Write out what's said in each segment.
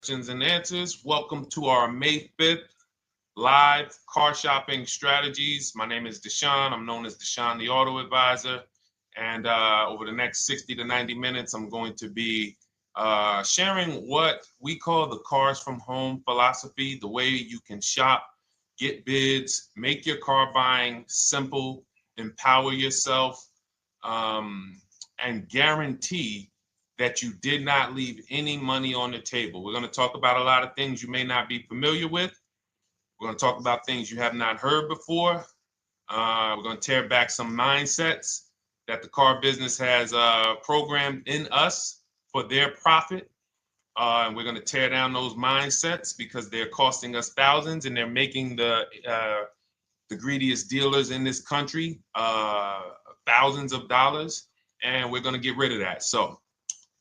questions and answers. Welcome to our May 5th live car shopping strategies. My name is Deshone. I'm known as Deshone the Auto Advisor. And over the next 60 to 90 minutes, I'm going to be sharing what we call the cars from home philosophy, the way you can shop, get bids, make your car buying simple, empower yourself, and guarantee that you did not leave any money on the table. We're going to talk about a lot of things you may not be familiar with. We're going to talk about things you have not heard before. We're going to tear back some mindsets that the car business has programmed in us for their profit. And we're going to tear down those mindsets because they're costing us thousands and they're making the greediest dealers in this country thousands of dollars. And we're going to get rid of that. So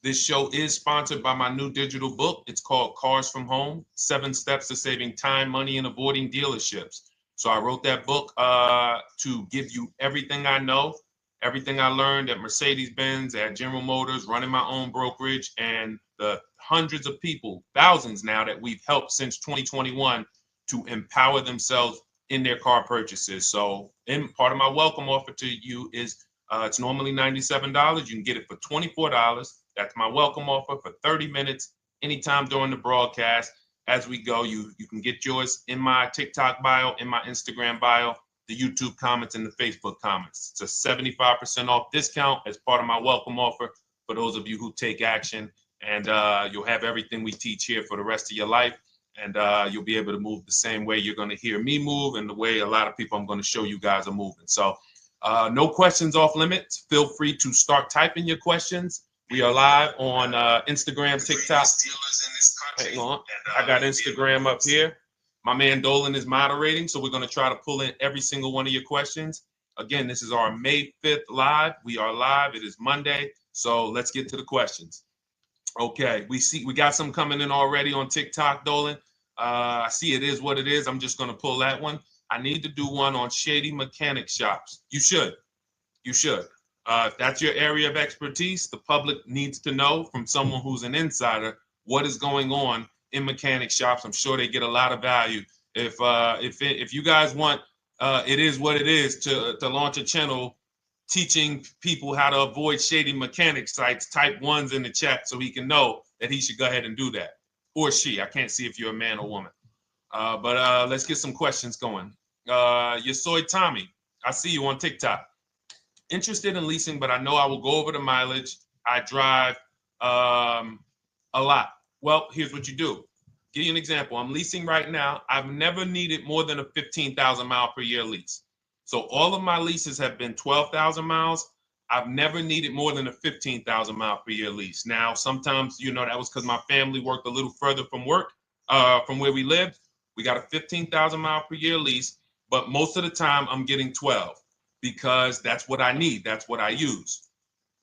this show is sponsored by my new digital book. It's called Cars from Home, 7 Steps to Saving Time, Money, and Avoiding Dealerships. So I wrote that book to give you everything I know, everything I learned at Mercedes-Benz, at General Motors, running my own brokerage, and the hundreds of people, thousands now, that we've helped since 2021 to empower themselves in their car purchases. So part of my welcome offer to you is it's normally $97. You can get it for $24. That's my welcome offer for 30 minutes, anytime during the broadcast. As we go, you can get yours in my TikTok bio, in my Instagram bio, the YouTube comments, and the Facebook comments. It's a 75% off discount as part of my welcome offer for those of you who take action. And you'll have everything we teach here for the rest of your life. And you'll be able to move the same way you're going to hear me move and the way a lot of people I'm going to show you guys are moving. So no questions off limits. Feel free to start typing your questions. We are live on Instagram, TikTok. Hang on. I got Instagram up here. My man Dolan is moderating, so we're going to try to pull in every single one of your questions. Again, this is our May 5th live. We are live. It is Monday, so let's get to the questions. Okay, we got some coming in already on TikTok, Dolan. I see it is what it is. I'm just going to pull that one. I need to do one on shady mechanic shops. You should. If that's your area of expertise, the public needs to know from someone who's an insider what is going on in mechanic shops. I'm sure they get a lot of value. If you guys want, it is what it is to launch a channel teaching people how to avoid shady mechanic sites, type ones in the chat so he can know that he should go ahead and do that. Or she. I can't see if you're a man or woman. But let's get some questions going. Yasoy Tommy, I see you on TikTok. Interested in leasing, but I know I will go over the mileage. I drive a lot. Well, here's what you do. Give you an example. I'm leasing right now. I've never needed more than a 15,000 mile per year lease. So all of my leases have been 12,000 miles. I've never needed more than a 15,000 mile per year lease. Now, sometimes, that was because my family worked a little further from where we lived. We got a 15,000 mile per year lease, but most of the time I'm getting 12 because that's what I need. That's what I use.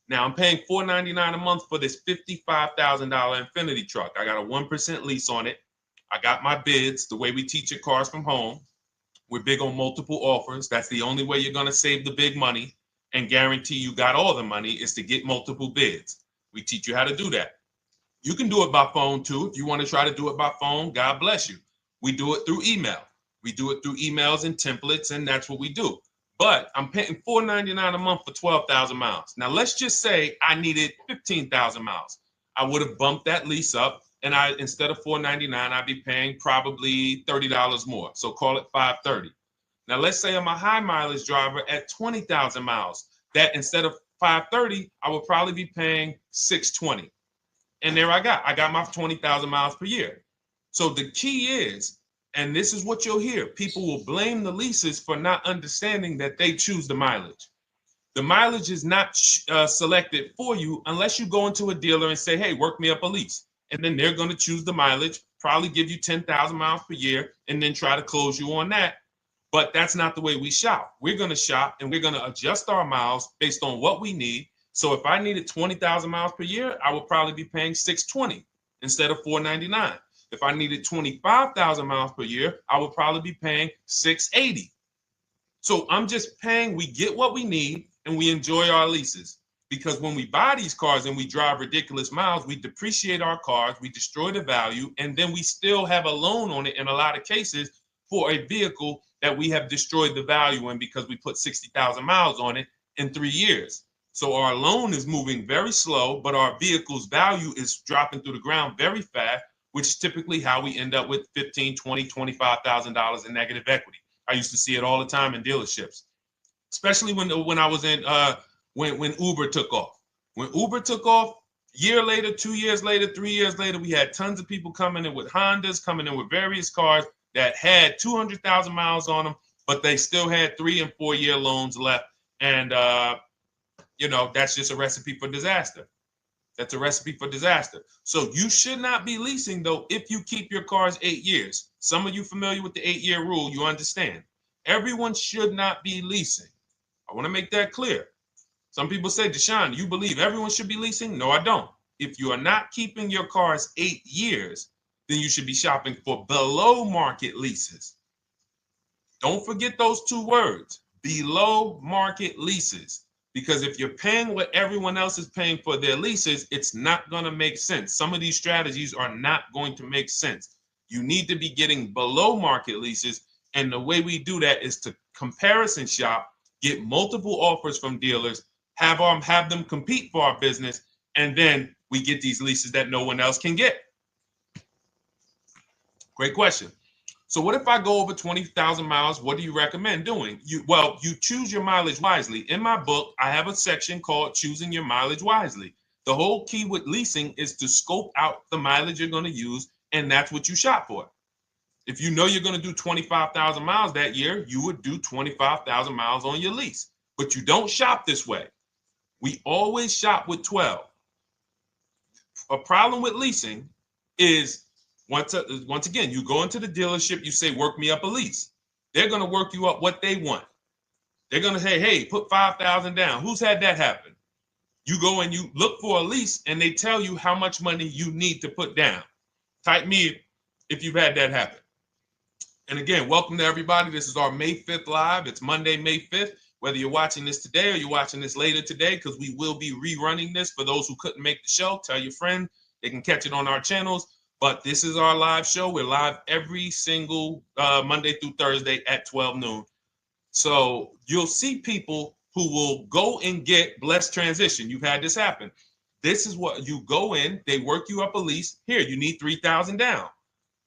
Now I'm paying $499 a month for this $55,000 Infinity truck. I got a 1% lease on it. I got my bids, the way we teach at Cars from Home. We're big on multiple offers. That's the only way you're going to save the big money and guarantee you got all the money is to get multiple bids. We teach you how to do that. You can do it by phone too. If you want to try to do it by phone, God bless you. We do it through email. We do it through emails and templates, and that's what we do. But I'm paying $499 a month for 12,000 miles. Now, let's just say I needed 15,000 miles. I would have bumped that lease up, and instead of $499, I'd be paying probably $30 more. So call it $530. Now, let's say I'm a high mileage driver at 20,000 miles. That instead of $530, I would probably be paying $620. And there I got my 20,000 miles per year. So the key is, and this is what you'll hear, people will blame the leases for not understanding that they choose the mileage. The mileage is not selected for you unless you go into a dealer and say, hey, work me up a lease. And then they're going to choose the mileage, probably give you 10,000 miles per year, and then try to close you on that. But that's not the way we shop. We're going to shop and we're going to adjust our miles based on what we need. So if I needed 20,000 miles per year, I would probably be paying $620 instead of $499. If I needed 25,000 miles per year, I would probably be paying $680. So I'm just paying, we get what we need and we enjoy our leases. because when we buy these cars and we drive ridiculous miles, we depreciate our cars, we destroy the value, and then we still have a loan on it in a lot of cases for a vehicle that we have destroyed the value in because we put 60,000 miles on it in 3 years. So our loan is moving very slow, but our vehicle's value is dropping through the ground very fast, which is typically how we end up with $15,000, $20,000, $25,000 in negative equity. I used to see it all the time in dealerships, especially when I was in when Uber took off. When Uber took off, year later, 2 years later, 3 years later, we had tons of people coming in with Hondas, coming in with various cars that had 200,000 miles on them, but they still had 3 and 4 year loans left. And, that's just a recipe for disaster. That's a recipe for disaster. So you should not be leasing, though, if you keep your cars 8 years. Some of you familiar with the 8-year rule, you understand. Everyone should not be leasing. I want to make that clear. Some people say, Deshone, you believe everyone should be leasing? No, I don't. If you are not keeping your cars 8 years, then you should be shopping for below market leases. Don't forget those 2 words, below market leases. Because if you're paying what everyone else is paying for their leases, it's not going to make sense. Some of these strategies are not going to make sense. You need to be getting below market leases. And the way we do that is to comparison shop, get multiple offers from dealers, have them compete for our business, and then we get these leases that no one else can get. Great question. So what if I go over 20,000 miles? What do you recommend doing? You choose your mileage wisely. In my book, I have a section called Choosing Your Mileage Wisely. The whole key with leasing is to scope out the mileage you're going to use, and that's what you shop for. If you know you're going to do 25,000 miles that year, you would do 25,000 miles on your lease. But you don't shop this way. We always shop with 12. A problem with leasing is once again, you go into the dealership, you say, work me up a lease. They're going to work you up what they want. They're going to say, hey, put 5,000 down. Who's had that happen? You go and you look for a lease and they tell you how much money you need to put down. Type me if you've had that happen. And again, welcome to everybody. This is our May 5th live. It's Monday, May 5th. Whether you're watching this today or you're watching this later today, because we will be rerunning this for those who couldn't make the show. Tell your friend they can catch it on our channels. But this is our live show. We're live every single Monday through Thursday at 12 noon. So you'll see people who will go and get blessed transition. You've had this happen. This is what you go in. They work you up a lease. Here, you need 3,000 down.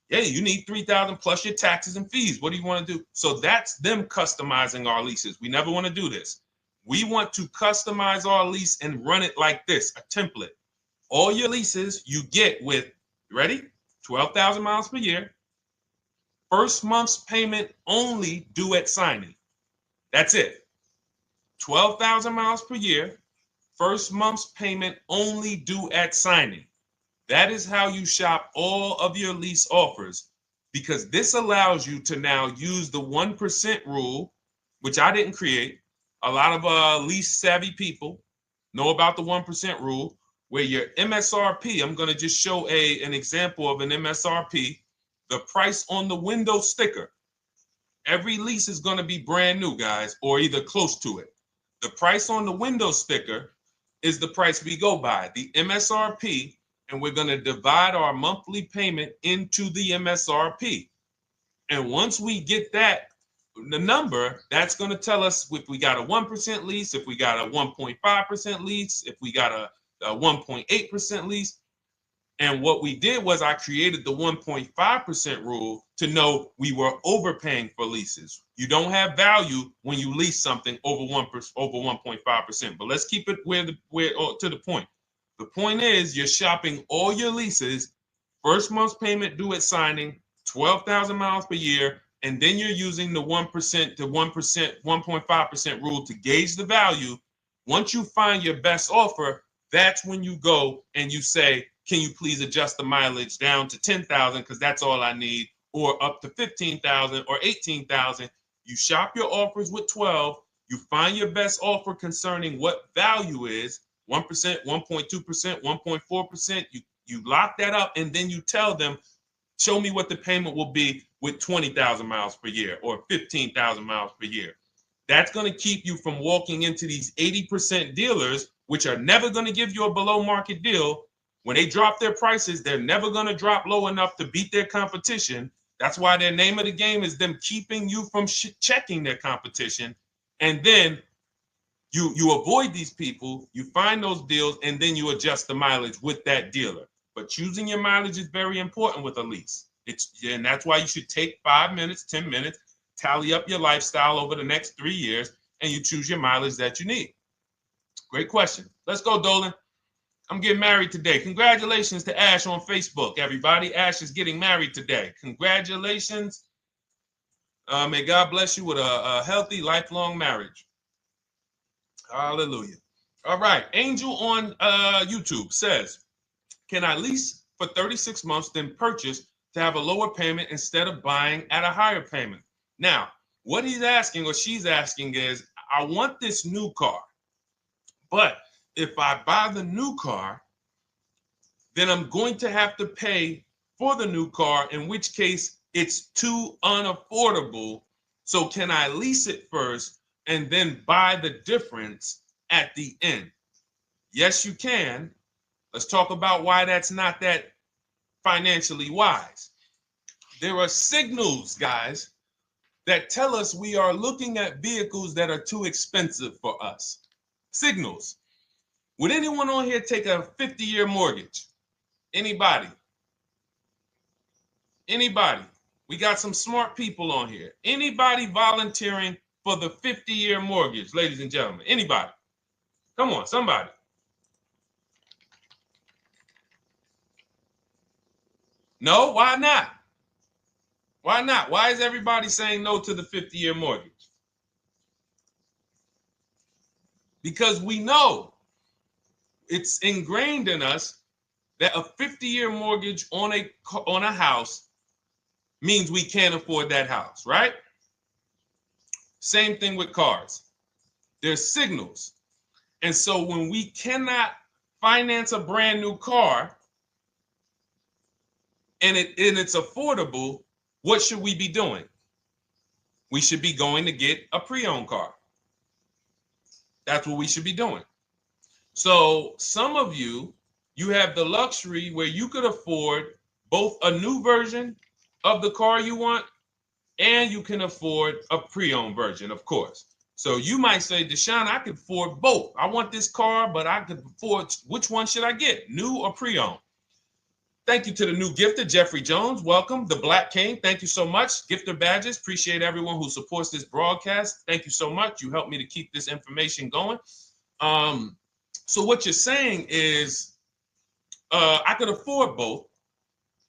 Yeah, you need 3,000 plus your taxes and fees. What do you want to do? So that's them customizing our leases. We never want to do this. We want to customize our lease and run it like this, a template. All your leases you get with, ready? 12,000 miles per year. First month's payment only due at signing. That's it. 12,000 miles per year. First month's payment only due at signing. That is how you shop all of your lease offers, because this allows you to now use the 1% rule, which I didn't create. A lot of lease savvy people know about the 1% rule, where your MSRP, I'm going to just show an example of an MSRP, the price on the window sticker. Every lease is going to be brand new, guys, or either close to it. The price on the window sticker is the price we go by, the MSRP, and we're going to divide our monthly payment into the MSRP. And once we get that, the number, that's going to tell us if we got a 1% lease, if we got a 1.5% lease, if we got a 1.8% lease. And what we did was I created the 1.5% rule to know we were overpaying for leases. You don't have value when you lease something over 1.5%. But let's keep it to the point. The point is you're shopping all your leases, first month's payment due at signing, 12,000 miles per year, and then you're using the 1% to 1.5% rule to gauge the value. Once you find your best offer, that's when you go and you say, can you please adjust the mileage down to 10,000 because that's all I need, or up to 15,000 or 18,000. You shop your offers with 12. You find your best offer concerning what value is, 1%, 1.2%, 1.4%. You lock that up, and then you tell them, show me what the payment will be with 20,000 miles per year or 15,000 miles per year. That's going to keep you from walking into these 80% dealers which are never going to give you a below market deal. When they drop their prices, they're never going to drop low enough to beat their competition. That's why their name of the game is them keeping you from checking their competition. And then you avoid these people, you find those deals, and then you adjust the mileage with that dealer. But choosing your mileage is very important with a lease. And that's why you should take 5 minutes, 10 minutes, tally up your lifestyle over the next 3 years, and you choose your mileage that you need. Great question. Let's go, Dolan. I'm getting married today. Congratulations to Ash on Facebook, everybody. Ash is getting married today. Congratulations. May God bless you with a healthy, lifelong marriage. Hallelujah. All right. Angel on YouTube says, can I lease for 36 months, then purchase to have a lower payment instead of buying at a higher payment? Now, what he's asking or she's asking is, I want this new car, but if I buy the new car, then I'm going to have to pay for the new car, in which case it's too unaffordable. So can I lease it first and then buy the difference at the end? Yes, you can. Let's talk about why that's not that financially wise. There are signals, guys, that tell us we are looking at vehicles that are too expensive for us. Signals. Would anyone on here take a 50-year mortgage? Anybody? Anybody? We got some smart people on here. Anybody volunteering for the 50-year mortgage, ladies and gentlemen? Anybody? Come on, somebody. No, why not? Why not? Why is everybody saying no to the 50-year mortgage? Because we know it's ingrained in us that a 50-year mortgage on a house means we can't afford that house, right? Same thing with cars. There's signals. And so when we cannot finance a brand new car and it's affordable, what should we be doing? We should be going to get a pre-owned car. That's what we should be doing. So some of you have the luxury where you could afford both a new version of the car you want, and you can afford a pre-owned version, of course. So you might say, Deshone, I could afford both. I want this car, but I could afford, which one should I get, new or pre-owned? Thank you to the new gifter, Jeffrey Jones. Welcome. The Black King. Thank you so much. Gifter badges. Appreciate everyone who supports this broadcast. Thank you so much. You helped me to keep this information going. So what you're saying is, I could afford both.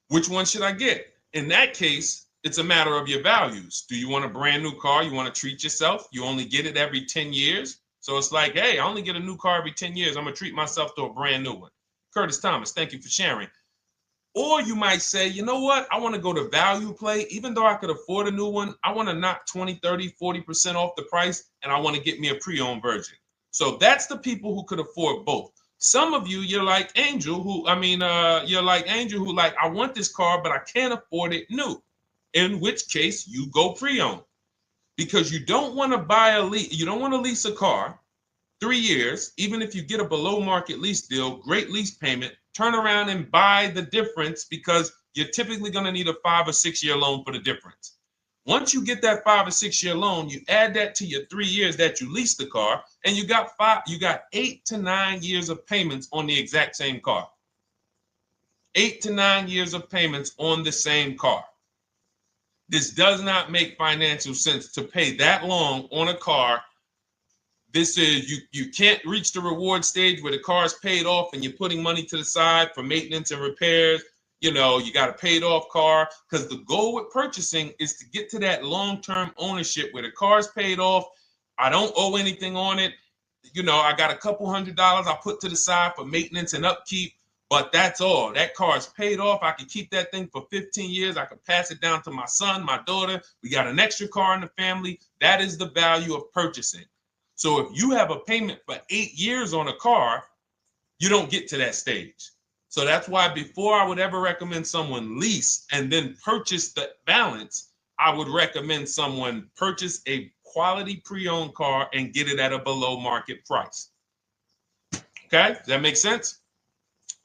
Which one should I get? In that case, it's a matter of your values. Do you want a brand new car? You want to treat yourself? You only get it every 10 years. So it's like, hey, I only get a new car every 10 years. I'm going to treat myself to a brand new one. Curtis Thomas, thank you for sharing. Or you might say, you know what? I want to go to value play. Even though I could afford a new one, I want to knock 20, 30, 40% off the price, and I want to get me a pre-owned version. So that's the people who could afford both. Some of you, you're like Angel, who like, I want this car, but I can't afford it new. In which case you go pre-owned, because you don't want to you don't want to lease a car 3 years, even if you get a below market lease deal, great lease payment, turn around and buy the difference, because you're typically going to need a 5 or 6 year loan for the difference. Once you get that 5 or 6 year loan, you add that to your 3 years that you leased the car, and you got 8 to 9 years of payments on the exact same car. 8 to 9 years of payments on the same car. This does not make financial sense to pay that long on a car. This is, you can't reach the reward stage where the car is paid off and you're putting money to the side for maintenance and repairs. You know, you got a paid off car, because the goal with purchasing is to get to that long-term ownership where the car is paid off. I don't owe anything on it. You know, I got a couple $100 I put to the side for maintenance and upkeep, but that's all. That car is paid off. I can keep that thing for 15 years. I can pass it down to my son, my daughter. We got an extra car in the family. That is the value of purchasing. So if you have a payment for 8 years on a car, you don't get to that stage. So that's why before I would ever recommend someone lease and then purchase the balance, I would recommend someone purchase a quality pre-owned car and get it at a below market price. Okay, does that make sense?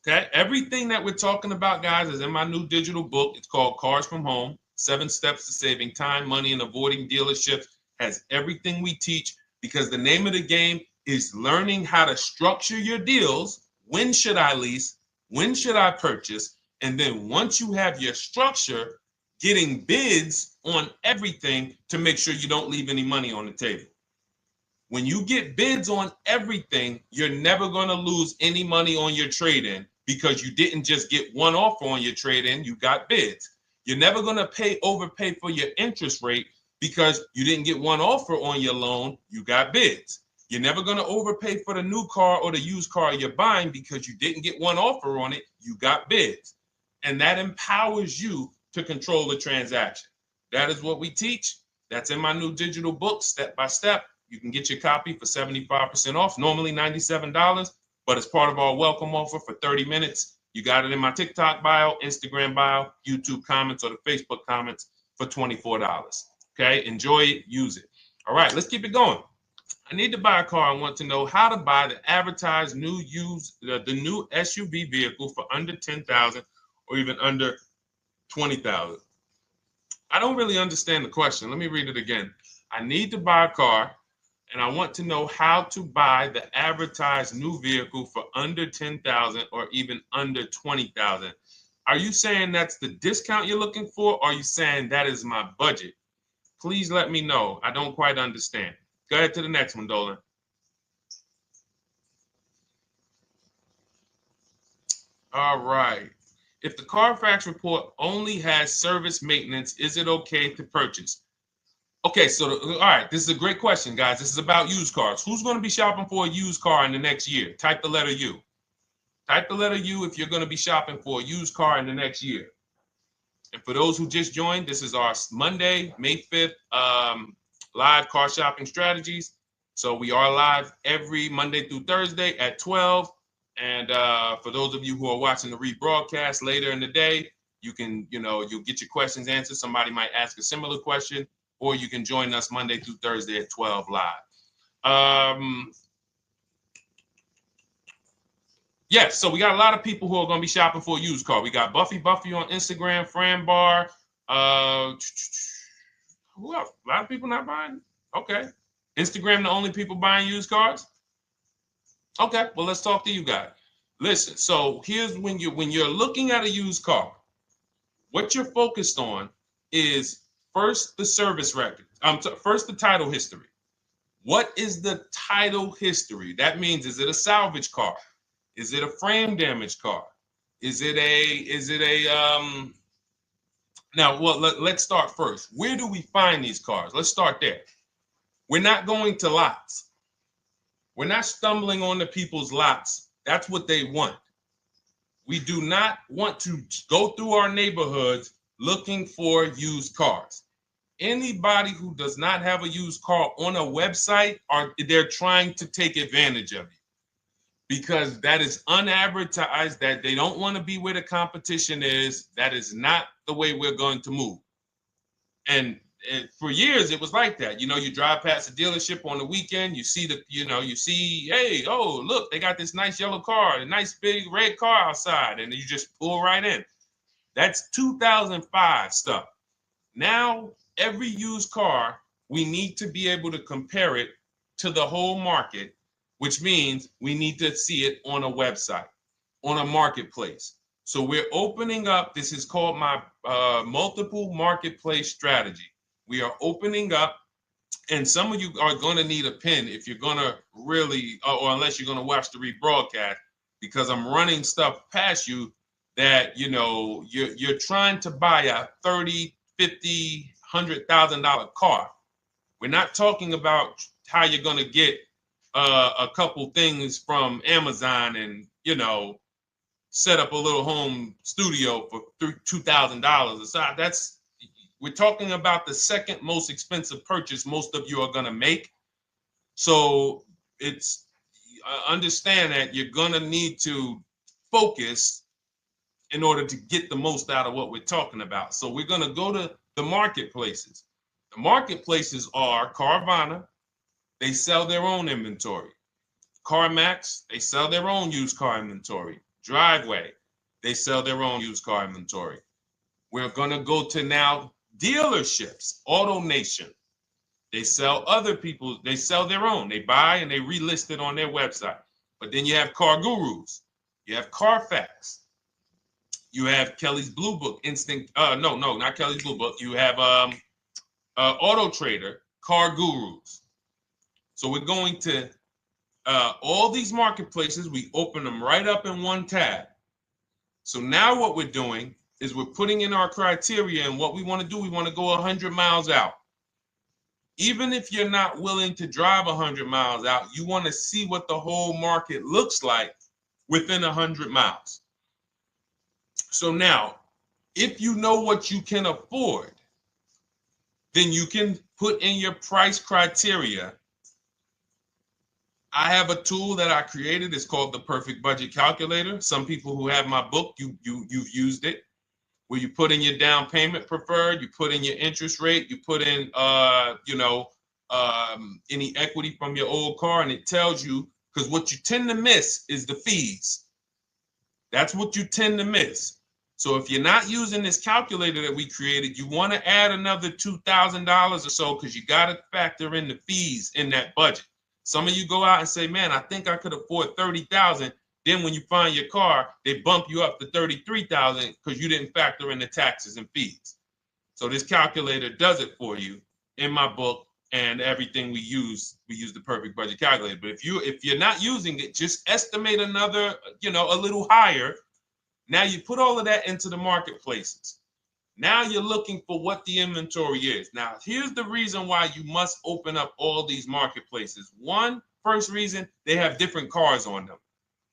Okay, everything that we're talking about, guys, is in my new digital book. It's called Cars from Home, 7 Steps to Saving Time, Money, and Avoiding Dealerships. Has everything we teach, because the name of the game is learning how to structure your deals. When should I lease? When should I purchase? And then once you have your structure, getting bids on everything to make sure you don't leave any money on the table. When you get bids on everything, you're never going to lose any money on your trade-in, because you didn't just get one offer on your trade-in, you got bids. You're never going to overpay for your interest rate, because you didn't get one offer on your loan, you got bids. You're never going to overpay for the new car or the used car you're buying, because you didn't get one offer on it, you got bids. And that empowers you to control the transaction. That is what we teach. That's in my new digital book, step by step. You can get your copy for 75% off, normally $97, but it's part of our welcome offer for 30 minutes. You got it in my TikTok bio, Instagram bio, YouTube comments, or the Facebook comments for $24. Okay, enjoy it, use it. All right, let's keep it going. I need to buy a car. I want to know how to buy the advertised new the new SUV vehicle for under $10,000 or even under $20,000. I don't really understand the question. Let me read it again. I need to buy a car, and I want to know how to buy the advertised new vehicle for under $10,000 or even under $20,000. Are you saying that's the discount you're looking for, or are you saying that is my budget? Please let me know. I don't quite understand. Go ahead to the next one, Dolan. All right. If the Carfax report only has service maintenance, is it okay to purchase? Okay, so all right, this is a great question, guys. This is about used cars. Who's going to be shopping for a used car in the next year? Type the letter U. Type the letter U if you're going to be shopping for a used car in the next year. And for those who just joined, this is our Monday, May 5th, live car shopping strategies. So we are live every Monday through Thursday at 12. And for those of you who are watching the rebroadcast later in the day, you can, you'll get your questions answered. Somebody might ask a similar question, or you can join us Monday through Thursday at 12 live. Yes, so we got a lot of people who are going to be shopping for a used car. We got Buffy on Instagram, Fran Bar. Who else? A lot of people not buying? Okay. Instagram, the only people buying used cars? Okay, well, let's talk to you guys. Listen, so here's when you're looking at a used car, what you're focused on is first the service record. First the title history. What is the title history? That means, is it a salvage car? Is it a frame damage car? Is it a now, well, let's start first. Where do we find these cars? Let's start there. We're not going to lots. We're not stumbling onto people's lots. That's what they want. We do not want to go through our neighborhoods looking for used cars. Anybody who does not have a used car on a website, they're trying to take advantage of you, because that is unadvertised, that they don't want to be where the competition is. That is not the way we're going to move. And for years, it was like that. You drive past a dealership on the weekend, you see hey, oh, look, they got this nice yellow car, a nice big red car outside, and you just pull right in. That's 2005 stuff. Now, every used car, we need to be able to compare it to the whole market, which means we need to see it on a website, on a marketplace. So we're opening up, this is called my multiple marketplace strategy. We are opening up, and some of you are going to need a pen if you're going to really, or unless you're going to watch the rebroadcast, because I'm running stuff past you that, you're trying to buy a $30,000, $50,000, $100,000 car. We're not talking about how you're going to get a couple things from Amazon and, set up a little home studio for $2,000. We're talking about the second most expensive purchase most of you are going to make. So it's understand that you're going to need to focus in order to get the most out of what we're talking about. So we're going to go to the marketplaces. The marketplaces are Carvana. They sell their own inventory. CarMax, they sell their own used car inventory. Driveway, they sell their own used car inventory. We're going to go to now dealerships. AutoNation, they sell other people's, they sell their own. They buy and they relist it on their website. But then you have Car Gurus, you have Carfax, you have Kelly's Blue Book, no, not Kelly's Blue Book. You have Auto Trader, Car Gurus. So we're going to all these marketplaces, we open them right up in one tab. So now what we're doing is we're putting in our criteria, and what we want to do, we want to go 100 miles out. Even if you're not willing to drive 100 miles out, you want to see what the whole market looks like within 100 miles. So now, if you know what you can afford, then you can put in your price criteria. I have a tool that I created. It's called the Perfect Budget Calculator. Some people who have my book, you've used it, where you put in your down payment preferred, you put in your interest rate, you put in any equity from your old car, and it tells you, because what you tend to miss is the fees. That's what you tend to miss. So if you're not using this calculator that we created, you want to add another $2,000 or so, because you got to factor in the fees in that budget. Some of you go out and say, man, I think I could afford $30,000. Then when you find your car, they bump you up to $33,000 because you didn't factor in the taxes and fees. So this calculator does it for you in my book, and everything we use the Perfect Budget Calculator. But if you're not using it, just estimate another, a little higher. Now you put all of that into the marketplaces. Now you're looking for what the inventory is. Now, here's the reason why you must open up all these marketplaces. First reason, they have different cars on them.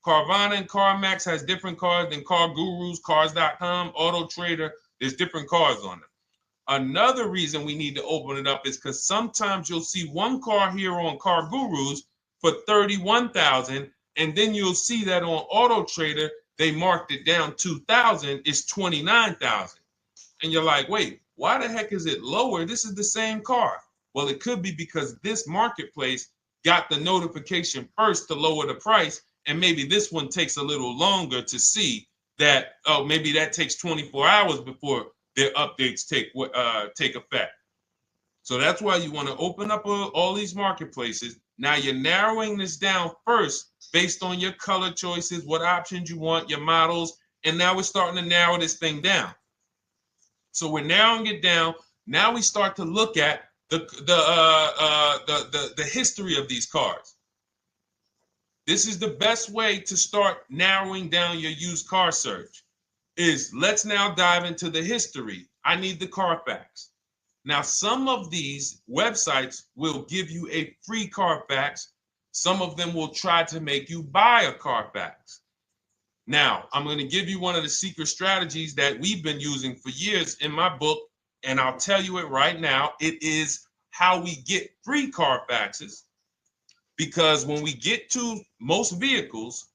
Carvana and CarMax has different cars than Car Gurus, Cars.com, Auto Trader. There's different cars on them. Another reason we need to open it up is because sometimes you'll see one car here on Car Gurus for $31,000, and then you'll see that on Auto Trader they marked it down $2,000. It's $29,000. And you're like, wait, why the heck is it lower? This is the same car. Well, it could be because this marketplace got the notification first to lower the price, and maybe this one takes a little longer to see that, oh, maybe that takes 24 hours before their updates take effect. So that's why you want to open up all these marketplaces. Now you're narrowing this down first based on your color choices, what options you want, your models, and now we're starting to narrow this thing down. So we're narrowing it down. Now we start to look at the history of these cars. This is the best way to start narrowing down your used car search. Let's now dive into the history. I need the Carfax. Now, some of these websites will give you a free Carfax. Some of them will try to make you buy a Carfax. Now, I'm going to give you one of the secret strategies that we've been using for years in my book, and I'll tell you it right now. It is how we get free Carfaxes, because when we get to most vehicles,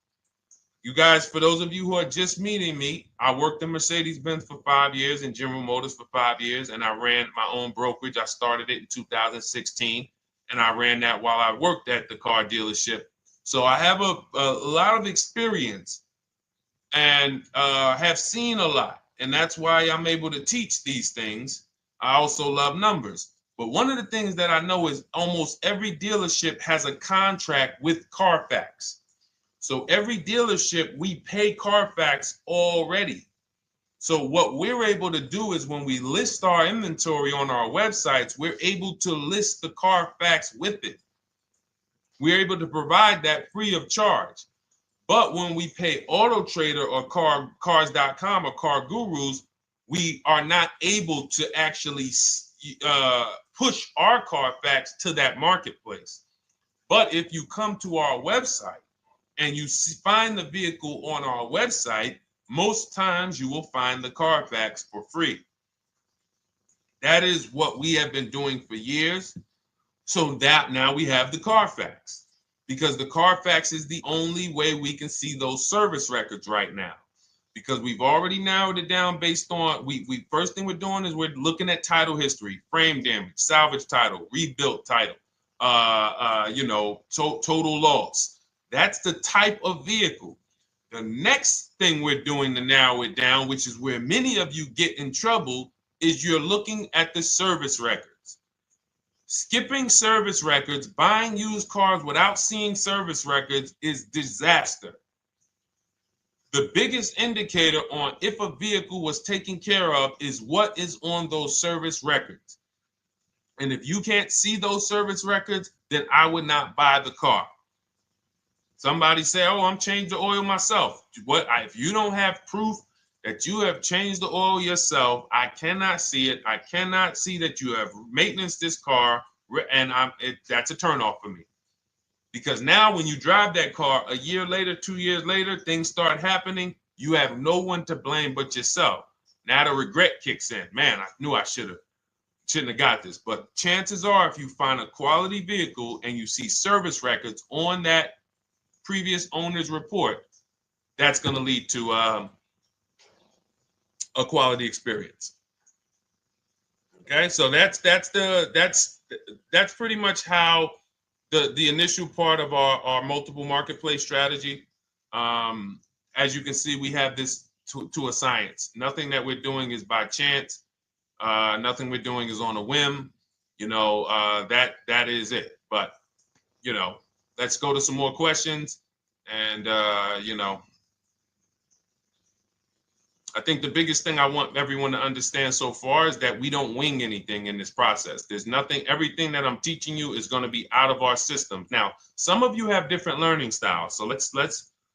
you guys, for those of you who are just meeting me, I worked in Mercedes-Benz for 5 years and General Motors for 5 years, and I ran my own brokerage. I started it in 2016, and I ran that while I worked at the car dealership. So I have a lot of experience and have seen a lot, and that's why I'm able to teach these things. I also love numbers. But one of the things that I know is almost every dealership has a contract with Carfax. So every dealership, we pay Carfax already. So what we're able to do is when we list our inventory on our websites, we're able to list the Carfax with it. We're able to provide that free of charge. But when we pay Auto Trader or Cars.com or Car Gurus, we are not able to actually push our Carfax to that marketplace. But if you come to our website and you find the vehicle on our website, most times you will find the Carfax for free. That is what we have been doing for years. So that now we have the Carfax, because the Carfax is the only way we can see those service records right now, because we've already narrowed it down based on, first thing we're doing is we're looking at title history, frame damage, salvage title, rebuilt title, total loss. That's the type of vehicle. The next thing we're doing to narrow it down, which is where many of you get in trouble, is you're looking at the service records. Skipping service records, buying used cars without seeing service records is disaster. The biggest indicator on if a vehicle was taken care of is what is on those service records. And if you can't see those service records, then I would not buy the car. Somebody say, oh, I'm changed the oil myself. If you don't have proof that you have changed the oil yourself, I cannot see it. I cannot see that you have maintenance this car, and that's a turnoff for me. Because now when you drive that car a year later, 2 years later, things start happening. You have no one to blame but yourself. Now the regret kicks in. Man, I knew I shouldn't have got this. But chances are, if you find a quality vehicle and you see service records on that previous owner's report, that's going to lead to a quality experience. Okay, so that's pretty much how the initial part of our multiple marketplace strategy. As you can see, we have this to a science. Nothing that we're doing is by chance. Nothing we're doing is on a whim. That is it. But let's go to some more questions. And I think the biggest thing I want everyone to understand so far is that we don't wing anything in this process. There's nothing, everything that I'm teaching you is going to be out of our systems. Now, some of you have different learning styles. So let's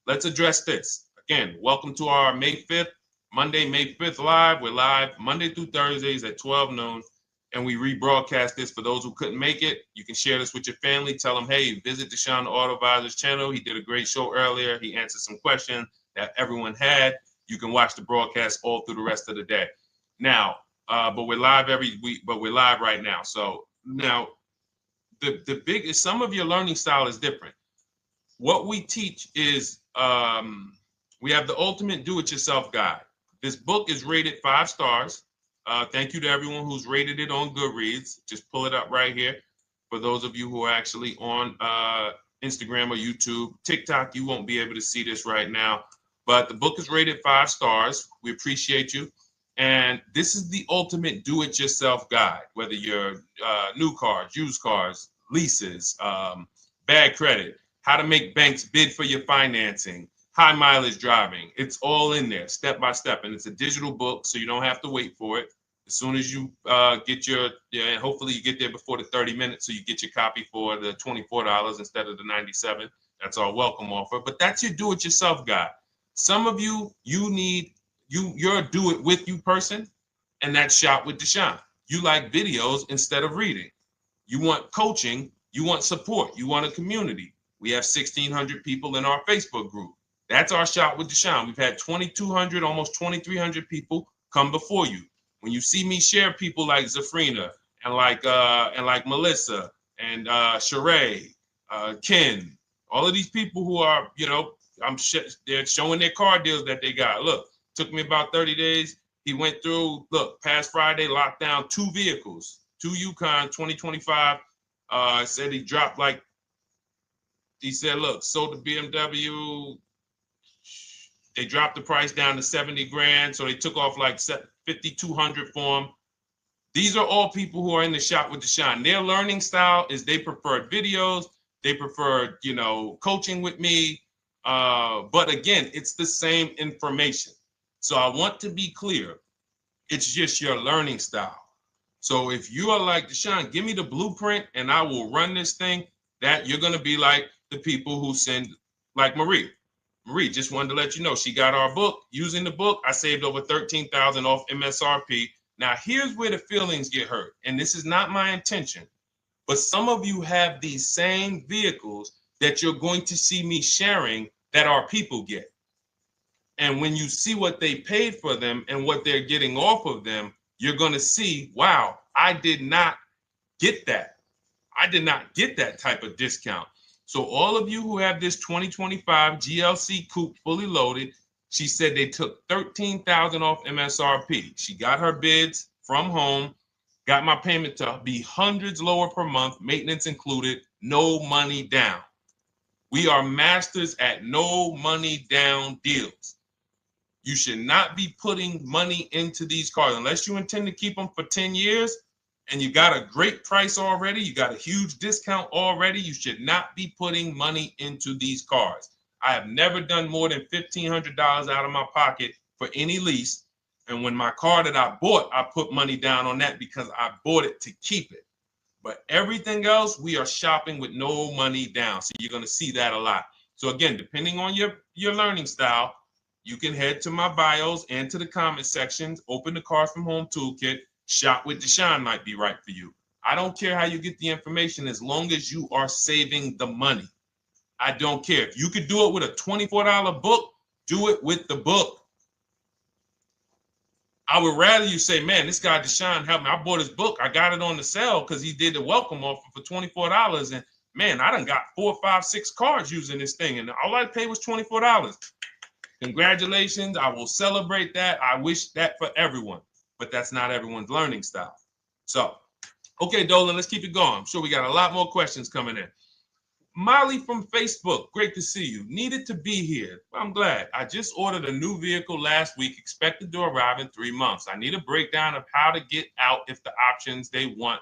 address this. Again, welcome to our May 5th, Monday, May 5th live. We're live Monday through Thursdays at 12 noon. And we rebroadcast this for those who couldn't make it. You can share this with your family. Tell them, hey, visit Deshone the Auto Advisor's channel. He did a great show earlier. He answered some questions that everyone had. You can watch the broadcast all through the rest of the day. Now, but we're live every week, but we're live right now. So now the biggest, some of your learning style is different. What we teach is we have the ultimate do-it-yourself guide. This book is rated 5 stars. Thank you to everyone who's rated it on Goodreads. Just pull it up right here. For those of you who are actually on Instagram or YouTube, TikTok, you won't be able to see this right now. But the book is rated 5 stars. We appreciate you. And this is the ultimate do-it-yourself guide, whether you're new cars, used cars, leases, bad credit, how to make banks bid for your financing, high mileage driving. It's all in there, step by step. And it's a digital book, so you don't have to wait for it. As soon as you get and hopefully you get there before the 30 minutes, so you get your copy for the $24 instead of the $97. That's our welcome offer. But that's your do-it-yourself guide. Some of you, you're a do-it-with-you person, and that's Shop with Deshone. You like videos instead of reading. You want coaching. You want support. You want a community. We have 1,600 people in our Facebook group. That's our Shop with Deshone. We've had 2,200, almost 2,300 people come before you. When you see me share people like Zafrina and like Melissa and Sheree, Ken, all of these people who are, they're showing their car deals that they got. Look, took me about 30 days. He went through, past Friday, locked down 2 vehicles, 2 Yukon 2025. Said he dropped sold the BMW. They dropped the price down to 70 grand. So they took off like 5,200 for him. These are all people who are in the Shop with Deshone. Their learning style is they prefer videos. They prefer, coaching with me. But again, it's the same information. So I want to be clear. It's just your learning style. So if you are like Deshone, give me the blueprint and I will run this thing. That you're going to be like the people who send, like Marie. Marie just wanted to let you know she got our book. Using the book, I saved over $13,000 off MSRP. Now, here's where the feelings get hurt. And this is not my intention. But some of you have these same vehicles that you're going to see me sharing that our people get. And when you see what they paid for them and what they're getting off of them, you're going to see, wow, I did not get that. I did not get that type of discount. So all of you who have this 2025 GLC coupe fully loaded, she said they took $13,000 off MSRP. She got her bids from home, got my payment to be hundreds lower per month, maintenance included, no money down. We are masters at no money down deals. You should not be putting money into these cars unless you intend to keep them for 10 years and you got a great price already. You got a huge discount already. You should not be putting money into these cars. I have never done more than $1,500 out of my pocket for any lease. And when my car that I bought, I put money down on that because I bought it to keep it. But everything else, we are shopping with no money down. So you're going to see that a lot. So again, depending on your learning style, you can head to my bios and to the comment sections, open the Cars from Home Toolkit, Shop with Deshone might be right for you. I don't care how you get the information as long as you are saving the money. I don't care. If you could do it with a $24 book, do it with the book. I would rather you say, man, this guy Deshone helped me. I bought his book. I got it on the sale because he did the welcome offer for $24. And man, I done got 4, 5, 6 cars using this thing. And all I paid was $24. Congratulations. I will celebrate that. I wish that for everyone, but that's not everyone's learning style. So, okay, Dolan, let's keep it going. I'm sure we got a lot more questions coming in. Molly from Facebook, great to see you. Needed to be here. Well, I'm glad. I just ordered a new vehicle last week, expected to arrive in 3 months. I need a breakdown of how to get out if the options they want,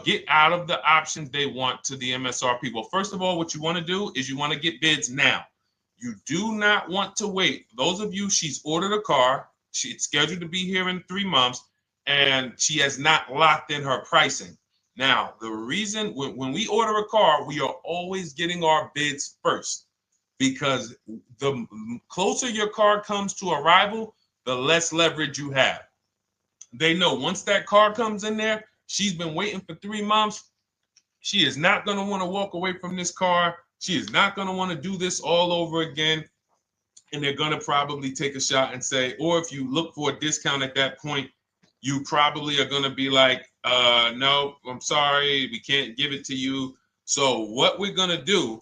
get out of the options they want to the MSRP. Well, first of all, what you want to do is you want to get bids now. You do not want to wait. Those of you, she's ordered a car. She's scheduled to be here in 3 months, and she has not locked in her pricing. Now, the reason when we order a car, we are always getting our bids first because the closer your car comes to arrival, the less leverage you have. They know once that car comes in there, she's been waiting for 3 months. She is not going to want to walk away from this car. She is not going to want to do this all over again. And they're going to probably take a shot and say, or if you look for a discount at that point, you probably are going to be like, no, I'm sorry, we can't give it to you. So what we're going to do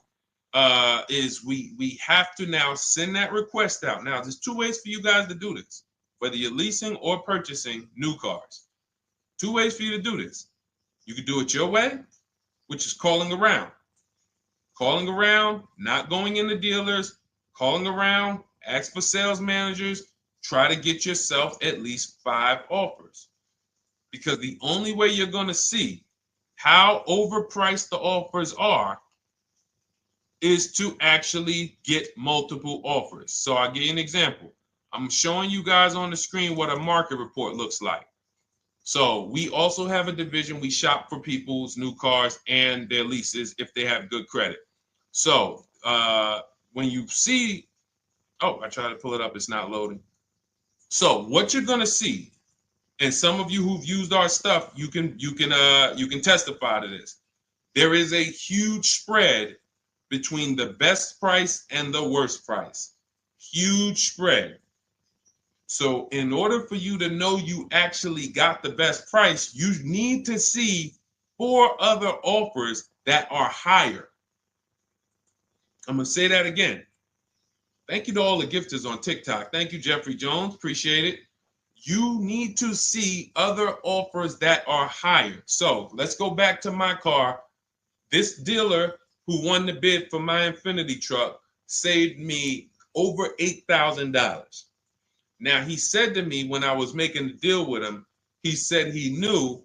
is we have to now send that request out. Now, there's 2 ways for you guys to do this, whether you're leasing or purchasing new cars. 2 ways for you to do this. You can do it your way, which is calling around. Calling around, not going into dealers, calling around, ask for sales managers, try to get yourself at least 5 offers. Because the only way you're going to see how overpriced the offers are is to actually get multiple offers. So I'll give you an example. I'm showing you guys on the screen what a market report looks like. So we also have a division. We shop for people's new cars and their leases if they have good credit. So when you see, oh, I tried to pull it up. It's not loading. So what you're going to see, and some of you who've used our stuff, you can testify to this. There is a huge spread between the best price and the worst price. Huge spread. So in order for you to know you actually got the best price, you need to see 4 other offers that are higher. I'm going to say that again. Thank you to all the gifters on TikTok. Thank you, Jeffrey Jones. Appreciate it. You need to see other offers that are higher. So let's go back to my car. This dealer who won the bid for my Infinity truck saved me over $8,000. Now, he said to me when I was making the deal with him, he said he knew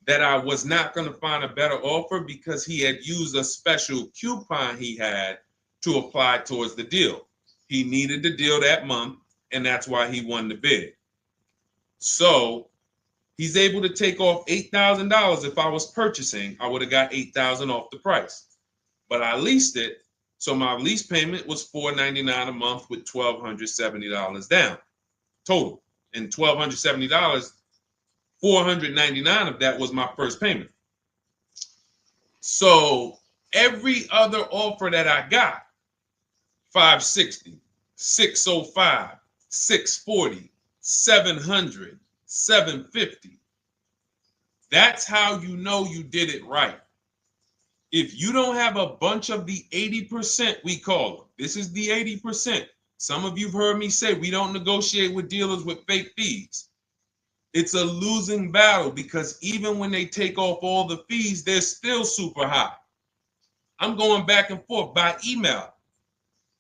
that I was not going to find a better offer because he had used a special coupon he had to apply towards the deal. He needed the deal that month, and that's why he won the bid. So he's able to take off $8,000. If I was purchasing, I would have got $8,000 off the price. But I leased it, so my lease payment was $499 a month with $1,270 down total. And $1,270, $499 of that was my first payment. So every other offer that I got, $560, $605, $640, $700, $750. That's how you know you did it right. If you don't have a bunch of the 80%, we call them. This is the 80%. Some of you have heard me say we don't negotiate with dealers with fake fees. It's a losing battle because even when they take off all the fees, they're still super high. I'm going back and forth by email.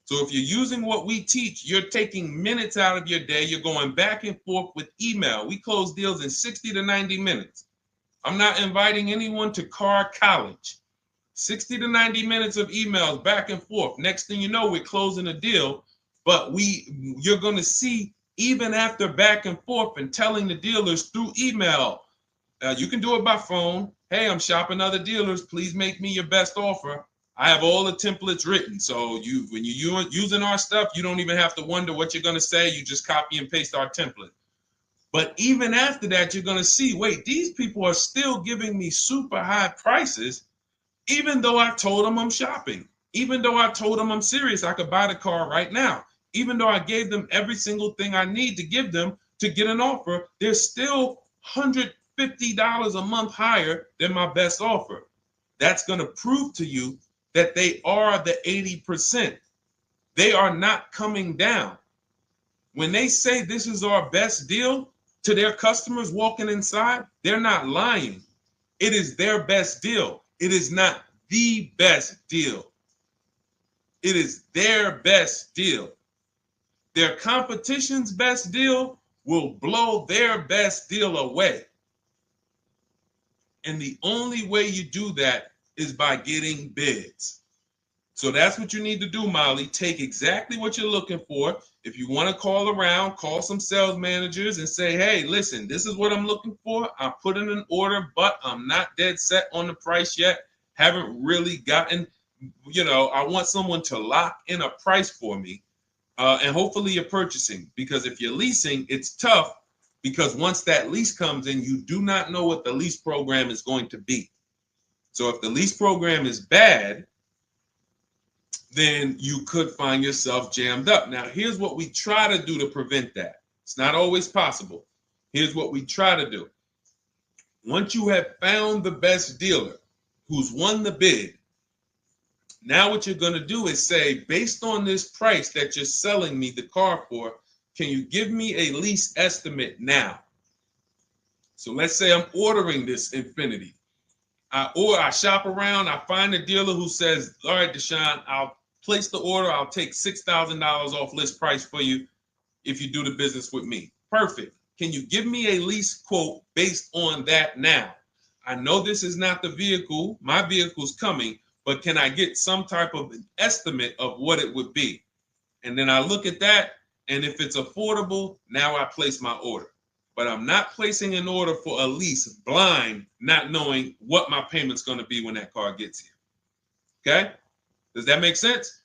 So if you're using what we teach, you're taking minutes out of your day. You're going back and forth with email. We close deals in 60 to 90 minutes. I'm not inviting anyone to car college. 60 to 90 minutes of emails back and forth. Next thing you know, we're closing a deal. But you're going to see, even after back and forth and telling the dealers through email, you can do it by phone. Hey, I'm shopping other dealers. Please make me your best offer. I have all the templates written. So when you're using our stuff, you don't even have to wonder what you're going to say. You just copy and paste our template. But even after that, you're going to see, wait, these people are still giving me super high prices, even though I told them I'm shopping, even though I told them I'm serious, I could buy the car right now, even though I gave them every single thing I need to give them to get an offer, they're still $150 a month higher than my best offer. That's going to prove to you that they are the 80%. They are not coming down. When they say this is our best deal to their customers walking inside, they're not lying. It is their best deal. It is not the best deal. It is their best deal. Their competition's best deal will blow their best deal away. And the only way you do that is by getting bids. So that's what you need to do, Molly. Take exactly what you're looking for. If you want to call around, call some sales managers and say, hey, listen, this is what I'm looking for. I put in an order, but I'm not dead set on the price yet. Haven't really gotten, I want someone to lock in a price for me. And hopefully you're purchasing, because if you're leasing, it's tough, because once that lease comes in, you do not know what the lease program is going to be. So if the lease program is bad, then you could find yourself jammed up. Now, here's what we try to do to prevent that. It's not always possible. Here's what we try to do. Once you have found the best dealer who's won the bid, now what you're going to do is say, based on this price that you're selling me the car for, can you give me a lease estimate now? So let's say I'm ordering this Infiniti. I shop around, I find a dealer who says, all right, Deshone, I'll place the order. I'll take $6,000 off list price for you if you do the business with me. Perfect. Can you give me a lease quote based on that now? I know this is not the vehicle. My vehicle's coming, but can I get some type of an estimate of what it would be? And then I look at that, and if it's affordable, now I place my order. But I'm not placing an order for a lease blind, not knowing what my payment's going to be when that car gets here. Okay? Does that make sense?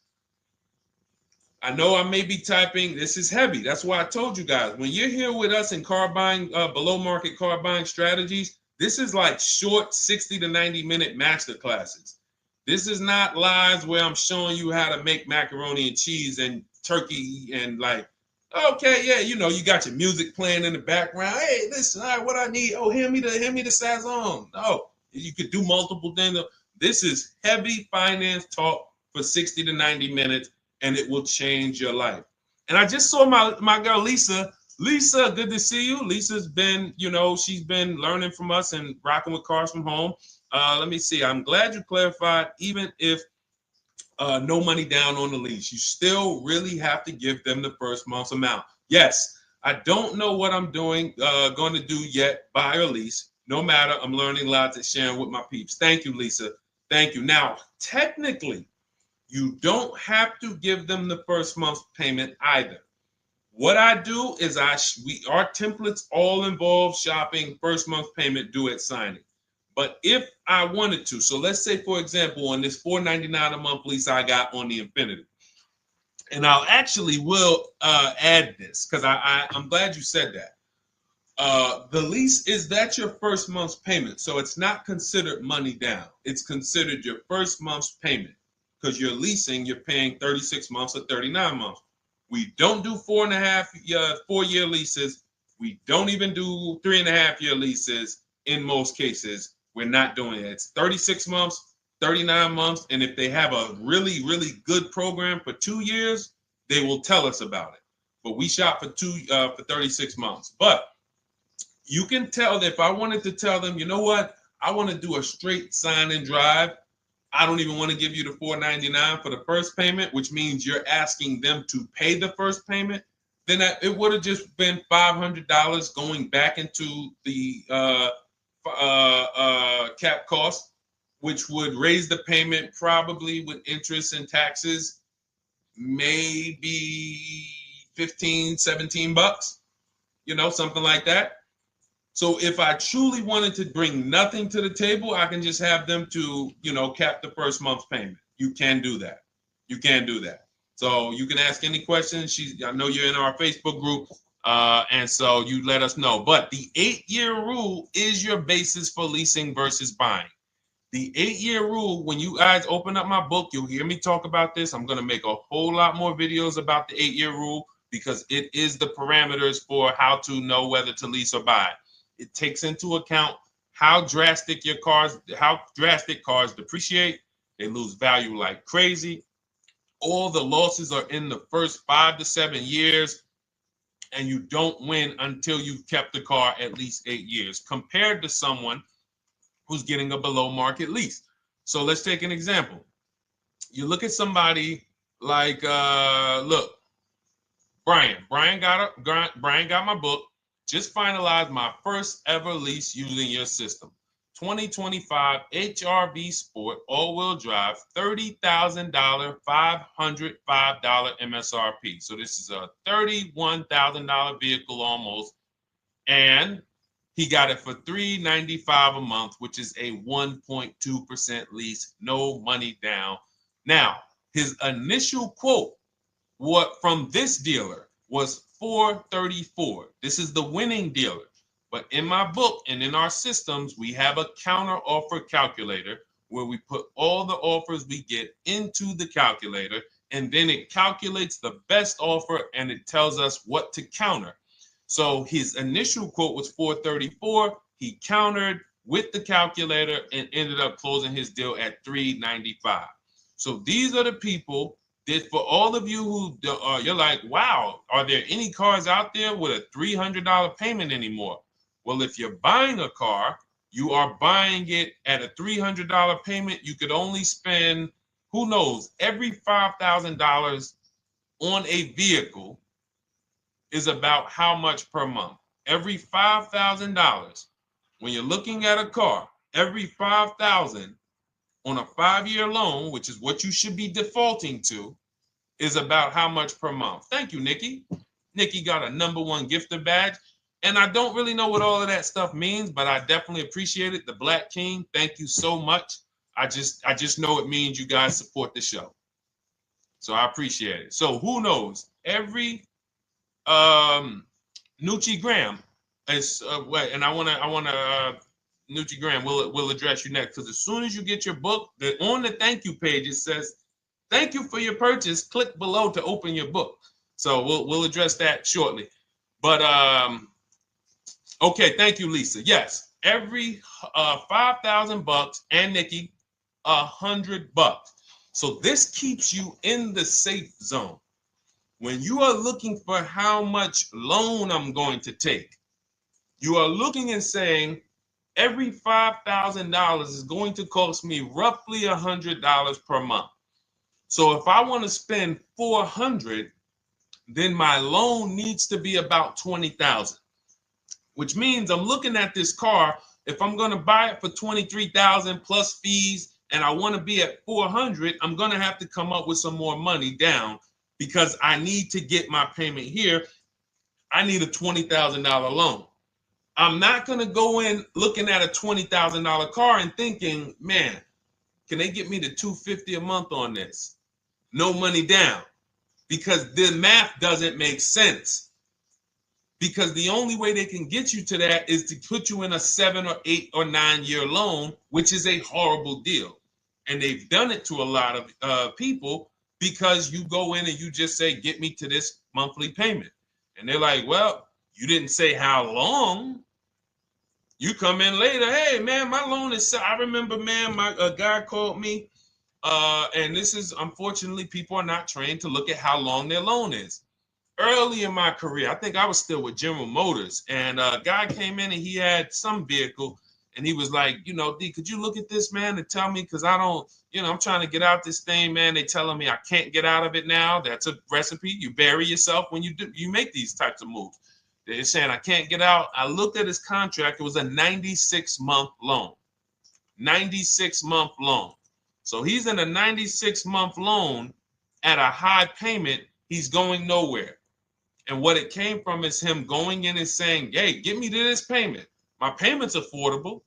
I know I may be typing, this is heavy. That's why I told you guys, when you're here with us in car buying, below market car buying strategies, this is like short 60 to 90 minute master classes. This is not lives where I'm showing you how to make macaroni and cheese and turkey and like, okay, yeah, you got your music playing in the background. Hey, listen, all right, what I need? Oh, hand me the Sazon. No, you could do multiple things. This is heavy finance talk for 60 to 90 minutes, and it will change your life. And I just saw my girl, Lisa. Lisa, good to see you. Lisa's been, she's been learning from us and rocking with Cars from Home. Let me see. I'm glad you clarified, even if no money down on the lease, you still really have to give them the first month's amount. Yes, I don't know what I'm going to do yet, buy or lease. No matter, I'm learning lots and sharing with my peeps. Thank you, Lisa. Thank you. Now, technically, you don't have to give them the first month's payment either. What I do is our templates all involve shopping, first month payment due at signing. But if I wanted to, so let's say, for example, on this $499 a month lease I got on the Infiniti, and I'll actually will add this because I'm glad you said that. The lease that's your first month's payment, so it's not considered money down. It's considered your first month's payment because you're leasing, you're paying 36 months or 39 months. We don't do 4-year leases. We don't even do 3.5-year leases in most cases. We're not doing it. It's 36 months, 39 months. And if they have a really, really good program for 2 years, they will tell us about it. But we shop for 36 months. But you can tell that if I wanted to tell them, you know what, I want to do a straight sign and drive, I don't even want to give you the $499 for the first payment, which means you're asking them to pay the first payment, then it would have just been $500 going back into the cap cost, which would raise the payment probably with interest and taxes, maybe 15, 17 bucks, something like that. So if I truly wanted to bring nothing to the table, I can just have them to, cap the first month's payment. You can do that. You can do that. So you can ask any questions. I know you're in our Facebook group, and so you let us know. But the 8-year rule is your basis for leasing versus buying. The 8-year rule, when you guys open up my book, you'll hear me talk about this. I'm going to make a whole lot more videos about the 8-year rule because it is the parameters for how to know whether to lease or buy. It takes into account how drastic cars depreciate. They lose value like crazy. All the losses are in the first 5 to 7 years, and you don't win until you've kept the car at least 8 years, compared to someone who's getting a below market lease. So let's take an example. You look at somebody like, look, Brian. Brian got my book. Just finalized my first ever lease using your system. 2025 HRV Sport all-wheel drive, $30,000, $505 MSRP. So this is a $31,000 vehicle almost, and he got it for $395 a month, which is a 1.2% lease, no money down. Now, his initial quote from this dealer was $434. This is the winning dealer. But in my book and in our systems, we have a counter offer calculator where we put all the offers we get into the calculator, and then it calculates the best offer and it tells us what to counter. So his initial quote was $434. He countered with the calculator and ended up closing his deal at $395. So these are the people that, for all of you who you're like, wow, are there any cars out there with a $300 payment anymore? Well, if you're buying a car, you are buying it at a $300 payment. You could only spend, who knows, every $5,000 on a vehicle is about how much per month? Every $5,000. When you're looking at a car, every $5,000 on a 5-year loan, which is what you should be defaulting to, is about how much per month. Thank you, Nikki. Nikki got a #1 gifter badge. And I don't really know what all of that stuff means, but I definitely appreciate it. The Black King, thank you so much. I just know it means you guys support the show. So I appreciate it. So who knows? Every Nucci Graham is and I wanna Nucci Graham will address you next, because as soon as you get your book, on the thank you page it says, "Thank you for your purchase. Click below to open your book." So we'll address that shortly. But okay, thank you, Lisa. Yes, every $5,000, and Nikki, $100. So this keeps you in the safe zone. When you are looking for how much loan I'm going to take, you are looking and saying, every $5,000 is going to cost me roughly $100 per month. So if I want to spend $400, then my loan needs to be about $20,000, which means I'm looking at this car. If I'm going to buy it for $23,000 plus fees, and I want to be at $400, I'm going to have to come up with some more money down, because I need to get my payment here. I need a $20,000 loan. I'm not going to go in looking at a $20,000 car and thinking, man, can they get me to $250 a month on this? No money down, because the math doesn't make sense. Because the only way they can get you to that is to put you in a 7 or 8 or 9 year loan, which is a horrible deal. And they've done it to a lot of people, because you go in and you just say, get me to this monthly payment. And they're like, well, you didn't say how long. You come in later, hey, man, my loan is, I remember, man, a guy called me, and this is, unfortunately, people are not trained to look at how long their loan is. Early in my career, I think I was still with General Motors, and a guy came in and he had some vehicle, And he was like, you know, D, could you look at this, man, and tell me, because I don't, you know, I'm trying to get out this thing, man. They telling me I can't get out of it now. That's a recipe. You bury yourself when you make these types of moves. They're saying I can't get out. I looked at his contract. It was a 96-month loan. 96-month loan. So he's in a 96-month loan at a high payment. He's going nowhere. And what it came from is him going in and saying, hey, get me to this payment. My payment's affordable,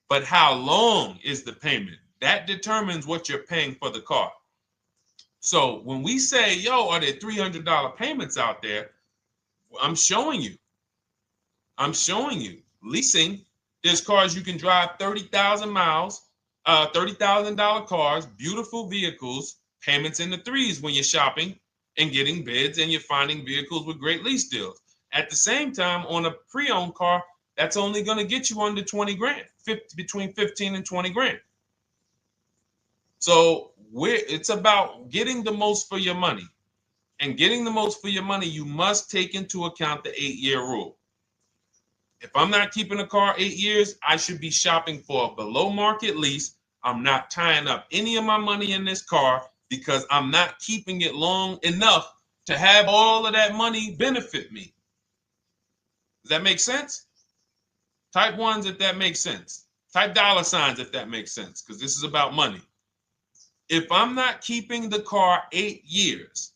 but how long is the payment? That determines what you're paying for the car. So when we say, yo, are there $300 payments out there? I'm showing you. Leasing, there's cars you can drive 30,000 miles, $30,000 cars, beautiful vehicles, payments in the threes when you're shopping and getting bids, and you're finding vehicles with great lease deals. At the same time, on a pre-owned car, that's only going to get you under 20 grand, between 15 and 20 grand. So it's about getting the most for your money. And getting the most for your money, you must take into account the 8-year rule. If I'm not keeping a car 8 years, I should be shopping for a below market lease. I'm not tying up any of my money in this car because I'm not keeping it long enough to have all of that money benefit me. Does that make sense? Type ones if that makes sense. Type dollar signs if that makes sense, because this is about money. If I'm not keeping the car 8 years,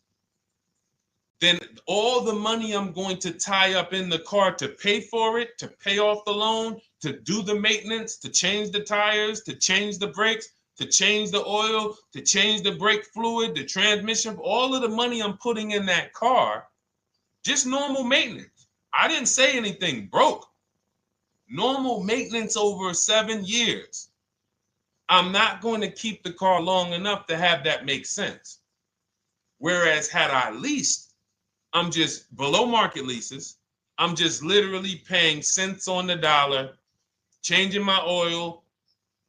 then all the money I'm going to tie up in the car to pay for it, to pay off the loan, to do the maintenance, to change the tires, to change the brakes, to change the oil, to change the brake fluid, the transmission, all of the money I'm putting in that car, just normal maintenance. I didn't say anything broke. Normal maintenance over 7 years. I'm not going to keep the car long enough to have that make sense. Whereas had I leased, I'm just below market leases. I'm just literally paying cents on the dollar, changing my oil.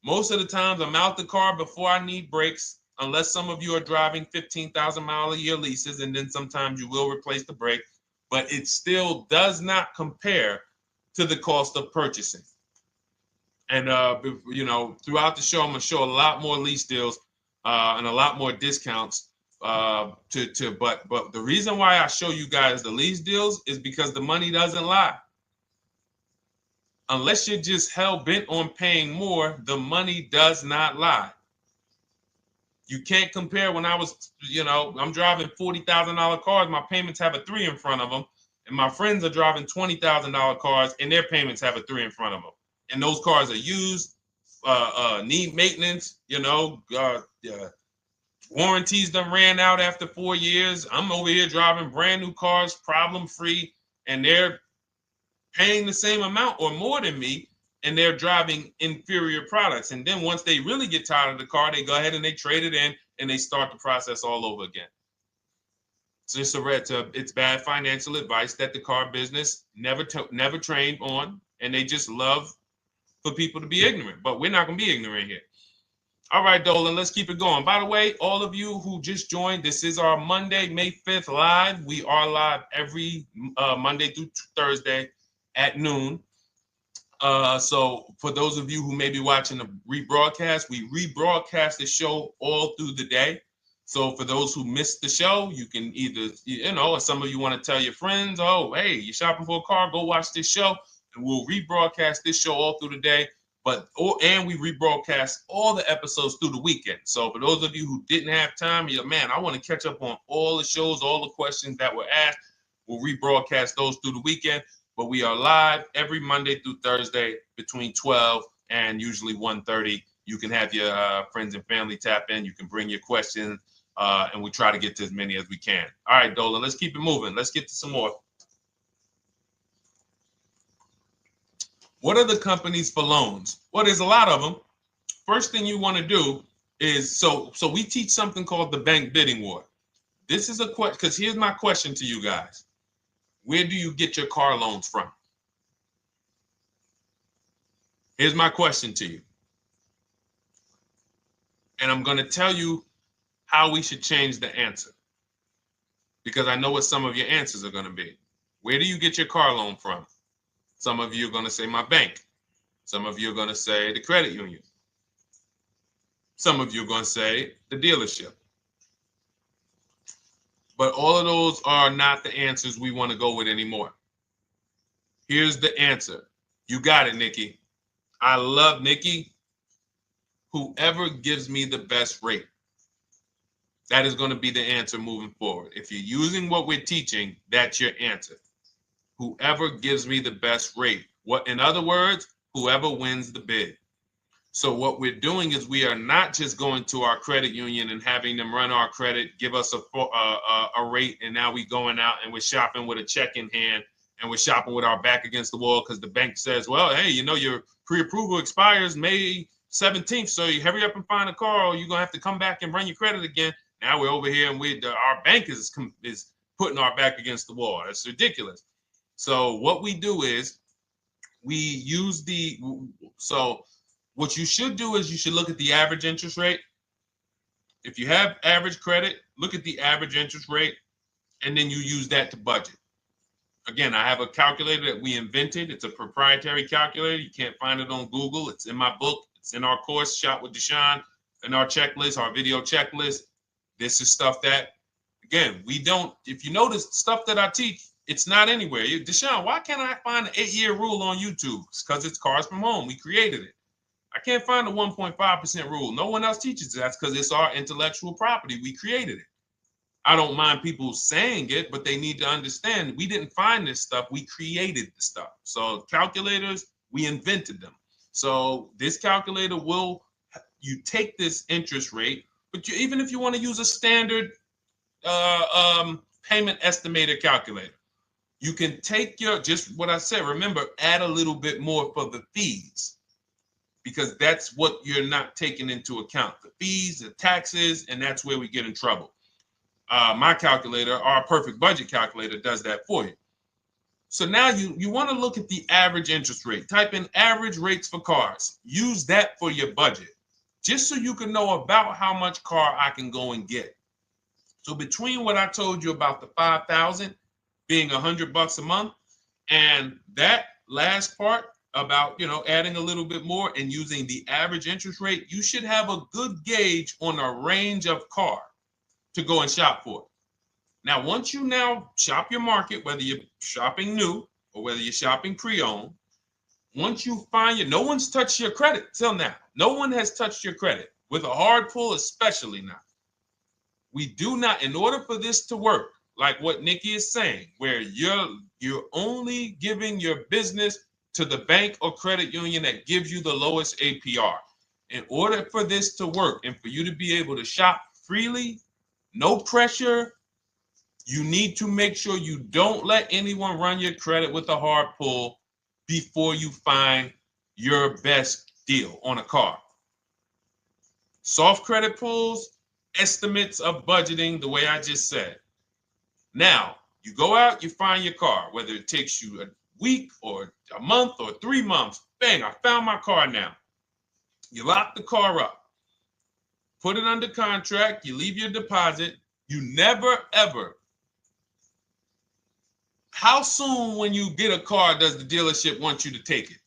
Most of the times I'm out the car before I need brakes, unless some of you are driving 15,000 mile a year leases, and then sometimes you will replace the brake, but it still does not compare to the cost of purchasing. And you know, throughout the show, I'm gonna show a lot more lease deals and a lot more discounts. But the reason why I show you guys the lease deals is because the money doesn't lie. Unless you're just hell bent on paying more, the money does not lie. You can't compare when I was, you know, I'm driving $40,000 cars, my payments have a 3 in front of them, and my friends are driving $20,000 cars and their payments have a 3 in front of them. And those cars are used, need maintenance, you know, warranties done ran out after 4 years. I'm over here driving brand new cars, problem free, and they're paying the same amount or more than me, and they're driving inferior products. And then once they really get tired of the car, they go ahead and they trade it in and they start the process all over again. So it's bad financial advice that the car business never trained on, and they just love for people to be ignorant. But we're not going to be ignorant here. All right, Dolan, let's keep it going. By the way, all of you who just joined, this is our Monday, May 5th live. We are live every Monday through Thursday at noon. So for those of you who may be watching the rebroadcast, we rebroadcast the show all through the day. So for those who missed the show, you can either, you know, or some of you want to tell your friends, oh, hey, you're shopping for a car, go watch this show. And we'll rebroadcast this show all through the day. And we rebroadcast all the episodes through the weekend. So for those of you who didn't have time, you're like, man, I want to catch up on all the shows, all the questions that were asked. We'll rebroadcast those through the weekend. But we are live every Monday through Thursday between 12 and usually 1:30. You can have your friends and family tap in. You can bring your questions, and we try to get to as many as we can. All right, Dolan, let's keep it moving. Let's get to some more. What are the companies for loans? Well, there's a lot of them. First thing you want to do is, so we teach something called the bank bidding war. This is a question, because here's my question to you guys. Where do you get your car loans from? Here's my question to you. And I'm going to tell you how we should change the answer, because I know what some of your answers are going to be. Where do you get your car loan from? Some of you are going to say my bank. Some of you are going to say the credit union. Some of you are going to say the dealership. But all of those are not the answers we want to go with anymore. Here's the answer. You got it, Nikki. I love Nikki. Whoever gives me the best rate. That is going to be the answer moving forward. If you're using what we're teaching, that's your answer. Whoever gives me the best rate. What, in other words, whoever wins the bid. So what we're doing is we are not just going to our credit union and having them run our credit, give us a rate, and now we going out and we're shopping with a check in hand and we're shopping with our back against the wall because the bank says, well, hey, you know, your pre-approval expires May 17th, so you hurry up and find a car or you're going to have to come back and run your credit again. Now we're over here and our bank is putting our back against the wall. That's ridiculous. So what we do is we use what you should do is you should look at the average interest rate. If you have average credit, look at the average interest rate, and then you use that to budget. Again, I have a calculator that we invented. It's a proprietary calculator. You can't find it on Google. It's in my book. It's in our course, Shop with Deshone, in our checklist, our video checklist. This is stuff that, again, we don't, if you notice stuff that I teach, it's not anywhere. Deshone, why can't I find an 8-year rule on YouTube? It's because it's Cars from Home. We created it. I can't find the 1.5% rule. No one else teaches that because it's our intellectual property. We created it. I don't mind people saying it, but they need to understand we didn't find this stuff. We created the stuff. So calculators, we invented them. So this calculator you take this interest rate, but even if you want to use a standard payment estimator calculator, you can take just what I said. Remember, add a little bit more for the fees, because that's what you're not taking into account. The fees, the taxes, and that's where we get in trouble. My calculator, our perfect budget calculator, does that for you. So now you want to look at the average interest rate. Type in average rates for cars. Use that for your budget, just so you can know about how much car I can go and get. So between what I told you about the $5,000 being $100 a month, and that last part about, adding a little bit more and using the average interest rate, you should have a good gauge on a range of car to go and shop for. Now, once you now shop your market, whether you're shopping new or whether you're shopping pre-owned, once you find no one's touched your credit till now. No one has touched your credit with a hard pull, especially not. We do not, in order for this to work, like what Nikki is saying, where you're only giving your business to the bank or credit union that gives you the lowest APR. In order for this to work and for you to be able to shop freely, no pressure, you need to make sure you don't let anyone run your credit with a hard pull before you find your best deal on a car. Soft credit pulls, estimates of budgeting, the way I just said. Now, you go out, you find your car, whether it takes you a week or a month or 3 months. Bang, I found my car now. You lock the car up, put it under contract, you leave your deposit. You never, ever. How soon when you get a car does the dealership want you to take it?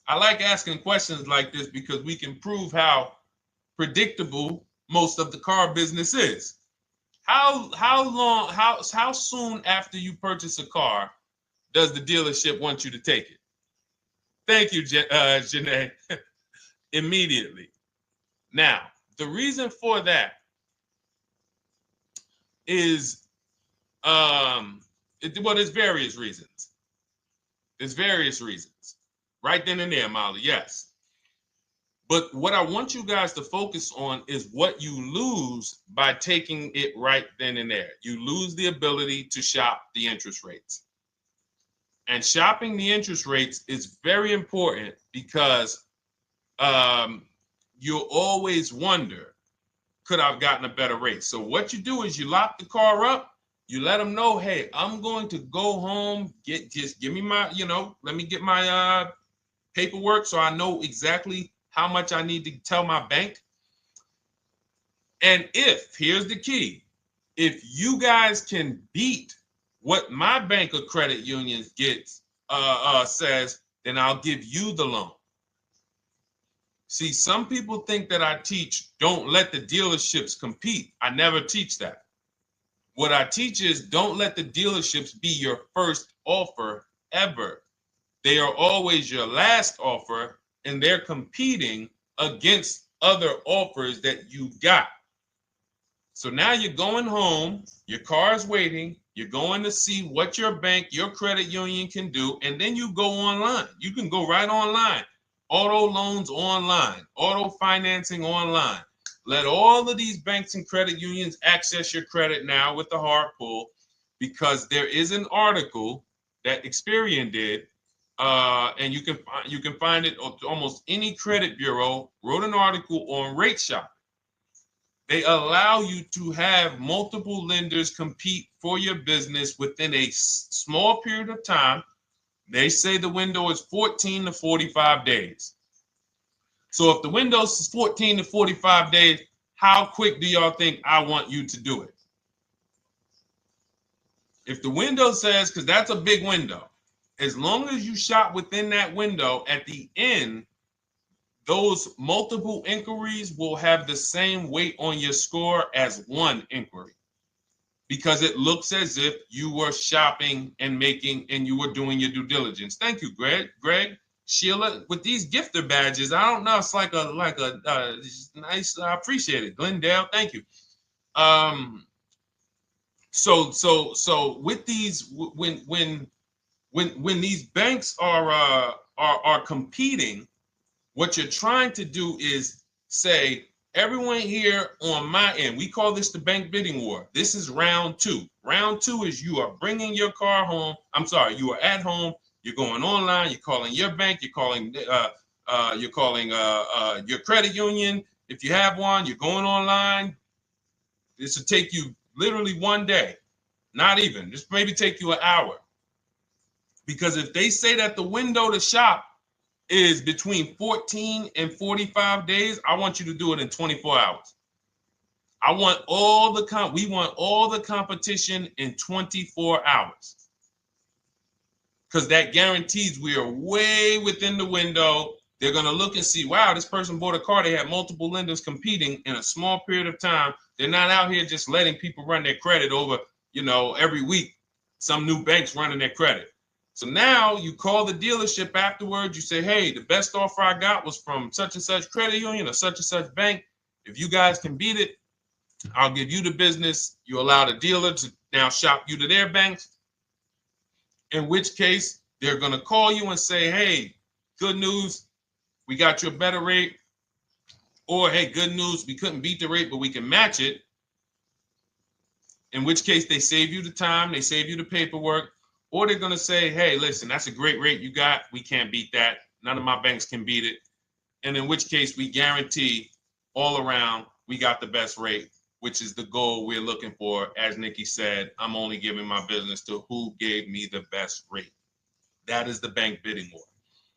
I like asking questions like this because we can prove how predictable most of the car business is. How soon after you purchase a car does the dealership want you to take it? Thank you, Janae. Immediately. Now, the reason for that is, there's various reasons. There's various reasons. Right then and there, Molly, yes. But what I want you guys to focus on is what you lose by taking it right then and there. You lose the ability to shop the interest rates. And shopping the interest rates is very important because you'll always wonder, could I have gotten a better rate? So what you do is you lock the car up, you let them know, hey, I'm going to go home, just give me my, let me get my paperwork so I know exactly how much I need to tell my bank. And here's the key, if you guys can beat what my bank or credit union gets says, then I'll give you the loan. See, some people think that I teach don't let the dealerships compete. I never teach that. What I teach is don't let the dealerships be your first offer ever. They are always your last offer, and they're competing against other offers that you got. So now you're going home, your car's waiting, you're going to see what your bank, your credit union can do, and then you go online. You can go right online. Auto loans online, auto financing online. Let all of these banks and credit unions access your credit now with the hard pull, because there is an article that Experian did, and you can find it on almost any credit bureau, wrote an article on rate shopping. They allow you to have multiple lenders compete for your business within a small period of time. They say the window is 14 to 45 days. So if the window is 14 to 45 days, how quick do y'all think I want you to do it? If the window says, because that's a big window, as long as you shop within that window, at the end, those multiple inquiries will have the same weight on your score as one inquiry, because it looks as if you were shopping and you were doing your due diligence. Thank you, Greg, Sheila, with these gifter badges. I don't know. It's like a nice. I appreciate it, Glendale. Thank you. So with these, when these banks are competing, what you're trying to do is say, everyone here on my end, we call this the bank bidding war. This is round two. Round two is you are bringing your car home. I'm sorry, you are at home. You're going online. You're calling your bank. You're calling your credit union. If you have one, you're going online. This will take you literally one day, not even. This maybe take you an hour. Because if they say that the window to shop is between 14 and 45 days, I want you to do it in 24 hours. We want all the competition in 24 hours. Because that guarantees we are way within the window. They're going to look and see, wow, this person bought a car. They had multiple lenders competing in a small period of time. They're not out here just letting people run their credit over, every week. Some new banks running their credit. So now you call the dealership afterwards. You say, hey, the best offer I got was from such and such credit union or such and such bank. If you guys can beat it, I'll give you the business. You allow the dealer to now shop you to their banks. In which case, they're going to call you and say, hey, good news, we got you a better rate. Or, hey, good news, we couldn't beat the rate, but we can match it. In which case, they save you the time, they save you the paperwork. Or they're going to say, hey, listen, that's a great rate you got. We can't beat that. None of my banks can beat it. And in which case, we guarantee all around we got the best rate, which is the goal we're looking for. As Nikki said, I'm only giving my business to who gave me the best rate. That is the bank bidding war.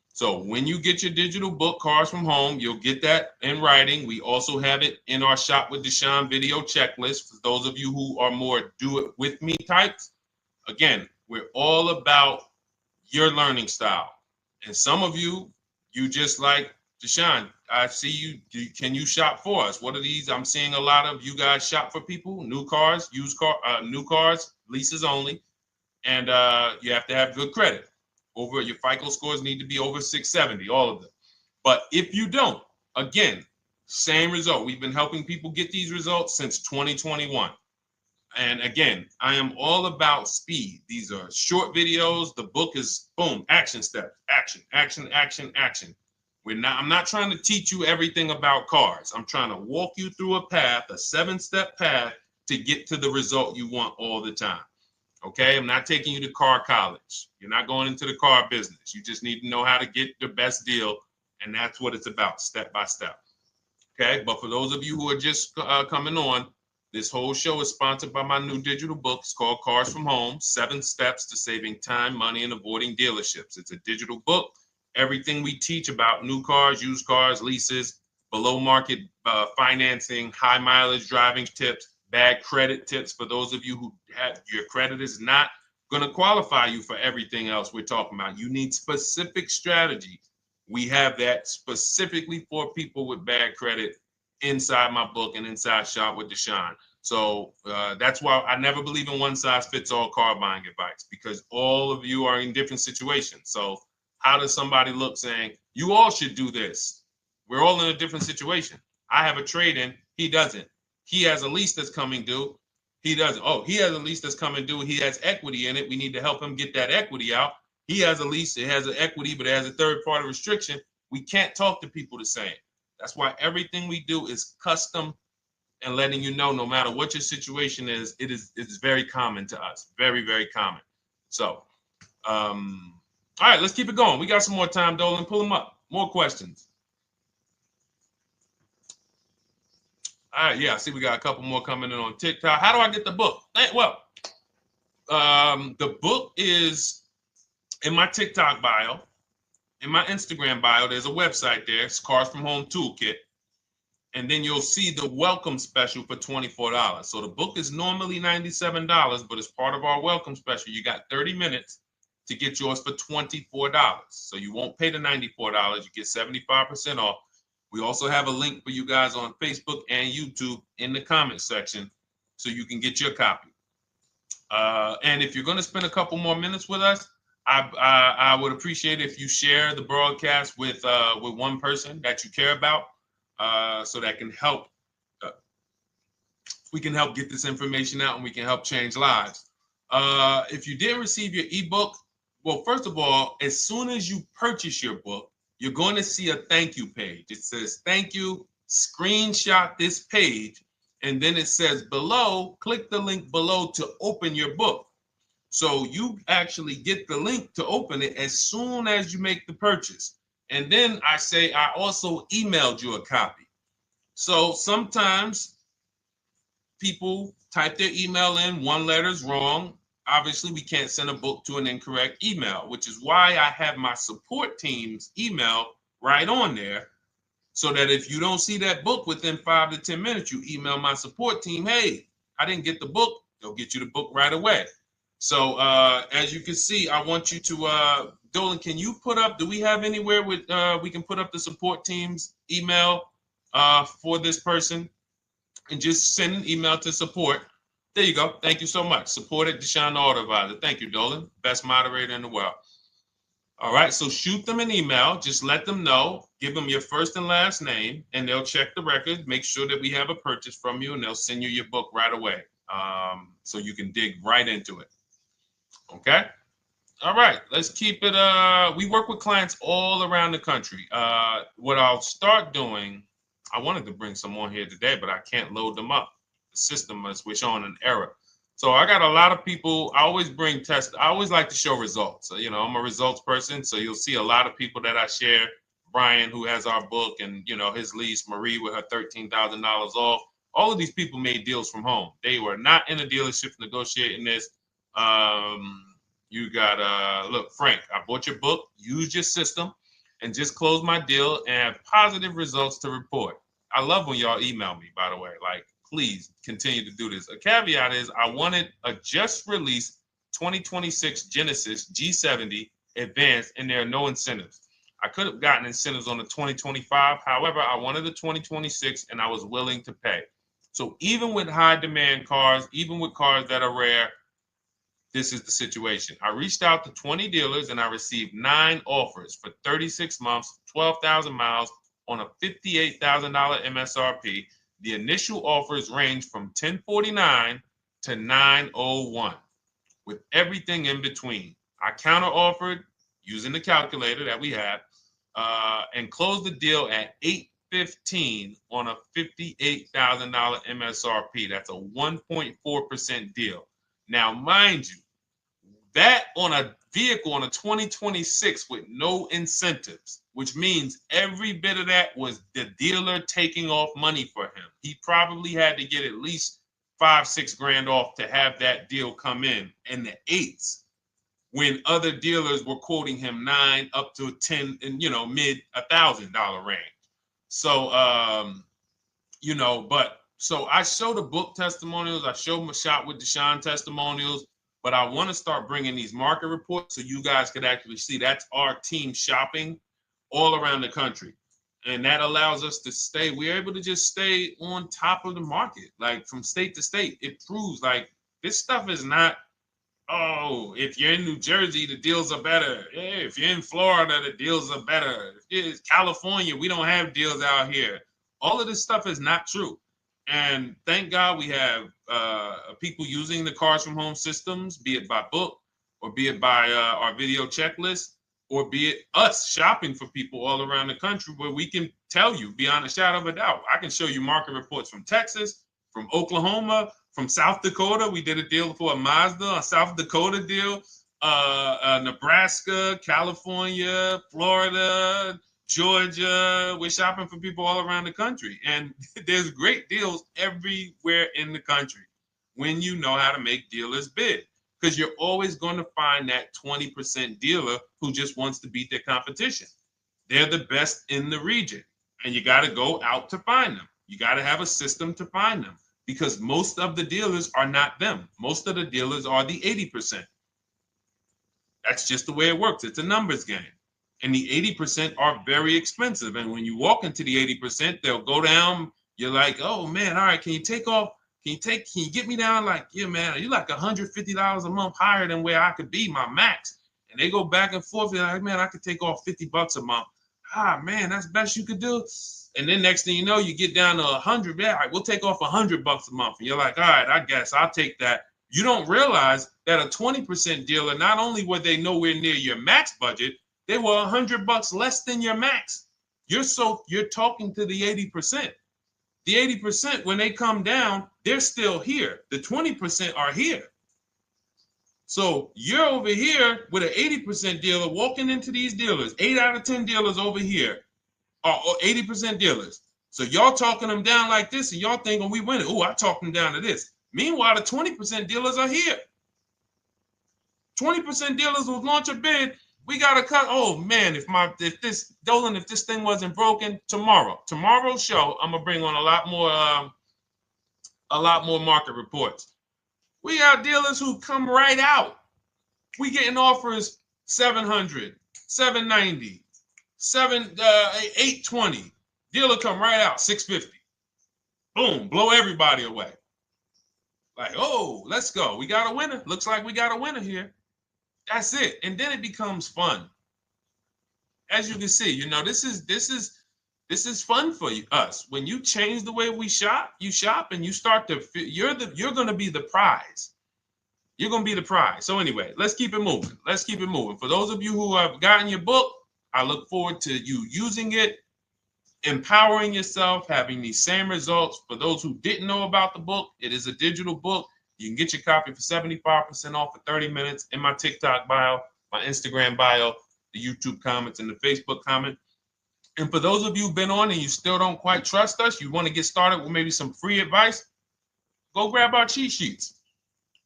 So when you get your digital book, Cars from Home, you'll get that in writing. We also have it in our Shop with Deshone video checklist for those of you who are more do-it-with-me types. Again, we're all about your learning style. And some of you just like, Deshone, I see you. Can you shop for us? What are these? I'm seeing a lot of you guys shop for people, new cars, new cars, leases only. And you have to have good credit. Your FICO scores need to be over 670, all of them. But if you don't, again, same result. We've been helping people get these results since 2021. And again, I am all about speed. These are short videos. The book is boom, action steps, action, action, action, action. I'm not trying to teach you everything about cars. I'm trying to walk you through a path, a 7-step path to get to the result you want all the time. Okay, I'm not taking you to car college. You're not going into the car business. You just need to know how to get the best deal. And that's what it's about, step by step. Okay, but for those of you who are just coming on, this whole show is sponsored by my new digital book. It's called Cars from Home, 7 Steps to Saving Time, Money, and Avoiding Dealerships. It's a digital book. Everything we teach about new cars, used cars, leases, below market financing, high mileage driving tips, bad credit tips for those of you who have your credit is not going to qualify you for everything else we're talking about. You need specific strategy. We have that specifically for people with bad credit inside my book and inside Shop with Deshone. So that's why I never believe in one size fits all car buying advice, because all of you are in different situations. So how does somebody look saying, you all should do this? We're all in a different situation. I have a trade-in. He doesn't. He has a lease that's coming due. He doesn't. Oh, he has a lease that's coming due. He has equity in it. We need to help him get that equity out. He has a lease. It has an equity, but it has a third-party restriction. We can't talk to people the same. That's why everything we do is custom and letting you know, no matter what your situation is, it's very common to us. Very, very common. So, all right, let's keep it going. We got some more time, Dolan. Pull them up. More questions. All right, yeah, I see we got a couple more coming in on TikTok. How do I get the book? Well, the book is in my TikTok bio. In my Instagram bio, there's a website there. It's Cars from Home Toolkit. And then you'll see the welcome special for $24. So the book is normally $97, but as part of our welcome special, you got 30 minutes to get yours for $24. So you won't pay the $94. You get 75% off. We also have a link for you guys on Facebook and YouTube in the comment section so you can get your copy. And if you're going to spend a couple more minutes with us, I would appreciate if you share the broadcast with one person that you care about, so that can help. We can help get this information out, and we can help change lives. If you didn't receive your ebook, well, first of all, as soon as you purchase your book, you're going to see a thank you page. It says thank you. Screenshot this page, and then it says below, click the link below to open your book. So you actually get the link to open it as soon as you make the purchase. And then I say I also emailed you a copy. So sometimes people type their email in, one letter's wrong. Obviously, we can't send a book to an incorrect email, which is why I have my support team's email right on there, so that if you don't see that book within 5 to 10 minutes, you email my support team, hey, I didn't get the book. They'll get you the book right away. So as you can see, I want you to, Dolan, can you put up, do we have anywhere with, we can put up the support team's email for this person, and just send an email to support. There you go. Thank you so much. Support at Deshone the Auto Advisor. Thank you, Dolan. Best moderator in the world. All right, so shoot them an email. Just let them know. Give them your first and last name, and they'll check the record, make sure that we have a purchase from you, and they'll send you your book right away, so you can dig right into it. Okay? All right, let's keep it. We work with clients all around the country. What I'll start doing, I wanted to bring some on here today, but I can't load them up. The system is showing an error. So I got a lot of people. I always bring tests. I always like to show results. So, you know, I'm a results person. So you'll see a lot of people that I share. Brian, who has our book, and, you know, his lease, Marie with her $13,000 off. All of these people made deals from home. They were not in a dealership negotiating this. You got, look, Frank, I bought your book, used your system, and just closed my deal and have positive results to report. I love when y'all email me, by the way. Like, please continue to do this. A caveat is I wanted a just released 2026 Genesis G70 Advanced, and there are no incentives. I could have gotten incentives on the 2025. However, I wanted the 2026, and I was willing to pay. So even with high demand cars, even with cars that are rare, this is the situation. I reached out to 20 dealers, and I received 9 offers for 36 months, 12,000 miles on a $58,000 MSRP. The initial offers range from $1049 to $901, with everything in between. I counter offered using the calculator that we have, and closed the deal at $815 on a $58,000 MSRP. That's a 1.4% deal. Now, mind you, that on a vehicle on a 2026 with no incentives, which means every bit of that was the dealer taking off money for him. He probably had to get at least $5-6 grand off to have that deal come in the 8s, when other dealers were quoting him 9 up to 10 and, you know, mid $1,000 range. So, you know, but so I show the book testimonials. I show my Shop with Deshone testimonials. But I want to start bringing these market reports so you guys could actually see that's our team shopping all around the country. And that allows us to stay, we're able to just stay on top of the market, like from state to state. It proves like this stuff is not, oh, if you're in New Jersey, the deals are better. Hey, if you're in Florida, the deals are better. If it's California, we don't have deals out here. All of this stuff is not true. And thank God we have people using the Cars from Home systems, be it by book or be it by our video checklist, or be it us shopping for people all around the country where we can tell you beyond a shadow of a doubt. I can show you market reports from Texas, from Oklahoma, from South Dakota. We did a deal for a Mazda, a South Dakota deal, Nebraska, California, Florida, Georgia. We're shopping for people all around the country. And there's great deals everywhere in the country when you know how to make dealers bid. Because you're always going to find that 20% dealer who just wants to beat their competition. They're the best in the region. And you got to go out to find them. You got to have a system to find them. Because most of the dealers are not them. Most of the dealers are the 80%. That's just the way it works. It's a numbers game. And the 80% are very expensive. And when you walk into the 80%, they'll go down. You're like, oh man, all right, can you take off? Can you get me down? Like, yeah, man, you're like $150 a month higher than where I could be, my max. And they go back and forth. They're like, man, I could take off $50 a month. Ah, man, that's the best you could do. And then next thing you know, you get down to 100. Yeah, all right, we'll take off $100 a month. And you're like, all right, I guess I'll take that. You don't realize that a 20% dealer, not only were they nowhere near your max budget, they were $100 less than your max. You're talking to the 80%. The 80%, when they come down, they're still here. The 20% are here. So you're over here with an 80% dealer walking into these dealers. 8 out of 10 dealers over here are 80% dealers. So y'all talking them down like this, and y'all thinking we winning. Oh, I talked them down to this. Meanwhile, the 20% dealers are here. 20% dealers will launch a bid. We gotta cut. Oh man, if this thing wasn't broken, tomorrow's show, I'm gonna bring on a lot more market reports. We got dealers who come right out. We getting offers 700, 790, 820. Dealer come right out 650. Boom, blow everybody away. Like, oh, let's go. We got a winner. Looks like we got a winner here. That's it. And then it becomes fun. As you can see, this is fun for us. When you change the way we shop, you shop and you start to you're going to be the prize. You're going to be the prize. So anyway, let's keep it moving. For those of you who have gotten your book, I look forward to you using it, empowering yourself, having these same results. For those who didn't know about the book, it is a digital book. You can get your copy for 75% off for 30 minutes in my TikTok bio, my Instagram bio, the YouTube comments, and the Facebook comment. And for those of you who've been on and you still don't quite trust us, you want to get started with maybe some free advice, go grab our cheat sheets.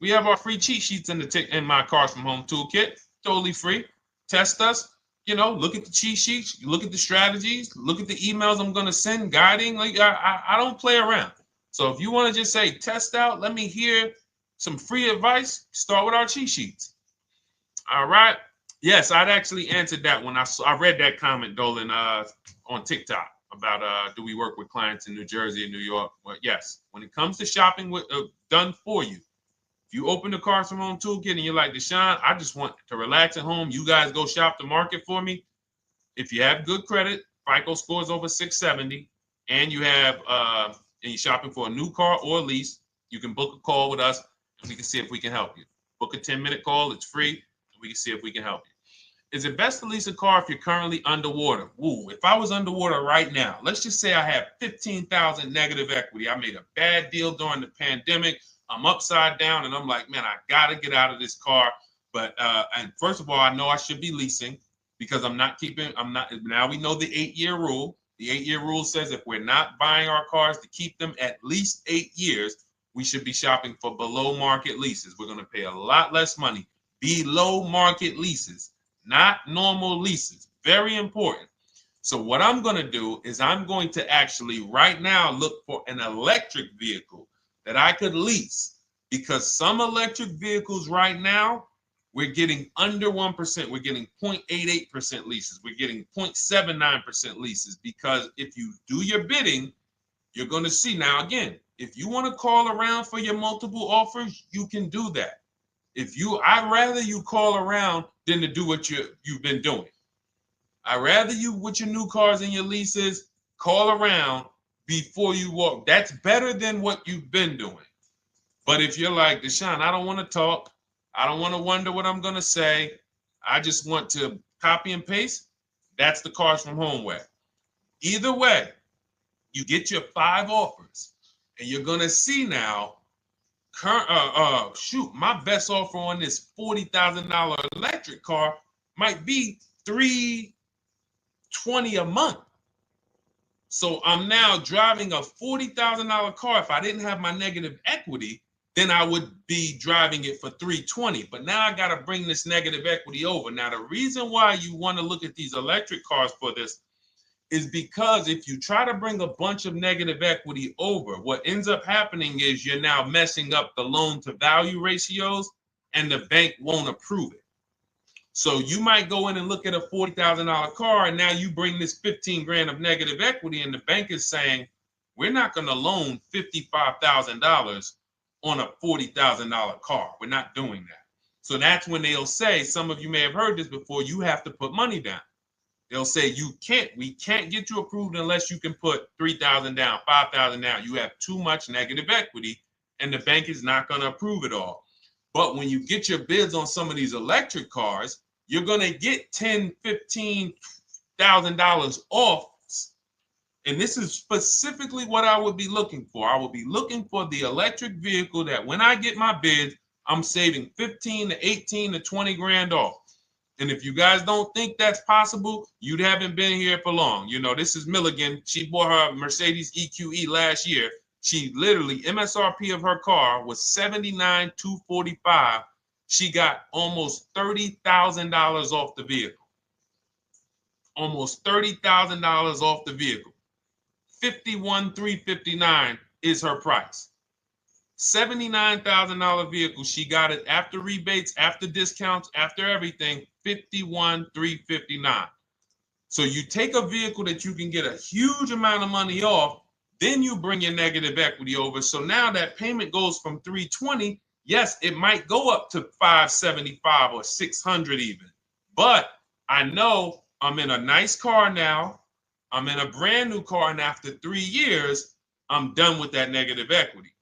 We have our free cheat sheets in my Cars from Home toolkit, totally free. Test us. Look at the cheat sheets, look at the strategies, look at the emails I'm going to send, guiding. Like I don't play around. So if you want to just say, test out, let me hear some free advice, start with our cheat sheets. All right. Yes, I'd actually answered that when I read that comment, Dolan, on TikTok about do we work with clients in New Jersey and New York? Well, yes. When it comes to shopping done for you, if you open the Cars from Home toolkit and you're like, Deshone, I just want to relax at home. You guys go shop the market for me. If you have good credit, FICO scores over 670, and you have and you're shopping for a new car or a lease, you can book a call with us and we can see if we can help you. Book a 10-minute call. It's free. And we can see if we can help you. Is it best to lease a car if you're currently underwater? Ooh, if I was underwater right now, let's just say I have 15,000 negative equity. I made a bad deal during the pandemic. I'm upside down and I'm like, man, I got to get out of this car. But and first of all, I know I should be leasing because now we know the 8-year rule. The 8-year rule says if we're not buying our cars to keep them at least 8 years, we should be shopping for below market leases. We're going to pay a lot less money. Below market leases, not normal leases. Very important. So what I'm going to do is I'm going to actually right now look for an electric vehicle that I could lease because some electric vehicles right now, we're getting under 1%. We're getting 0.88% leases. We're getting 0.79% leases, because if you do your bidding, you're going to see. Now, again, if you want to call around for your multiple offers, you can do that. I'd rather you call around than to do what you've been doing. I'd rather you, with your new cars and your leases, call around before you walk. That's better than what you've been doing. But if you're like, Deshone, I don't want to talk. I don't want to wonder what I'm going to say. I just want to copy and paste. That's the Cars from Home way. Either way, you get your 5 offers, and you're going to see now, my best offer on this $40,000 electric car might be $320 a month. So I'm now driving a $40,000 car. If I didn't have my negative equity, then I would be driving it for $320. But now I got to bring this negative equity over. Now, the reason why you want to look at these electric cars for this is because if you try to bring a bunch of negative equity over, what ends up happening is you're now messing up the loan to value ratios, and the bank won't approve it. So you might go in and look at a $40,000 car, and now you bring this 15 grand of negative equity, and the bank is saying, we're not going to loan $55,000 on a $40,000 car. We're not doing that. So that's when they'll say, some of you may have heard this before, you have to put money down. They'll say, we can't get you approved unless you can put $3,000 down, $5,000 down. You have too much negative equity, and the bank is not going to approve it all. But when you get your bids on some of these electric cars, you're going to get $10,000, $15,000 off. And this is specifically what I would be looking for. I would be looking for the electric vehicle that when I get my bids, I'm saving 15 to 18 to 20 grand off. And if you guys don't think that's possible, you haven't been here for long. You know, this is Milligan. She bought her Mercedes EQE last year. She literally, MSRP of her car was $79,245. She got almost $30,000 off the vehicle. Almost $30,000 off the vehicle. $51,359 is her price. $79,000 vehicle. She got it after rebates, after discounts, after everything. $51,359. So you take a vehicle that you can get a huge amount of money off, then you bring your negative equity over. So now that payment goes from $320. Yes, it might go up to $575 or $600 even. But I know I'm in a nice car now. I'm in a brand new car, and after 3 years, I'm done with that negative equity.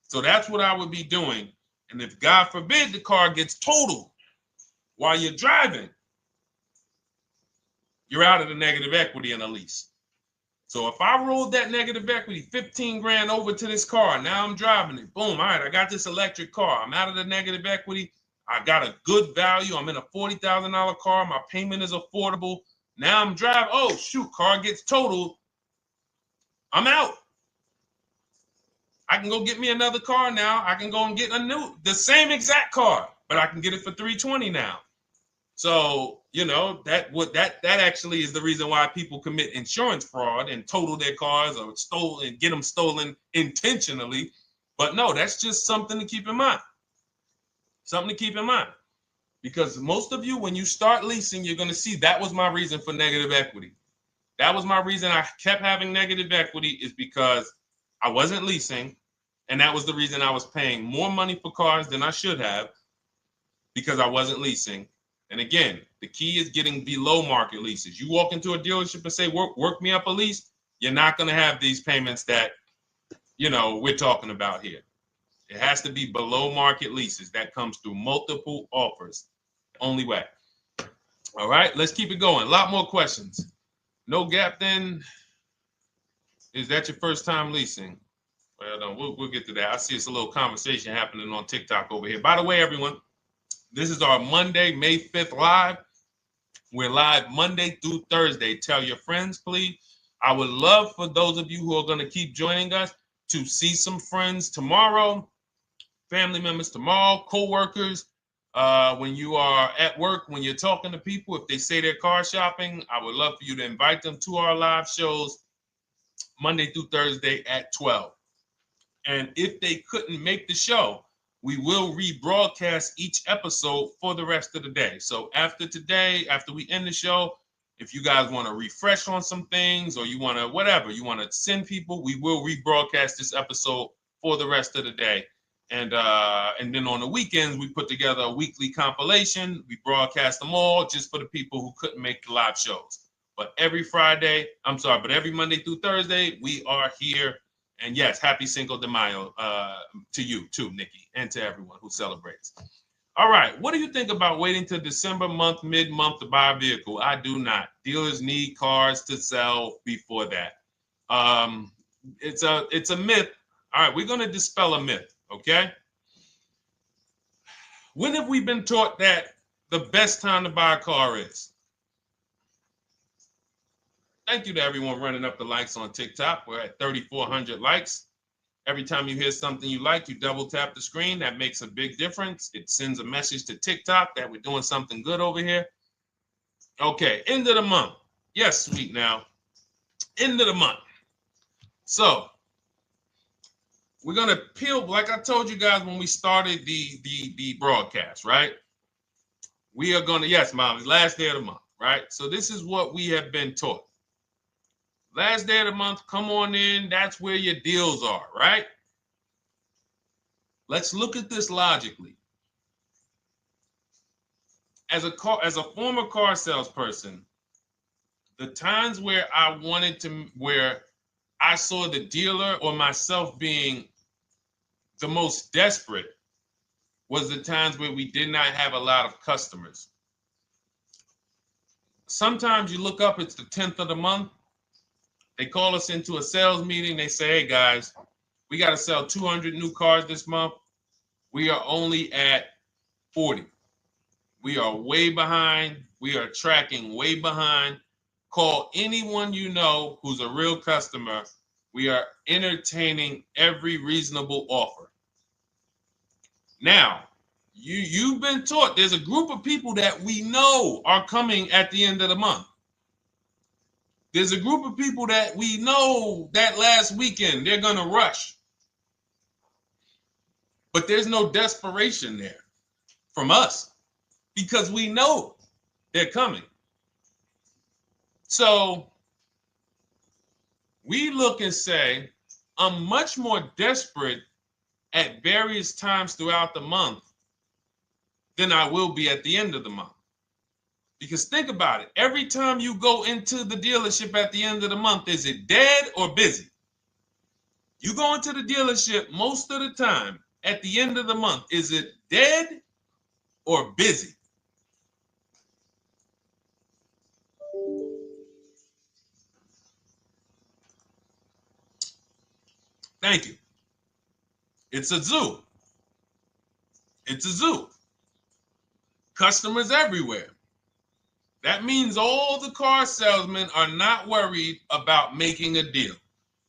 So that's what I would be doing. And if God forbid the car gets totaled while you're driving, you're out of the negative equity in a lease. So if I rolled that negative equity, 15 grand over to this car, now I'm driving it. Boom. All right, I got this electric car. I'm out of the negative equity. I got a good value. I'm in a $40,000 car. My payment is affordable. Now I'm driving. Oh, shoot, car gets totaled. I'm out. I can go get me another car now. I can go and get the same exact car, but I can get it for $320 now. So, you know, that actually is the reason why people commit insurance fraud and total their cars or get them stolen intentionally. But no, that's just something to keep in mind. Something to keep in mind. Because most of you, when you start leasing, you're going to see that was my reason for negative equity. That was my reason I kept having negative equity, is because I wasn't leasing. And that was the reason I was paying more money for cars than I should have, because I wasn't leasing. And again, the key is getting below market leases. You walk into a dealership and say, work me up a lease, you're not going to have these payments that, you know, we're talking about here. It has to be below market leases. That comes through multiple offers. Only way. All right, let's keep it going. A lot more questions. No gap then. Is that your first time leasing? Well, no, we'll get to that. I see it's a little conversation happening on TikTok over here. By the way, everyone, this is our Monday, May 5th live. We're live Monday through Thursday. Tell your friends, please. I would love for those of you who are going to keep joining us to see some friends tomorrow, family members tomorrow, co-workers. When you are at work, when you're talking to people, if they say they're car shopping, I would love for you to invite them to our live shows Monday through Thursday at 12. And if they couldn't make the show, we will rebroadcast each episode for the rest of the day. So after today, after we end the show, if you guys want to refresh on some things or you want to whatever, you want to send people, we will rebroadcast this episode for the rest of the day. And then on the weekends, we put together a weekly compilation. We broadcast them all just for the people who couldn't make the live shows. But every Monday through Thursday, we are here. And yes, happy Cinco de Mayo to you too, Nikki, and to everyone who celebrates. All right, what do you think about waiting till December month, mid-month to buy a vehicle? I do not. Dealers need cars to sell before that. It's a myth. All right, we're going to dispel a myth, okay? When have we been taught that the best time to buy a car is? Thank you to everyone running up the likes on TikTok. We're at 3,400 likes. Every time you hear something you like, you double tap the screen. That makes a big difference. It sends a message to TikTok that we're doing something good over here. Okay, end of the month. Yes, sweet now. End of the month. So we're gonna peel, like I told you guys when we started the broadcast, right? We are gonna, yes, Molly, last day of the month, right? So this is what we have been taught. Last day of the month, come on in. That's where your deals are, right? Let's look at this logically. As a former car salesperson, the times where where I saw the dealer or myself being the most desperate was the times where we did not have a lot of customers. Sometimes you look up, it's the 10th of the month. They call us into a sales meeting. They say, hey, guys, we got to sell 200 new cars this month. We are only at 40. We are way behind. We are tracking way behind. Call anyone you know who's a real customer. We are entertaining every reasonable offer. Now, you've been taught there's a group of people that we know are coming at the end of the month. There's a group of people that we know that last weekend they're going to rush. But there's no desperation there from us because we know they're coming. So we look and say, I'm much more desperate at various times throughout the month than I will be at the end of the month. Because think about it. Every time you go into the dealership at the end of the month, is it dead or busy? You go into the dealership most of the time at the end of the month, is it dead or busy? Thank you. It's a zoo. It's a zoo. Customers everywhere. That means all the car salesmen are not worried about making a deal.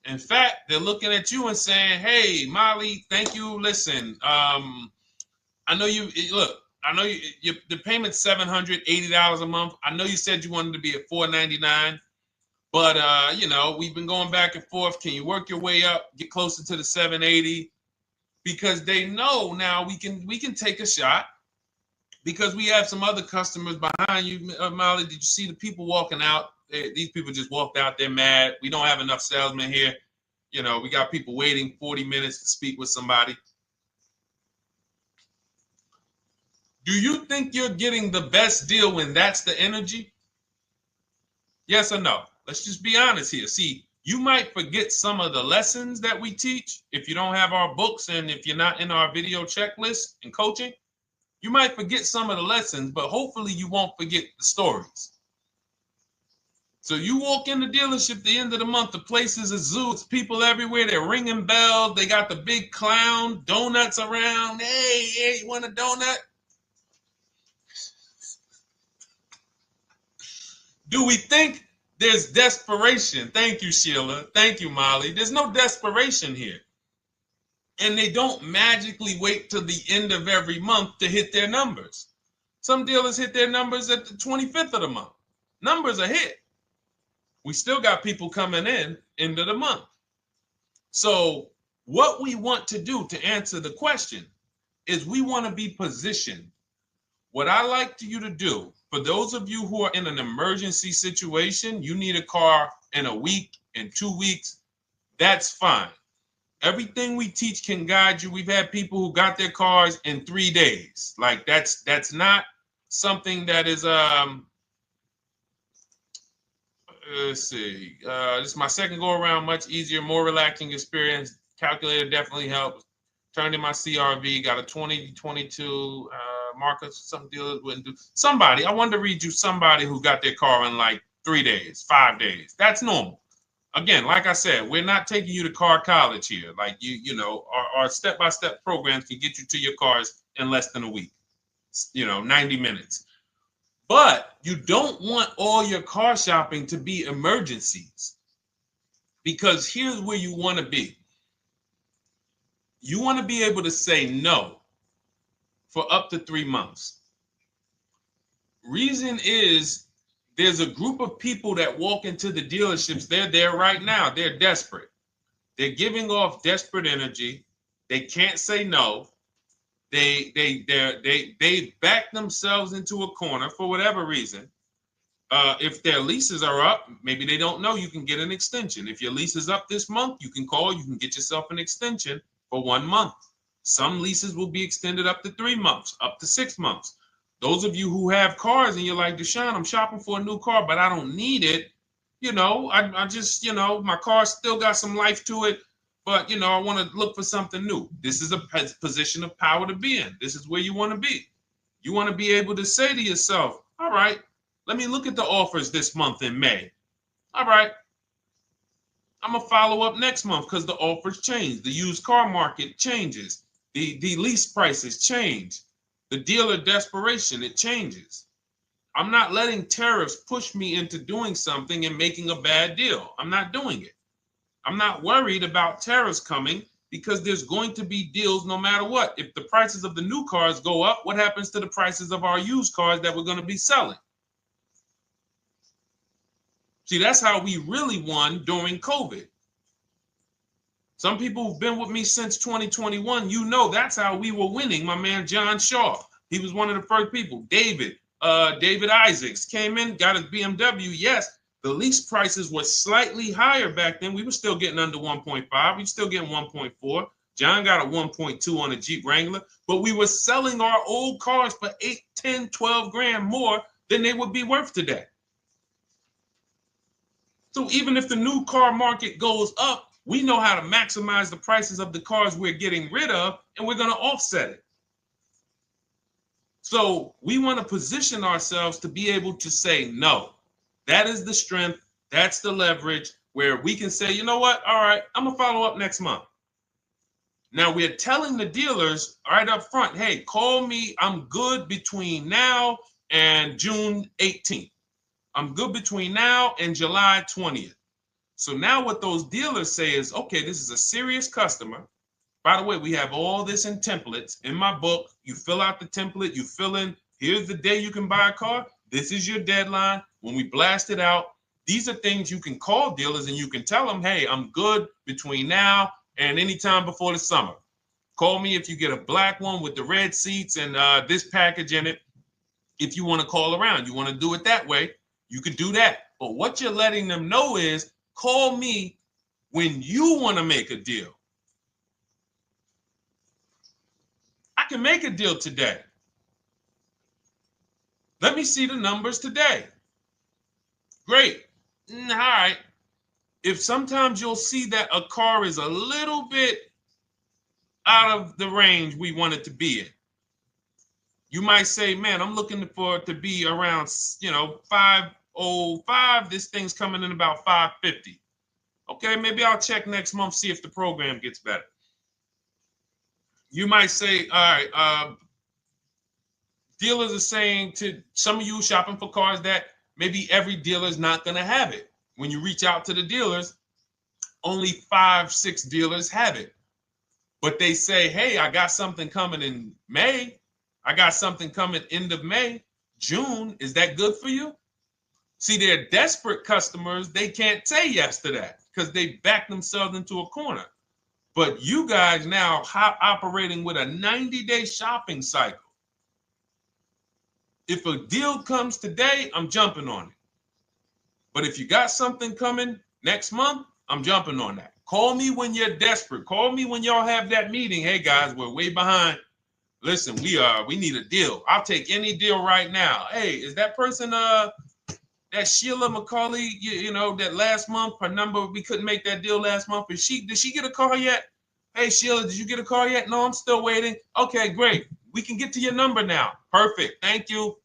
In fact, they're looking at you and saying, hey, Molly, thank you. Listen, I know you, look, I know the payment's $780 a month. I know you said you wanted to be at $499, but, we've been going back and forth. Can you work your way up, get closer to the $780? Because they know now we can take a shot. Because we have some other customers behind you, Molly. Did you see the people walking out? These people just walked out. They're mad. We don't have enough salesmen here. We got people waiting 40 minutes to speak with somebody. Do you think you're getting the best deal when that's the energy? Yes or no? Let's just be honest here. See, you might forget some of the lessons that we teach if you don't have our books and if you're not in our video checklist and coaching. You might forget some of the lessons, but hopefully you won't forget the stories. So you walk in the dealership at the end of the month, the place is a zoo. It's people everywhere. They're ringing bells. They got the big clown, donuts around. Hey, you want a donut? Do we think there's desperation? Thank you, Sheila. Thank you, Molly. There's no desperation here. And they don't magically wait till the end of every month to hit their numbers. Some dealers hit their numbers at the 25th of the month. Numbers are hit. We still got people coming in end of the month. So What we want to do to answer the question is we want to be positioned. What I like you to do, for those of you who are in an emergency situation, you need a car in a week, in 2 weeks, that's fine. Everything we teach can guide you. We've had people who got their cars in 3 days. Like that's not something that is let's see. This is my second go around, much easier, more relaxing experience. Calculator definitely helps. Turned in my CRV, got a 2022 Marcus, some dealers wouldn't do. Somebody, I wanted to read you somebody who got their car in like 3 days, 5 days. That's normal. Again, like I said, we're not taking you to car college here. Like you know, our step-by-step programs can get you to your cars in less than a week, 90 minutes. But you don't want all your car shopping to be emergencies, because here's where you want to be. You want to be able to say no for up to 3 months. Reason is, there's a group of people that walk into the dealerships. They're there right now. They're desperate. They're giving off desperate energy. They can't say no. They back themselves into a corner for whatever reason. If their leases are up, maybe they don't know you can get an extension. If your lease is up this month, you can call. You can get yourself an extension for 1 month. Some leases will be extended up to 3 months, up to 6 months. Those of you who have cars and you're like, Deshone, I'm shopping for a new car, but I don't need it. I just, my car still got some life to it, but, I want to look for something new. This is a position of power to be in. This is where you want to be. You want to be able to say to yourself, all right, let me look at the offers this month in May. All right, I'm going to follow up next month because the offers change. The used car market changes. The lease prices change. The dealer desperation, it changes. I'm not letting tariffs push me into doing something and making a bad deal. I'm not doing it. I'm not worried about tariffs coming, because there's going to be deals no matter what. If the prices of the new cars go up, what happens to the prices of our used cars that we're going to be selling? See, that's how we really won during COVID. Some people who've been with me since 2021, that's how we were winning. My man John Shaw, he was one of the first people. David Isaacs came in, got his BMW. Yes, the lease prices were slightly higher back then. We were still getting under 1.5. We were still getting 1.4. John got a 1.2 on a Jeep Wrangler, but we were selling our old cars for 8, 10, 12 grand more than they would be worth today. So even if the new car market goes up, we know how to maximize the prices of the cars we're getting rid of, and we're going to offset it. So we want to position ourselves to be able to say no. That is the strength. That's the leverage where we can say, you know what? All right, I'm going to follow up next month. Now we're telling the dealers right up front, hey, call me. I'm good between now and June 18th. I'm good between now and July 20th. So now what those dealers say is, okay, this is a serious customer. By the way, we have all this in templates. In my book, you fill out the template, you fill in, here's the day you can buy a car. This is your deadline. When we blast it out, these are things you can call dealers and you can tell them, hey, I'm good between now and anytime before the summer. Call me if you get a black one with the red seats and this package in it. If you want to call around, you want to do it that way, you could do that. But what you're letting them know is, call me when you want to make a deal. I can make a deal today. Let me see the numbers today. Great. All right. If sometimes you'll see that a car is a little bit out of the range we want it to be in, you might say, man, I'm looking for it to be around, 505. This thing's coming in about 550. Okay, maybe I'll check next month, see if the program gets better. You might say, all right, dealers are saying to some of you shopping for cars that maybe every dealer is not going to have it. When you reach out to the dealers, only 5, 6 dealers have it. But they say, hey, I got something coming in May. I got something coming end of May, June. Is that good for you? See, they're desperate customers. They can't say yes to that because they back themselves into a corner. But you guys now operating with a 90-day shopping cycle. If a deal comes today, I'm jumping on it. But if you got something coming next month, I'm jumping on that. Call me when you're desperate. Call me when y'all have that meeting. Hey guys, we're way behind. Listen, we need a deal. I'll take any deal right now. Hey, is that person that Sheila McCauley, you know, that last month, her number, we couldn't make that deal last month. Did she get a call yet? Hey Sheila, did you get a call yet? No, I'm still waiting. Okay, great. We can get to your number now. Perfect. Thank you.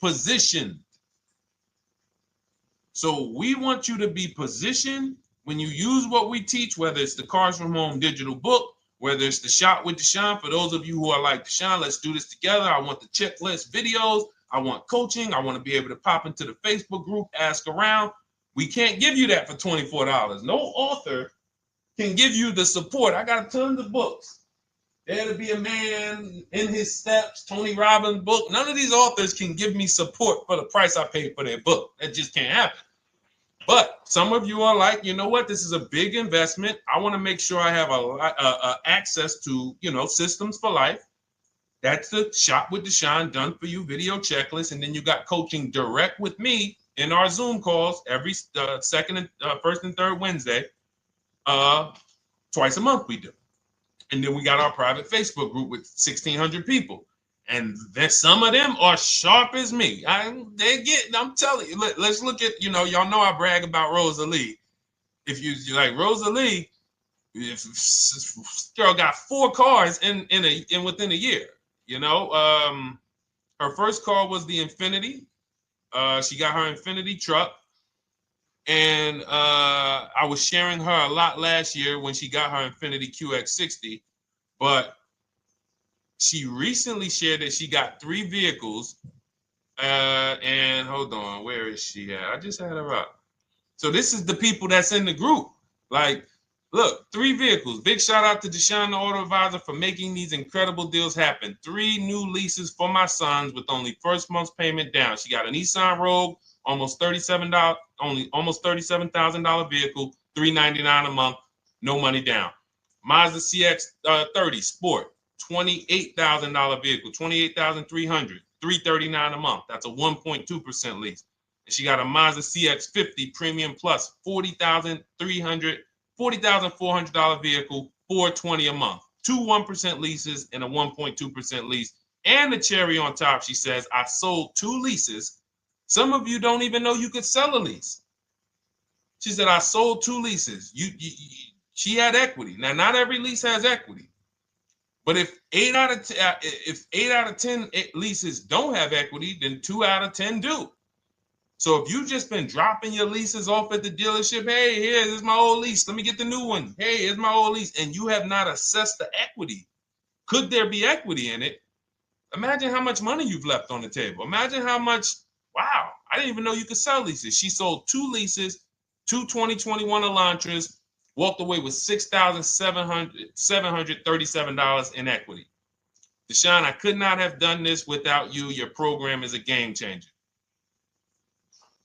Positioned. So we want you to be positioned when you use what we teach, whether it's the Cars from Home digital book, whether it's the Shop with Deshone. For those of you who are like, Deshone, let's do this together. I want the checklist videos. I want coaching. I want to be able to pop into the Facebook group, ask around. We can't give you that for $24. No author can give you the support. I got tons of books. Dare to Be a Man, In His Steps, Tony Robbins' book. None of these authors can give me support for the price I paid for their book. That just can't happen. But some of you are like, you know what? This is a big investment. I want to make sure I have access to, you know, systems for life. That's the Shop with Deshone done for you video checklist. And then you got coaching direct with me in our Zoom calls every first and third Wednesday. Twice a month we do. And then we got our private Facebook group with 1,600 people. And then some of them are sharp as me. I'm telling you, let's look at, you know, y'all know I brag about Rosalie. If you like Rosalie, if girl got 4 cars in within a year, you know. Her first car was the Infinity. She got her Infinity truck. And I was sharing her a lot last year when she got her Infinity QX60, but she recently shared that she got 3 vehicles. And hold on, where is she at? I just had her up. So this is the people that's in the group. Like, look, 3 vehicles. Big shout out to Deshone the Auto Advisor for making these incredible deals happen. 3 new leases for my sons with only first month's payment down. She got a Nissan Rogue, almost $37,000 vehicle, $399 a month, no money down. Mazda CX-30 Sport, $28,000 vehicle, $28,300, $339 a month. That's a 1.2% lease. And she got a Mazda CX-50 Premium Plus, $40,400 vehicle, $420 a month. 2 1% leases and a 1.2% lease. And the cherry on top, she says, I sold 2 leases. Some of you don't even know you could sell a lease. She said, I sold 2 leases. She had equity. Now, not every lease has equity. But if 8 out of 10 leases don't have equity, then 2 out of 10 do. So if you've just been dropping your leases off at the dealership, hey, here's my old lease. Let me get the new one. Hey, here's my old lease. And you have not assessed the equity. Could there be equity in it? Imagine how much money you've left on the table. Imagine how much, wow, I didn't even know you could sell leases. She sold 2 leases, 2 2021 Elantras, walked away with $6,737 in equity. Deshone, I could not have done this without you. Your program is a game changer.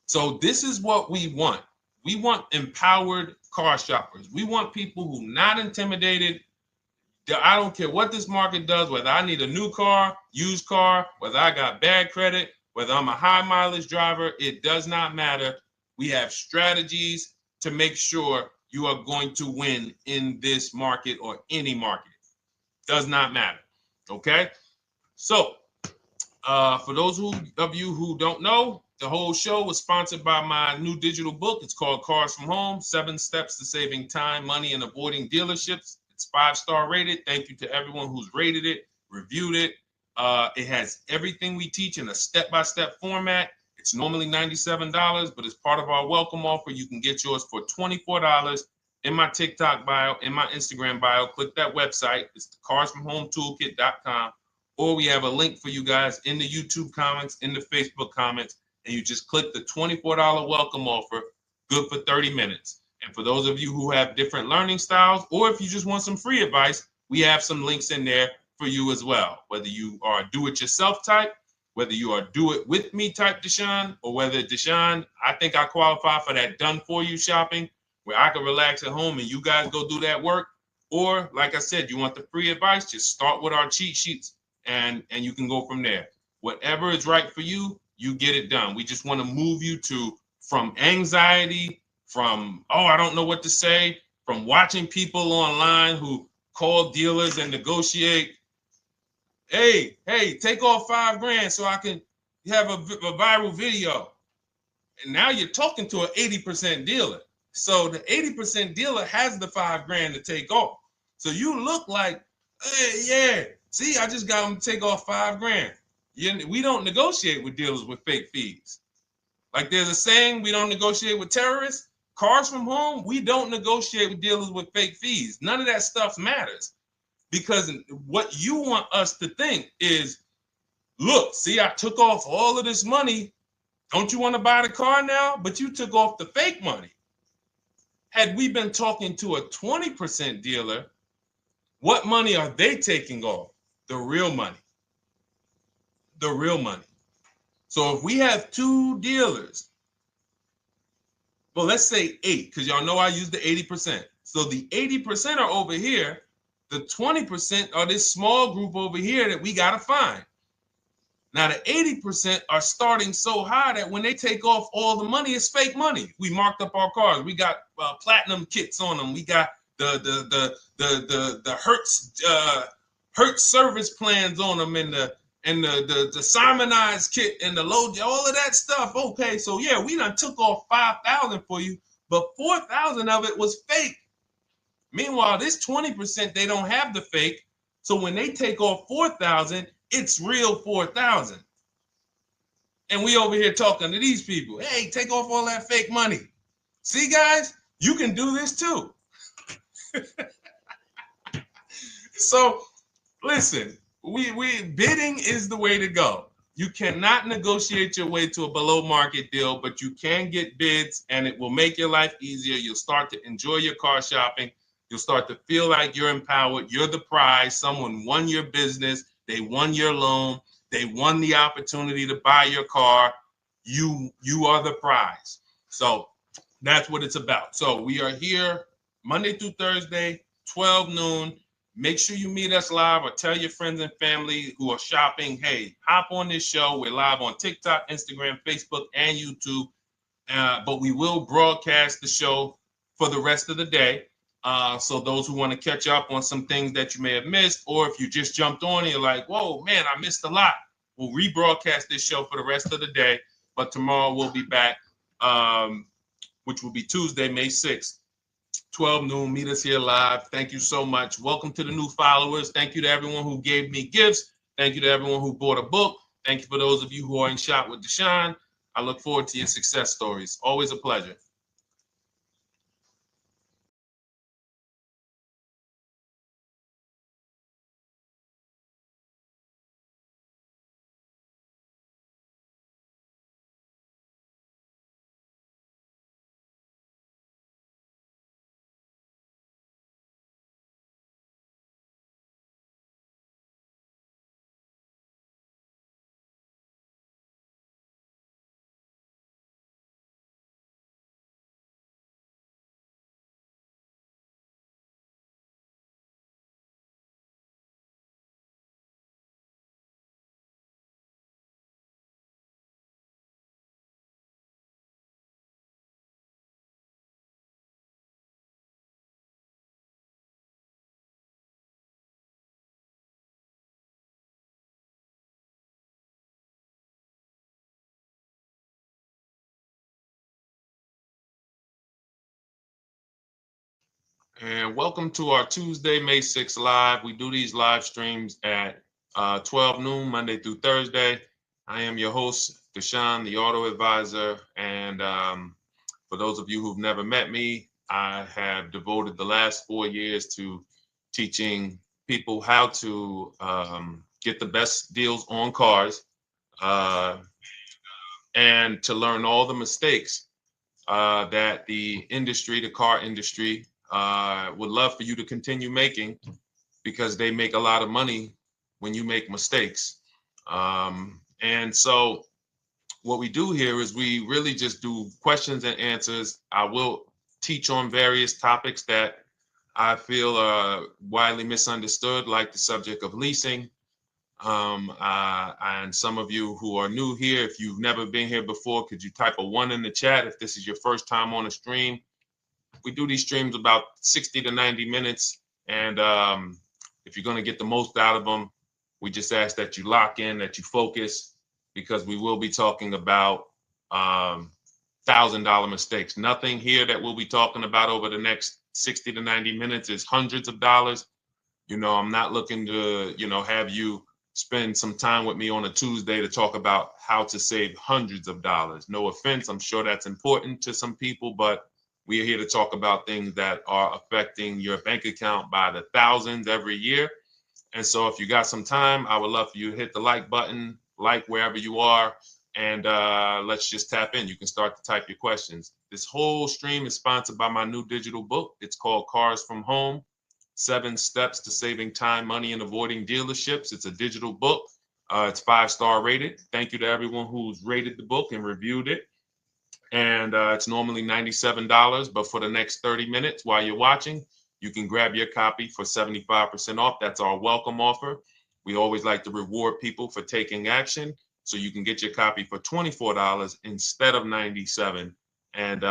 So this is what we want. We want empowered car shoppers. We want people who are not intimidated. I don't care what this market does, whether I need a new car, used car, whether I got bad credit, whether I'm a high mileage driver, it does not matter. We have strategies to make sure you are going to win in this market or any market. Does not matter. Okay? So, for those of you who don't know, the whole show was sponsored by my new digital book. It's called Cars from Home, 7 Steps to Saving Time, Money, and Avoiding Dealerships. It's 5-star rated. Thank you to everyone who's rated it, reviewed it. It has everything we teach in a step-by-step format. It's normally $97, but as part of our welcome offer, you can get yours for $24 in my TikTok bio, in my Instagram bio. Click that website. It's the carsfromhometoolkit.com. Or we have a link for you guys in the YouTube comments, in the Facebook comments, and you just click the $24 welcome offer, good for 30 minutes. And for those of you who have different learning styles, or if you just want some free advice, we have some links in there for you as well. Whether you are a do-it-yourself type, whether you are do-it-with-me type Deshone, or whether Deshone, I think I qualify for that done-for-you shopping, where I can relax at home and you guys go do that work. Or like I said, you want the free advice, just start with our cheat sheets and you can go from there. Whatever is right for you, you get it done. We just want to move you from anxiety, from, oh, I don't know what to say, from watching people online who call dealers and negotiate. Hey, take off $5,000 so I can have a viral video. And now you're talking to an 80% dealer. So the 80% dealer has the $5,000 to take off. So you look like, hey, yeah, see, I just got them to take off $5,000. We don't negotiate with dealers with fake fees. Like there's a saying, we don't negotiate with terrorists. Cars from home, we don't negotiate with dealers with fake fees. None of that stuff matters. Because what you want us to think is, look, see, I took off all of this money. Don't you want to buy the car now? But you took off the fake money. Had we been talking to a 20% dealer, what money are they taking off? The real money. The real money. So if we have two dealers, well, let's say 8, because y'all know I use the 80%. So the 80% are over here. The 20% are this small group over here that we got to find. Now, the 80% are starting so high that when they take off all the money, it's fake money. We marked up our cars. We got platinum kits on them. We got the Hertz service plans on them, and the Simonized kit and the low, all of that stuff. Okay, so yeah, we done took off 5,000 for you, but 4,000 of it was fake. Meanwhile, this 20%, they don't have the fake. So when they take off 4,000, it's real 4,000. And we over here talking to these people. Hey, take off all that fake money. See, guys, you can do this too. So listen, we bidding is the way to go. You cannot negotiate your way to a below market deal, but you can get bids and it will make your life easier. You'll start to enjoy your car shopping. You'll start to feel like you're empowered. You're the prize. Someone won your business. They won your loan. They won the opportunity to buy your car. You are the prize. So that's what it's about. So we are here Monday through Thursday, 12 noon. Make sure you meet us live or tell your friends and family who are shopping, hey, hop on this show. We're live on TikTok, Instagram, Facebook, and YouTube. But we will broadcast the show for the rest of the day. So those who want to catch up on some things that you may have missed, or if you just jumped on and you're like, whoa, man, I missed a lot. We'll rebroadcast this show for the rest of the day. But tomorrow we'll be back, which will be Tuesday, May 6th, 12 noon. Meet us here live. Thank you so much. Welcome to the new followers. Thank you to everyone who gave me gifts. Thank you to everyone who bought a book. Thank you for those of you who are in Shop with Deshone. I look forward to your success stories. Always a pleasure. And welcome to our Tuesday, May 6th live. We do these live streams at 12 noon, Monday through Thursday. I am your host, Deshone the Auto Advisor. And for those of you who've never met me, I have devoted the last 4 years to teaching people how to get the best deals on cars and to learn all the mistakes that the industry, the car industry, would love for you to continue making, because they make a lot of money when you make mistakes. And so what we do here is we really just do questions and answers. I will teach on various topics that I feel are widely misunderstood, like the subject of leasing. And some of you who are new here, if you've never been here before, could you type a 1 in the chat if this is your first time on a stream? We do these streams about 60 to 90 minutes. And if you're going to get the most out of them, we just ask that you lock in, that you focus, because we will be talking about $1,000 mistakes. Nothing here that we'll be talking about over the next 60 to 90 minutes is hundreds of dollars. You know, I'm not looking to, have you spend some time with me on a Tuesday to talk about how to save hundreds of dollars. No offense, I'm sure that's important to some people, but we are here to talk about things that are affecting your bank account by the thousands every year. And so if you got some time, I would love for you to hit the like button, like wherever you are, and let's just tap in. You can start to type your questions. This whole stream is sponsored by my new digital book. It's called Cars from Home, 7 Steps to Saving Time, Money, and Avoiding Dealerships. It's a digital book. It's 5-star rated. Thank you to everyone who's rated the book and reviewed it. And it's normally $97, but for the next 30 minutes while you're watching, you can grab your copy for 75% off. That's our welcome offer. We always like to reward people for taking action. So you can get your copy for $24 instead of $97. And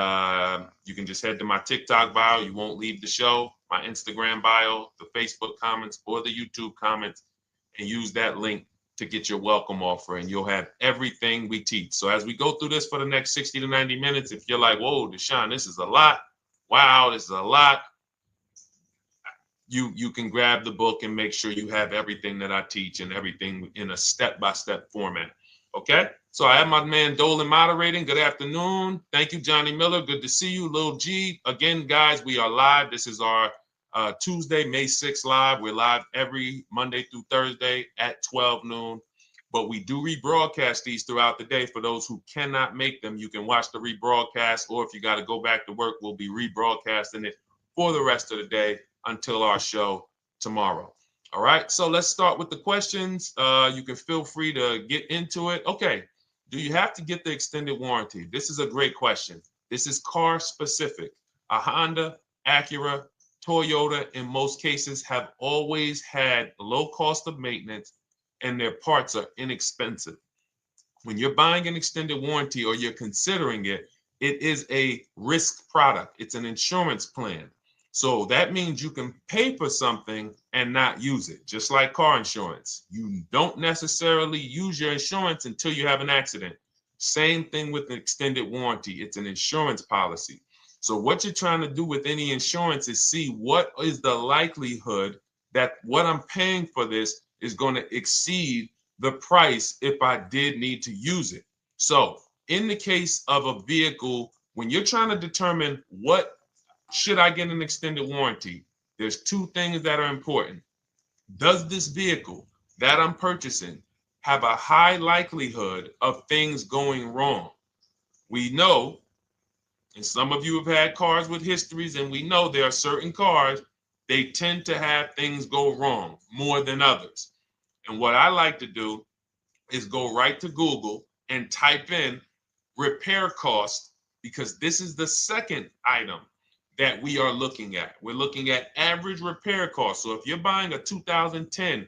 you can just head to my TikTok bio. You won't leave the show, my Instagram bio, the Facebook comments, or the YouTube comments, and use that link to get your welcome offer, and you'll have everything we teach. So as we go through this for the next 60 to 90 minutes, if you're like, whoa, Deshone, this is a lot. Wow, this is a lot. You can grab the book and make sure you have everything that I teach and everything in a step-by-step format. Okay? So I have my man Dolan moderating. Good afternoon. Thank you, Johnny Miller. Good to see you, Lil G. Again, guys, we are live. This is our Tuesday, May 6th live. We're live every Monday through Thursday at 12 noon. But we do rebroadcast these throughout the day. For those who cannot make them, you can watch the rebroadcast, or if you got to go back to work, we'll be rebroadcasting it for the rest of the day until our show tomorrow. All right, so let's start with the questions. You can feel free to get into it. Okay, do you have to get the extended warranty? This is a great question. This is car specific. A Honda, Acura, Toyota, in most cases, have always had low cost of maintenance and their parts are inexpensive. When you're buying an extended warranty or you're considering it, it is a risk product. It's an insurance plan. So that means you can pay for something and not use it, just like car insurance. You don't necessarily use your insurance until you have an accident. Same thing with an extended warranty. It's an insurance policy. So what you're trying to do with any insurance is see what is the likelihood that what I'm paying for this is going to exceed the price if I did need to use it. So in the case of a vehicle, when you're trying to determine what should I get an extended warranty, there's 2 things that are important. Does this vehicle that I'm purchasing have a high likelihood of things going wrong? We know, and some of you have had cars with histories, and we know there are certain cars, they tend to have things go wrong more than others. And what I like to do is go right to Google and type in repair cost, because this is the second item that we are looking at. We're looking at average repair cost. So if you're buying a 2010,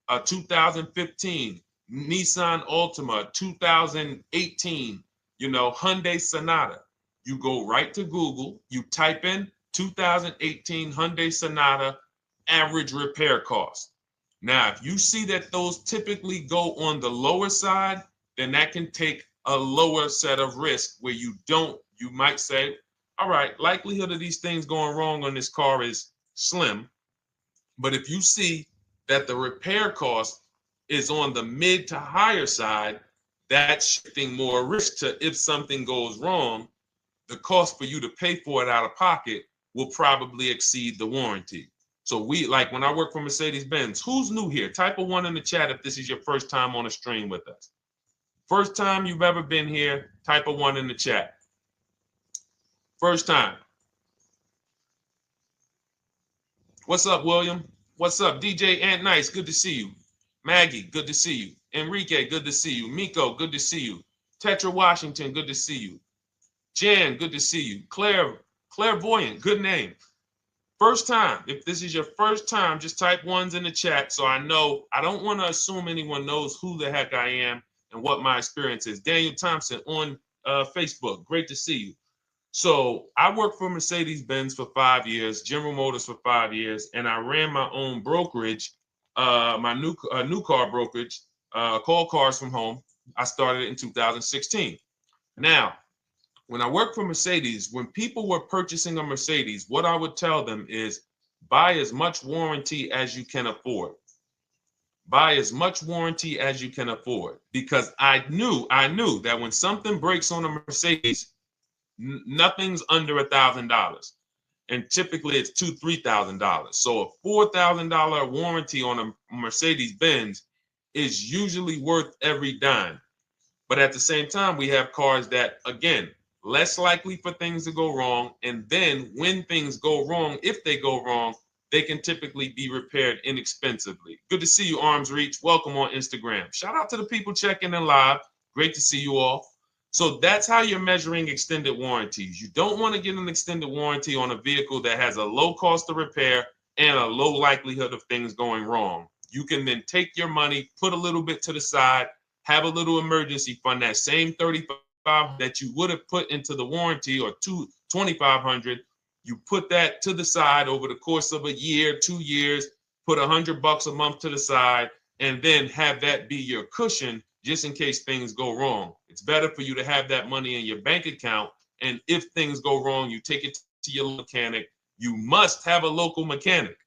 a 2015 Nissan Altima, 2018, Hyundai Sonata, you go right to Google, you type in 2018 Hyundai Sonata average repair cost. Now, if you see that those typically go on the lower side, then that can take a lower set of risk where you might say, all right, likelihood of these things going wrong on this car is slim. But if you see that the repair cost is on the mid to higher side, that's shifting more risk to if something goes wrong, the cost for you to pay for it out of pocket will probably exceed the warranty. So when I work for Mercedes-Benz, who's new here? Type a 1 in the chat if this is your first time on a stream with us. First time you've ever been here, type a 1 in the chat. First time. What's up, William? What's up, DJ Ant Nice? Good to see you. Maggie, good to see you. Enrique, good to see you. Miko, good to see you. Tetra Washington, good to see you. Jan, good to see you. Claire Clairvoyant, good name. First time, if this is your first time, just type ones in the chat so I know. I don't want to assume anyone knows who the heck I am and what my experience is. Daniel Thompson on Facebook, great to see you. So I worked for Mercedes-Benz for 5 years, General Motors for 5 years, and I ran my own brokerage, my new car brokerage, called Cars from Home. I started it in 2016. Now, when I worked for Mercedes, when people were purchasing a Mercedes, what I would tell them is buy as much warranty as you can afford. Buy as much warranty as you can afford, because I knew that when something breaks on a Mercedes, nothing's under $1,000, and typically it's $2,000-$3,000. So a $4,000 warranty on a Mercedes Benz is usually worth every dime. But at the same time, we have cars that, again, less likely for things to go wrong. And then when things go wrong, if they go wrong, they can typically be repaired inexpensively. Good to see you, Arms Reach. Welcome on Instagram. Shout out to the people checking in live. Great to see you all. So that's how you're measuring extended warranties. You don't want to get an extended warranty on a vehicle that has a low cost of repair and a low likelihood of things going wrong. You can then take your money, put a little bit to the side, have a little emergency fund, that same $3,500 that you would have put into the warranty, or $2,500, you put that to the side over the course of a year, 2 years, put $100 a month to the side, and then have that be your cushion just in case things go wrong. It's better for you to have that money in your bank account, and if things go wrong, you take it to your mechanic. You must have a local mechanic.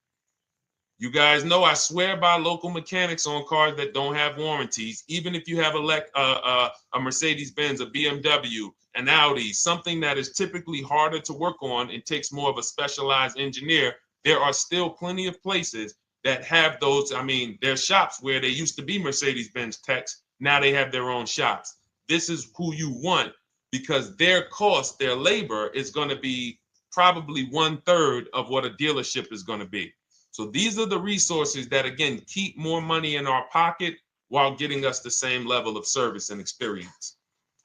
You guys know I swear by local mechanics on cars that don't have warranties. Even if you have a Mercedes-Benz, a BMW, an Audi, something that is typically harder to work on and takes more of a specialized engineer, there are still plenty of places that have those. I mean, there's shops where they used to be Mercedes-Benz techs. Now they have their own shops. This is who you want, because their cost, their labor is going to be probably 1/3 of what a dealership is going to be. So these are the resources that, again, keep more money in our pocket while getting us the same level of service and experience.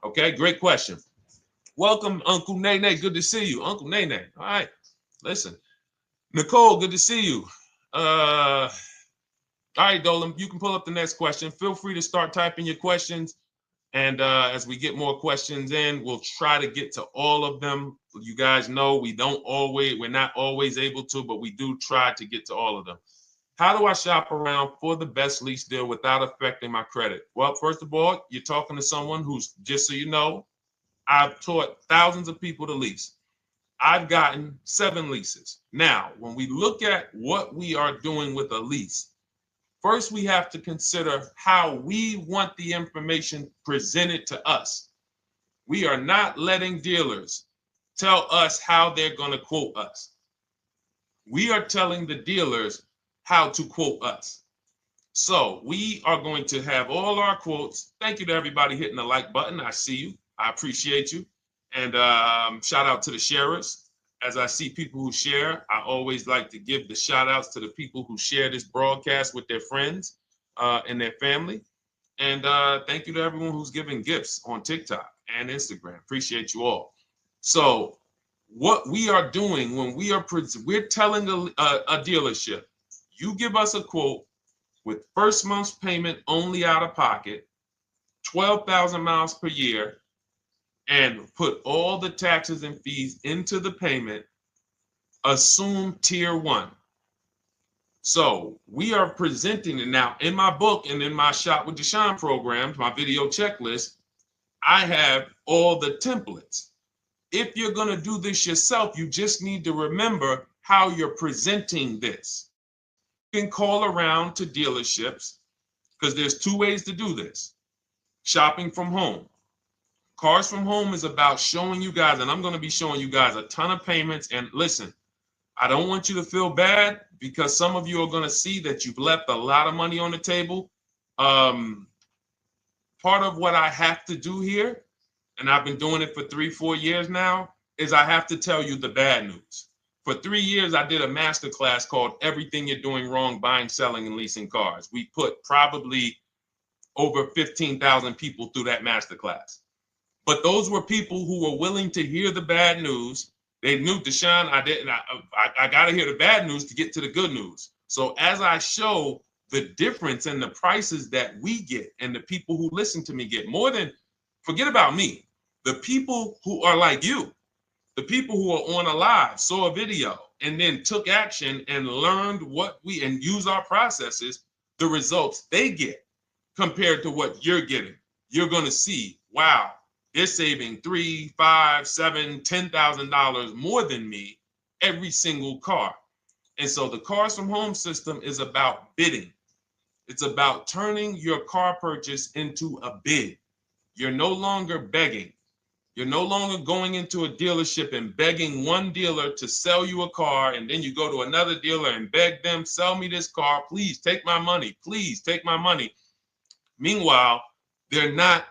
Okay, great question. Welcome, Uncle Nene. Good to see you. Uncle Nene. All right, listen. Nicole, good to see you. All right, Dolan, you can pull up the next question. Feel free to start typing your questions. And as we get more questions in, we'll try to get to all of them. You guys know we're not always able to, but we do try to get to all of them. How do I shop around for the best lease deal without affecting my credit? Well, first of all, you're talking to someone who's, just so you know, I've taught thousands of people to lease. I've gotten 7 leases. Now, when we look at what we are doing with a lease, first, we have to consider how we want the information presented to us. We are not letting dealers tell us how they're going to quote us. We are telling the dealers how to quote us. So we are going to have all our quotes. Thank you to everybody hitting the like button. I see you. I appreciate you. And shout out to the sharers. As I see people who share, I always like to give the shout outs to the people who share this broadcast with their friends and their family. And thank you to everyone who's giving gifts on TikTok and Instagram. Appreciate you all. So what we are doing when we're telling a dealership, you give us a quote with first month's payment only out of pocket, 12,000 miles per year, and put all the taxes and fees into the payment, assume tier 1. So we are presenting it now in my book and in my Shop with Deshone programs, my video checklist. I have all the templates. If you're going to do this yourself, you just need to remember how you're presenting this. You can call around to dealerships, because there's 2 ways to do this. Shopping from home. Cars from Home is about showing you guys, and I'm going to be showing you guys a ton of payments. And listen, I don't want you to feel bad, because some of you are going to see that you've left a lot of money on the table. Part of what I have to do here, and I've been doing it for 3-4 years now, is I have to tell you the bad news. For 3 years, I did a masterclass called Everything You're Doing Wrong Buying, Selling, and Leasing Cars. We put probably over 15,000 people through that masterclass. But those were people who were willing to hear the bad news They knew, Deshone, I got to hear the bad news to get to the good news. So as I show the difference in the prices that we get and the people who listen to me get, more than, forget about me, the people who are like you, the people who are on a live, saw a video, and then took action and learned and use our processes, the results they get compared to what you're getting. You're going to see, wow, they're saving $3, $5, $7, $10,000 more than me every single car. And so the Cars from Home system is about bidding. It's about turning your car purchase into a bid. You're no longer begging. You're no longer going into a dealership and begging one dealer to sell you a car, and then you go to another dealer and beg them, sell me this car, please take my money, please take my money. Meanwhile, you're not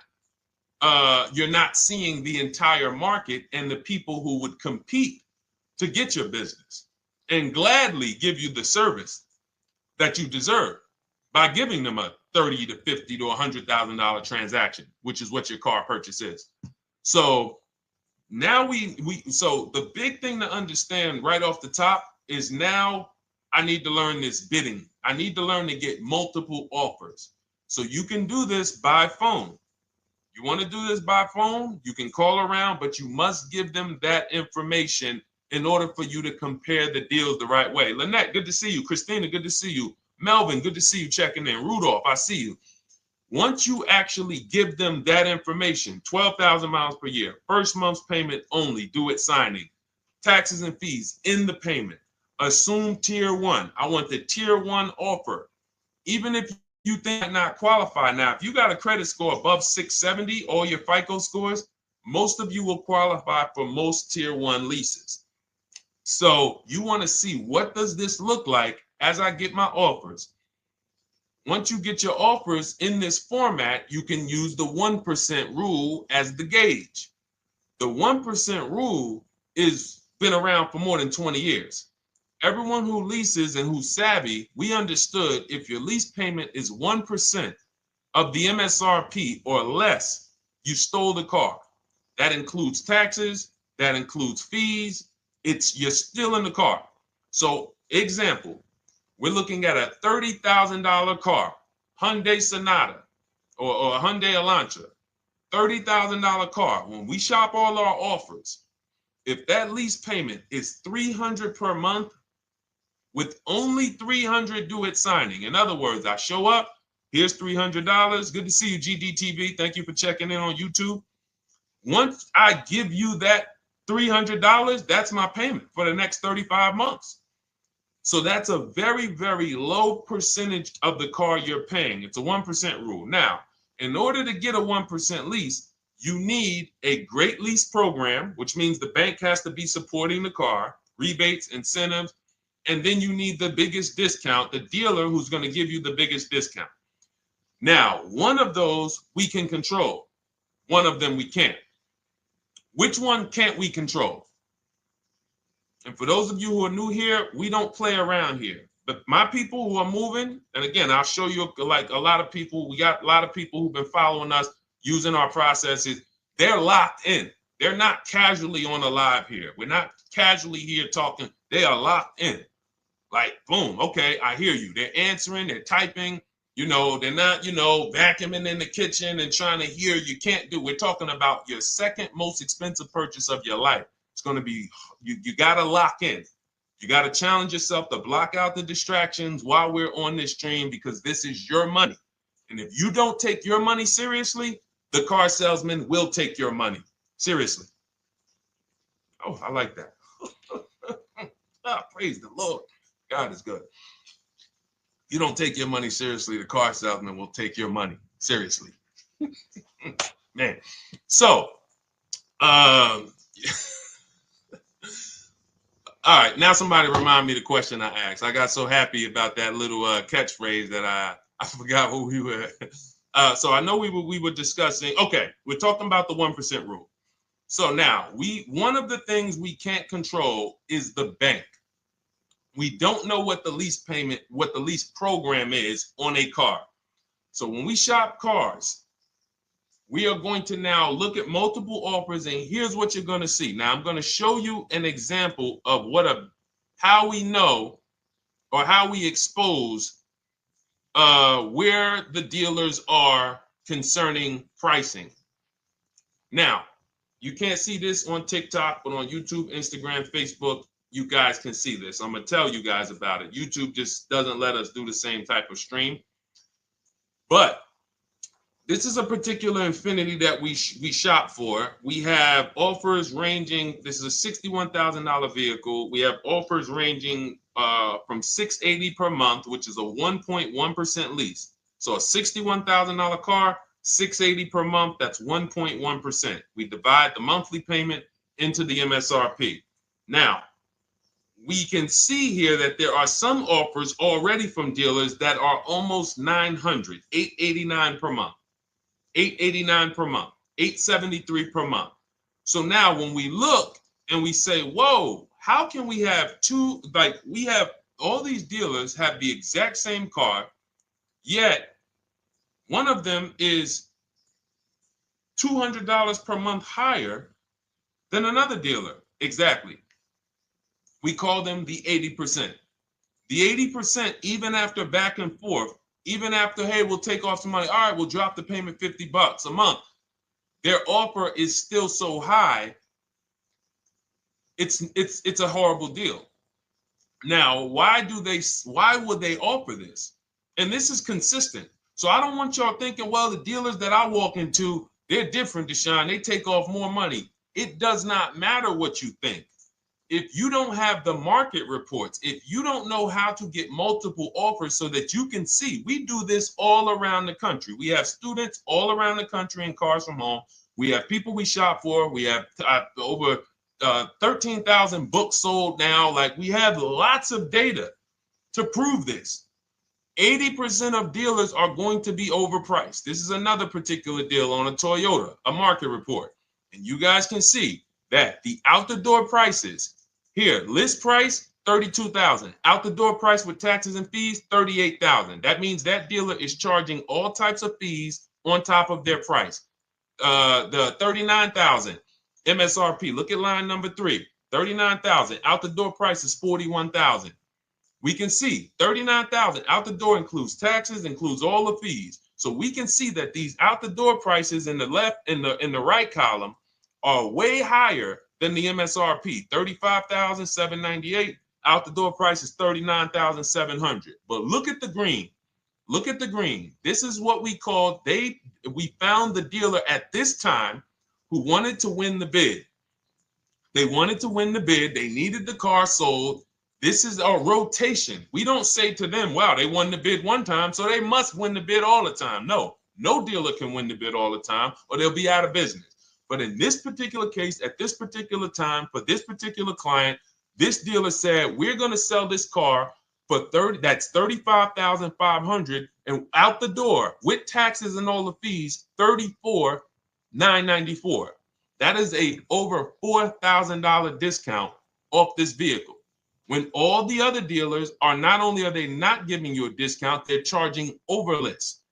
seeing the entire market and the people who would compete to get your business and gladly give you the service that you deserve by giving them a $30 to $50 to $100,000 transaction, which is what your car purchase is. So now so the big thing to understand right off the top is, now I need to learn this bidding. I need to learn to get multiple offers. So you can do this by phone. You want to do this by phone, you can call around, but you must give them that information in order for you to compare the deals the right way. Lynette, good to see you. Christina, good to see you. Melvin, good to see you checking in. Rudolph, I see you. Once you actually give them that information, 12,000 miles per year, first month's payment only, due at signing, taxes and fees in the payment, assume tier one. I want the tier one offer. Even if you think I not qualify. Now, if you got a credit score above 670, all your FICO scores, most of you will qualify for most tier one leases. So you want to see, what does this look like as I get my offers? Once you get your offers in this format, you can use the 1% rule as the gauge. The 1% rule is been around for more than 20 years. Everyone who leases and who's savvy, we understood if your lease payment is 1% of the MSRP or less, you stole the car. That includes taxes, that includes fees. You're still in the car. So example, we're looking at a $30,000 car, Hyundai Sonata or a Hyundai Elantra, $30,000 car. When we shop all our offers, if that lease payment is $300 per month, with only $300 due at signing. In other words, I show up, here's $300. Good to see you, GDTV. Thank you for checking in on YouTube. Once I give you that $300, that's my payment for the next 35 months. So that's a very, very low percentage of the car you're paying. It's a 1% rule. Now, in order to get a 1% lease, you need a great lease program, which means the bank has to be supporting the car, rebates, incentives, and then you need the biggest discount, the dealer who's going to give you the biggest discount. Now, one of those we can control. One of them we can't. Which one can't we control? And for those of you who are new here, we don't play around here. But my people who are moving, and again, I'll show you, like a lot of people, we got a lot of people who've been following us, using our processes. They're locked in. They're not casually on a live here. We're not casually here talking. They are locked in. Like, boom, okay, I hear you. They're answering, they're typing, they're not, vacuuming in the kitchen and trying to hear. You can't do. We're talking about your second most expensive purchase of your life. It's going to be, you got to lock in. You got to challenge yourself to block out the distractions while we're on this stream, because this is your money. And if you don't take your money seriously, the car salesman will take your money seriously. Oh, I like that. Praise the Lord. God is good. You don't take your money seriously, the car salesman will take your money seriously. Man. So, all right, now somebody remind me the question I asked. I got so happy about that little catchphrase that I forgot who we were. So I know we were discussing, okay, we're talking about the 1% rule. So now, one of the things we can't control is the bank. We don't know what the lease payment, what the lease program is on a car. So when we shop cars, we are going to now look at multiple offers, and here's what you're going to see. Now, I'm going to show you an example of how we know or how we expose where the dealers are concerning pricing. Now, you can't see this on TikTok, but on YouTube, Instagram, Facebook, you guys can see this. I'm going to tell you guys about it. YouTube just doesn't let us do the same type of stream. But this is a particular Infiniti that we shop for. We have offers ranging, this is a $61,000 vehicle. We have offers ranging from $680 per month, which is a 1.1% lease. So a $61,000 car, $680 per month, that's 1.1%. We divide the monthly payment into the MSRP. Now, we can see here that there are some offers already from dealers that are almost $900, $889 per month. $889 per month, $873 per month. So now when we look and we say, whoa, how can we have two, like we have all these dealers have the exact same car, yet one of them is $200 per month higher than another dealer. Exactly. We call them the 80%. The 80%, even after back and forth, even after, hey, we'll take off some money. All right, we'll drop the payment $50 a month. Their offer is still so high. It's a horrible deal. Now, why would they offer this? And this is consistent. So I don't want y'all thinking, well, the dealers that I walk into, they're different, Deshone. They take off more money. It does not matter what you think. If you don't have the market reports, if you don't know how to get multiple offers so that you can see, we do this all around the country. We have students all around the country in Cars from Home. We have people we shop for. We have over 13,000 books sold now. Like, we have lots of data to prove this. 80% of dealers are going to be overpriced. This is another particular deal on a Toyota, a market report. And you guys can see that the out-the-door prices here, list price, $32,000. Out the door price with taxes and fees, $38,000. That means that dealer is charging all types of fees on top of their price. The $39,000 MSRP. Look at line number 3. $39,000. Out the door price is $41,000. We can see $39,000 out the door includes taxes, includes all the fees. So we can see that these out the door prices in the left, in the right column, are way higher than the MSRP, $35,798. Out the door price is $39,700. But look at the green. Look at the green. This is what we call, we found the dealer at this time who wanted to win the bid. They wanted to win the bid. They needed the car sold. This is a rotation. We don't say to them, wow, they won the bid one time, so they must win the bid all the time. No dealer can win the bid all the time, or they'll be out of business. But in this particular case, at this particular time, for this particular client, this dealer said, we're going to sell this car for that's $35,500, and out the door with taxes and all the fees, $34,994. That is a over $4,000 discount off this vehicle. When all the other dealers are, not only are they not giving you a discount, they're charging over list.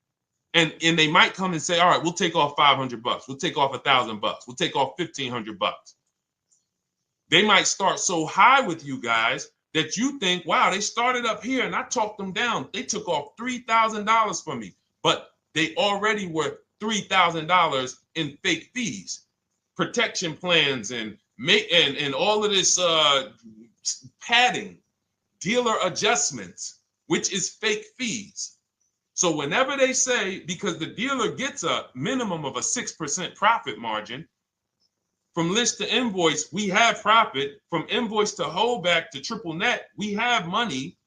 And they might come and say, all right, we'll take off $500. We'll take off $1,000. We'll take off $1,500. They might start so high with you guys that you think, wow, they started up here and I talked them down. They took off $3,000 from me, but they already were $3,000 in fake fees, protection plans, and all of this padding, dealer adjustments, which is fake fees. So whenever they say, because the dealer gets a minimum of a 6% profit margin, from list to invoice, we have profit. From invoice to holdback to triple net, we have money.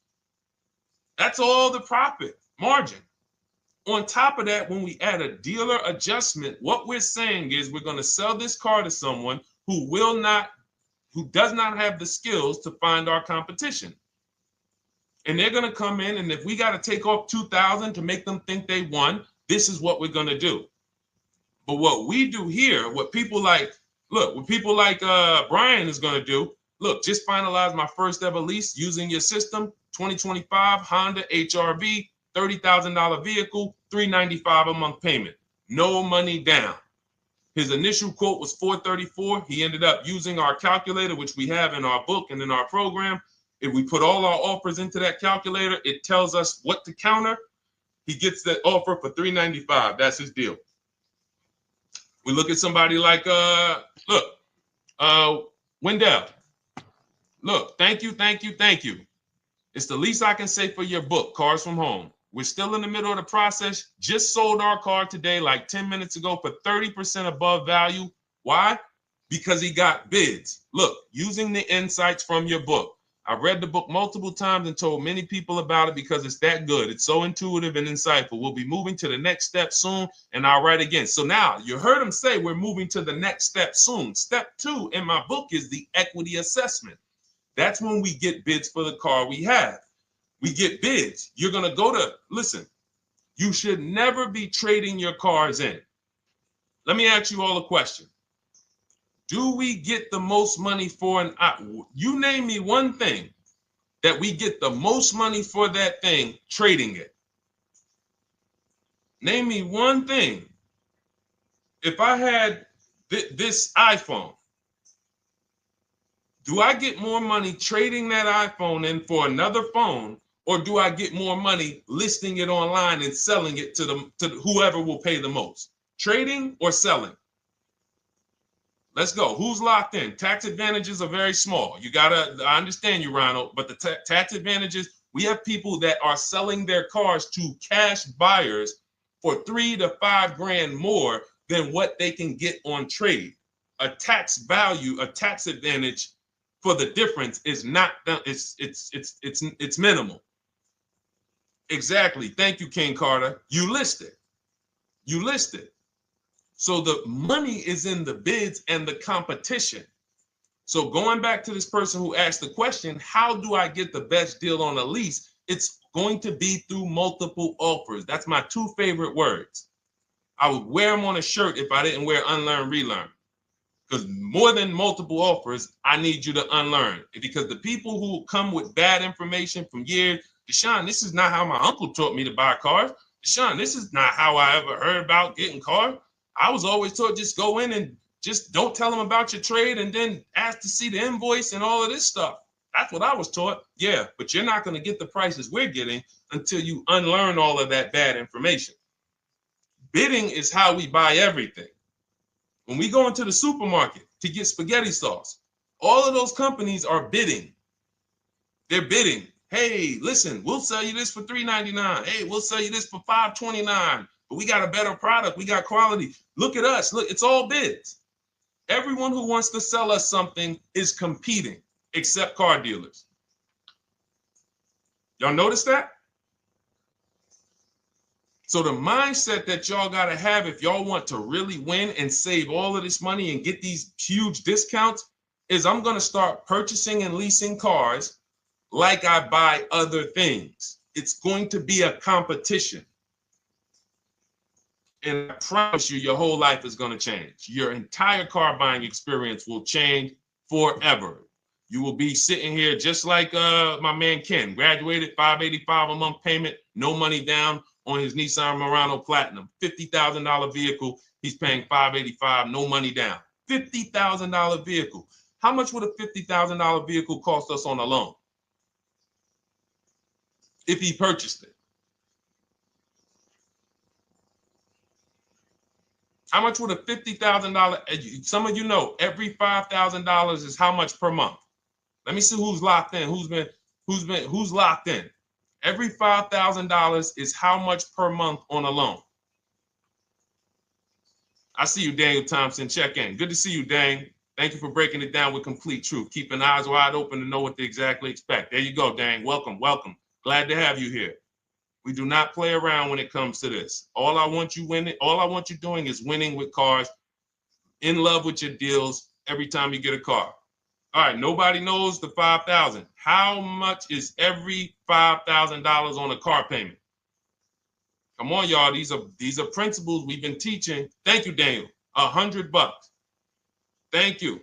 That's all the profit margin. On top of that, when we add a dealer adjustment, what we're saying is we're going to sell this car to someone who does not have the skills to find our competition. And they're going to come in, and if we got to take off $2,000 to make them think they won, this is what we're going to do. But what we do here, what people like Brian is going to do, look, just finalize my first ever lease using your system, 2025 Honda HRV, $30,000 vehicle, $395 a month payment. no money down. His initial quote was $434. He ended up using our calculator, which we have in our book and in our program. If we put all our offers into that calculator, it tells us what to counter. He gets that offer for $395. That's his deal. We look at somebody like Wendell. Look, thank you. It's the least I can say for your book, Cars from Home. We're still in the middle of the process. Just sold our car today, like 10 minutes ago, for 30% above value. Why? Because he got bids. Look, using the insights from your book. I've read the book multiple times and told many people about it because it's that good. It's so intuitive and insightful. We'll be moving to the next step soon, and I'll write again. So now you heard him say we're moving to the next step soon. Step 2 in my book is the equity assessment. That's when we get bids for the car we have. We get bids. You're going to go to, listen, you should never be trading your cars in. Let me ask you all a question. Do we get the most money for you name me one thing that we get the most money for that thing trading it. Name me one thing. If I had this iPhone, do I get more money trading that iPhone in for another phone, or do I get more money listing it online and selling it to whoever will pay the most? Trading or selling? Let's go. Who's locked in? Tax advantages are very small. I understand you, Ronald, but the tax advantages, we have people that are selling their cars to cash buyers for $3 to $5 grand more than what they can get on trade. A tax value, a tax advantage for the difference is not, it's minimal. Exactly. Thank you, King Carter. You listed. So the money is in the bids and the competition. So going back to this person who asked the question, how do I get the best deal on a lease? It's going to be through multiple offers. That's my 2 favorite words. I would wear them on a shirt if I didn't wear unlearn, relearn. Because more than multiple offers, I need you to unlearn. Because the people who come with bad information from years, Deshone, this is not how my uncle taught me to buy cars. Deshone, this is not how I ever heard about getting cars. I was always taught just go in and just don't tell them about your trade and then ask to see the invoice and all of this stuff. That's what I was taught. Yeah, but you're not going to get the prices we're getting until you unlearn all of that bad information. Bidding is how we buy everything. When we go into the supermarket to get spaghetti sauce, all of those companies are bidding. They're bidding. Hey, listen, we'll sell you this for $3.99. Hey, we'll sell you this for $5.29. But we got a better product. We got quality. Look at us. Look, it's all bids. Everyone who wants to sell us something is competing, except car dealers. Y'all notice that? So the mindset that y'all got to have if y'all want to really win and save all of this money and get these huge discounts is I'm going to start purchasing and leasing cars like I buy other things. It's going to be a competition. And I promise you, your whole life is going to change. Your entire car buying experience will change forever. You will be sitting here just like my man Ken, graduated, $585 a month payment, no money down on his Nissan Murano Platinum, $50,000 vehicle. He's paying $585, no money down. $50,000 vehicle. How much would a $50,000 vehicle cost us on a loan if he purchased it? How much would a $50,000? Some of you know every $5,000 is how much per month. Let me see who's locked in. Who's locked in? Every $5,000 is how much per month on a loan. I see you, Daniel Thompson. Check in. Good to see you, Dane. Thank you for breaking it down with complete truth. Keeping eyes wide open to know what to exactly expect. There you go, Dane. Welcome. Glad to have you here. We do not play around when it comes to this. All I want you doing is winning with cars, in love with your deals every time you get a car. All right, nobody knows the 5,000. How much is every $5,000 on a car payment? Come on, y'all. These are principles we've been teaching. Thank you, Daniel. $100. Thank you.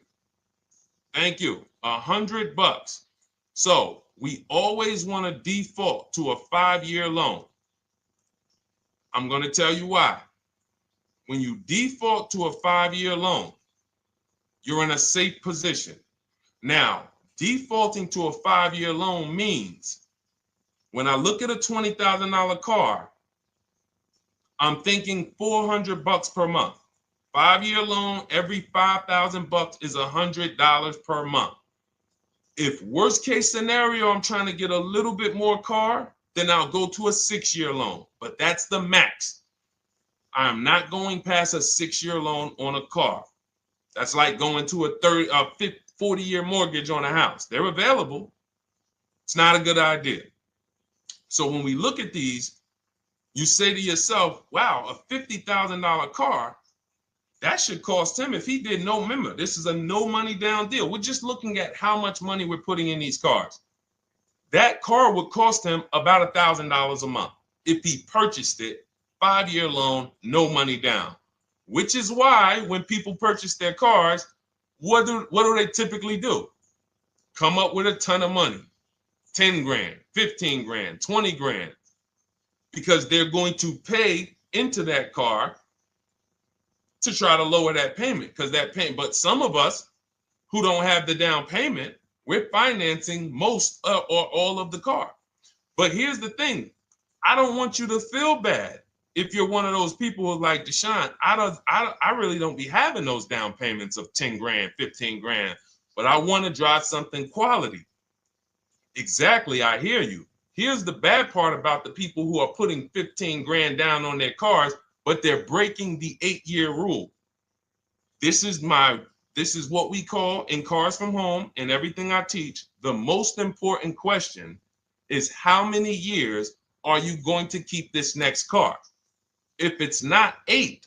$100. So we always want to default to a 5-year loan. I'm going to tell you why. when you default to a 5-year loan, you're in a safe position. Now, defaulting to a 5-year loan means when I look at a $20,000 car, I'm thinking $400 per month. 5-year loan, every $5,000 is $100 per month. If worst case scenario, I'm trying to get a little bit more car, then I'll go to a 6-year loan, but that's the max. I'm not going past a 6-year loan on a car. That's like going to a 40-year mortgage on a house. They're available. It's not a good idea. So when we look at these, you say to yourself, wow, a $50,000 car, that should cost him, if he did no, remember, this is a no money down deal. We're just looking at how much money we're putting in these cars. That car would cost him about $1,000 a month if he purchased it, 5-year loan, no money down. Which is why when people purchase their cars, what do they typically do? Come up with a ton of money, 10 grand, 15 grand, 20 grand, because they're going to pay into that car to try to lower that payment, because that payment. But some of us who don't have the down payment, we're financing most or all of the car. But here's the thing. I don't want you to feel bad if you're one of those people who's like, Deshone, I really don't be having those down payments of 10 grand, 15 grand, but I want to drive something quality. Exactly, I hear you. Here's the bad part about the people who are putting 15 grand down on their cars, but they're breaking the 8-year rule. This is what we call in Cars from Home and everything I teach, the most important question is how many years are you going to keep this next car? If it's not 8,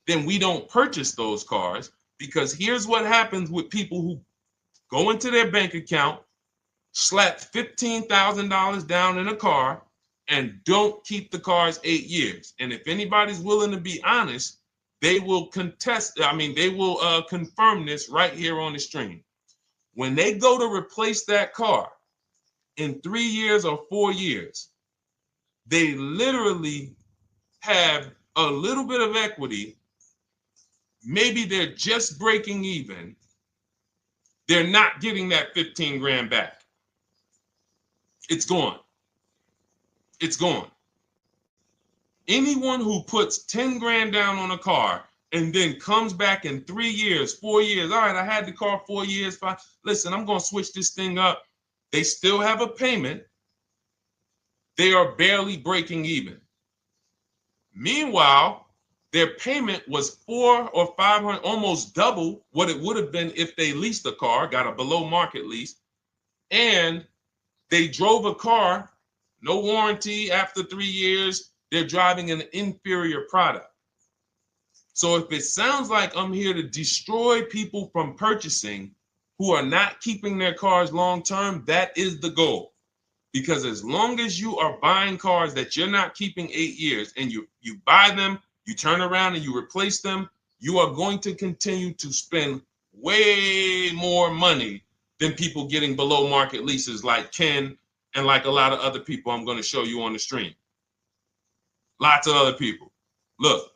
then we don't purchase those cars, because here's what happens with people who go into their bank account, slap $15,000 down in a car, and don't keep the cars 8 years. And if anybody's willing to be honest, they will confirm this right here on the stream. When they go to replace that car in 3 years or 4 years, they literally have a little bit of equity. Maybe they're just breaking even. They're not getting that 15 grand back. It's gone. It's gone. Anyone who puts 10 grand down on a car and then comes back in 3 years, 4 years, all right, I had the car 4 years, 5, listen, I'm going to switch this thing up. They still have a payment. They are barely breaking even. Meanwhile, their payment was 400 or 500, almost double what it would have been if they leased a car, got a below market lease, and they drove a car, no warranty after 3 years, they're driving an inferior product. So if it sounds like I'm here to destroy people from purchasing who are not keeping their cars long-term, that is the goal. Because as long as you are buying cars that you're not keeping 8 years and you buy them, you turn around and you replace them, you are going to continue to spend way more money than people getting below market leases like Ken and like a lot of other people I'm going to show you on the stream. Lots of other people. Look,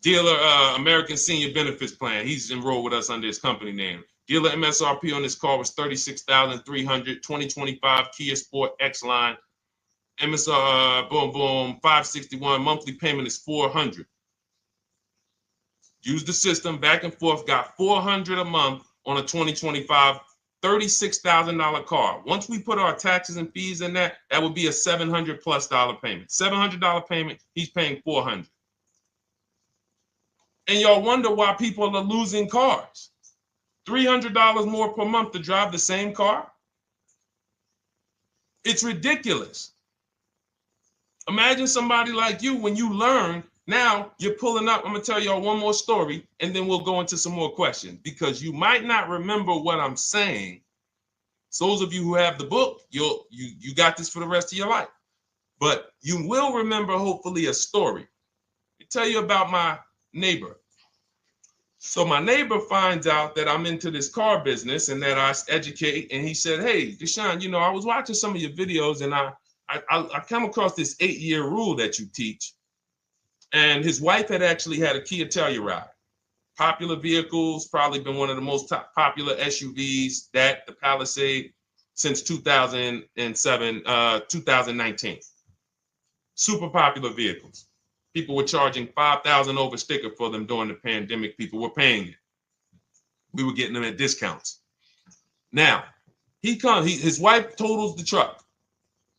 dealer American Senior Benefits Plan. He's enrolled with us under his company name. Dealer MSRP on this car was $36,300. 2025 Kia Sport X line. MSR, boom, boom, 561. Monthly payment is $400. Use the system back and forth. Got $400 a month on a 2025 $36,000 car. Once we put our taxes and fees in that would be a $700+ payment. $700 payment. He's paying $400. And y'all wonder why people are losing cars. $300 more per month to drive the same car? It's ridiculous. Imagine somebody like you, when you learn, now you're pulling up. I'm going to tell y'all one more story, and then we'll go into some more questions, because you might not remember what I'm saying. So those of you who have the book, you got this for the rest of your life. But you will remember, hopefully, a story. I'll tell you about my neighbor. So my neighbor finds out that I'm into this car business and that I educate. And he said, hey, Deshone, I was watching some of your videos and I come across this 8-year rule that you teach. And his wife had actually had a Kia Telluride. Popular vehicles, probably been one of the most popular SUVs, that the Palisade, since 2007, 2019. Super popular vehicles. People were charging $5,000 over sticker for them during the pandemic. People were paying it. We were getting them at discounts. Now, his wife totals the truck.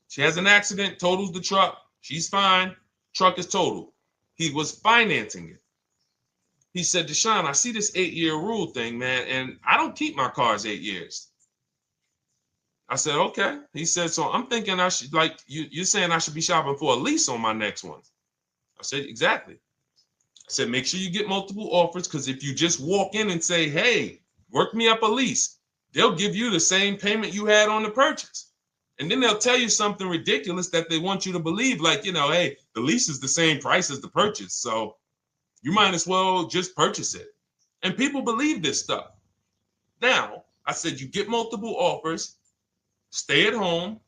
She has an accident, totals the truck. She's fine. Truck is totaled. He was financing it. He said, Deshone, I see this 8-year rule thing, man, and I don't keep my cars 8 years. I said, okay. He said, so I'm thinking I should, like, you're saying I should be shopping for a lease on my next one. I said, exactly. I said, make sure you get multiple offers, because if you just walk in and say, hey, work me up a lease, they'll give you the same payment you had on the purchase. And then they'll tell you something ridiculous that they want you to believe, like, hey, the lease is the same price as the purchase, so you might as well just purchase it. And people believe this stuff. Now, I said, you get multiple offers, stay at home.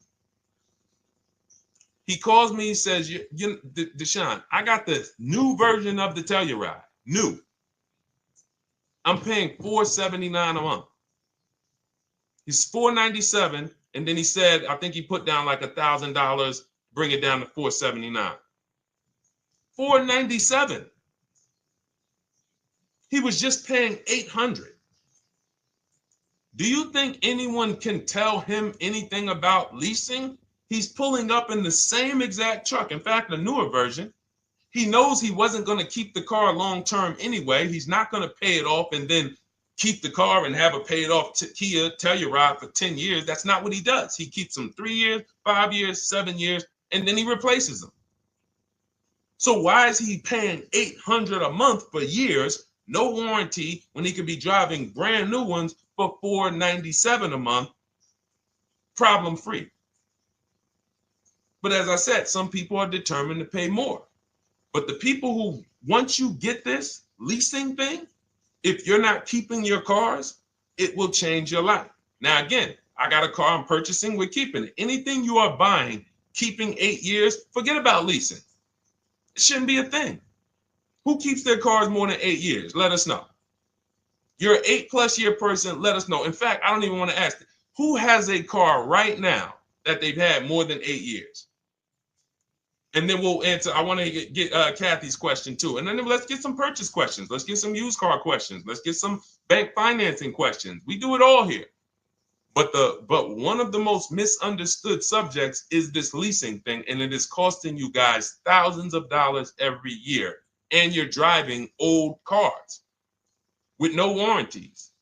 He calls me, he says, Deshone, I got the new version of the Telluride, new. I'm paying $479 a month. He's $497, and then he said, I think he put down like $1,000, bring it down to $479. $497. He was just paying $800. Do you think anyone can tell him anything about leasing? He's pulling up in the same exact truck. In fact, the newer version. He knows he wasn't going to keep the car long term anyway. He's not going to pay it off and then keep the car and have a paid off Kia Telluride for 10 years. That's not what he does. He keeps them 3 years, 5 years, 7 years, and then he replaces them. So why is he paying $800 a month for years, no warranty, when he could be driving brand new ones for $497 a month, problem free? But as I said, some people are determined to pay more. But the people who, once you get this leasing thing, if you're not keeping your cars, it will change your life. Now, again, I got a car I'm purchasing, we're keeping it. Anything you are buying, keeping 8 years, forget about leasing. It shouldn't be a thing. Who keeps their cars more than 8 years? Let us know. You're an 8+ year person, let us know. In fact, I don't even want to ask, who has a car right now that they've had more than 8 years? And then we'll answer. I want to get Kathy's question too. And then let's get some purchase questions. Let's get some used car questions. Let's get some bank financing questions. We do it all here. But one of the most misunderstood subjects is this leasing thing, and it is costing you guys thousands of dollars every year. And you're driving old cars with no warranties,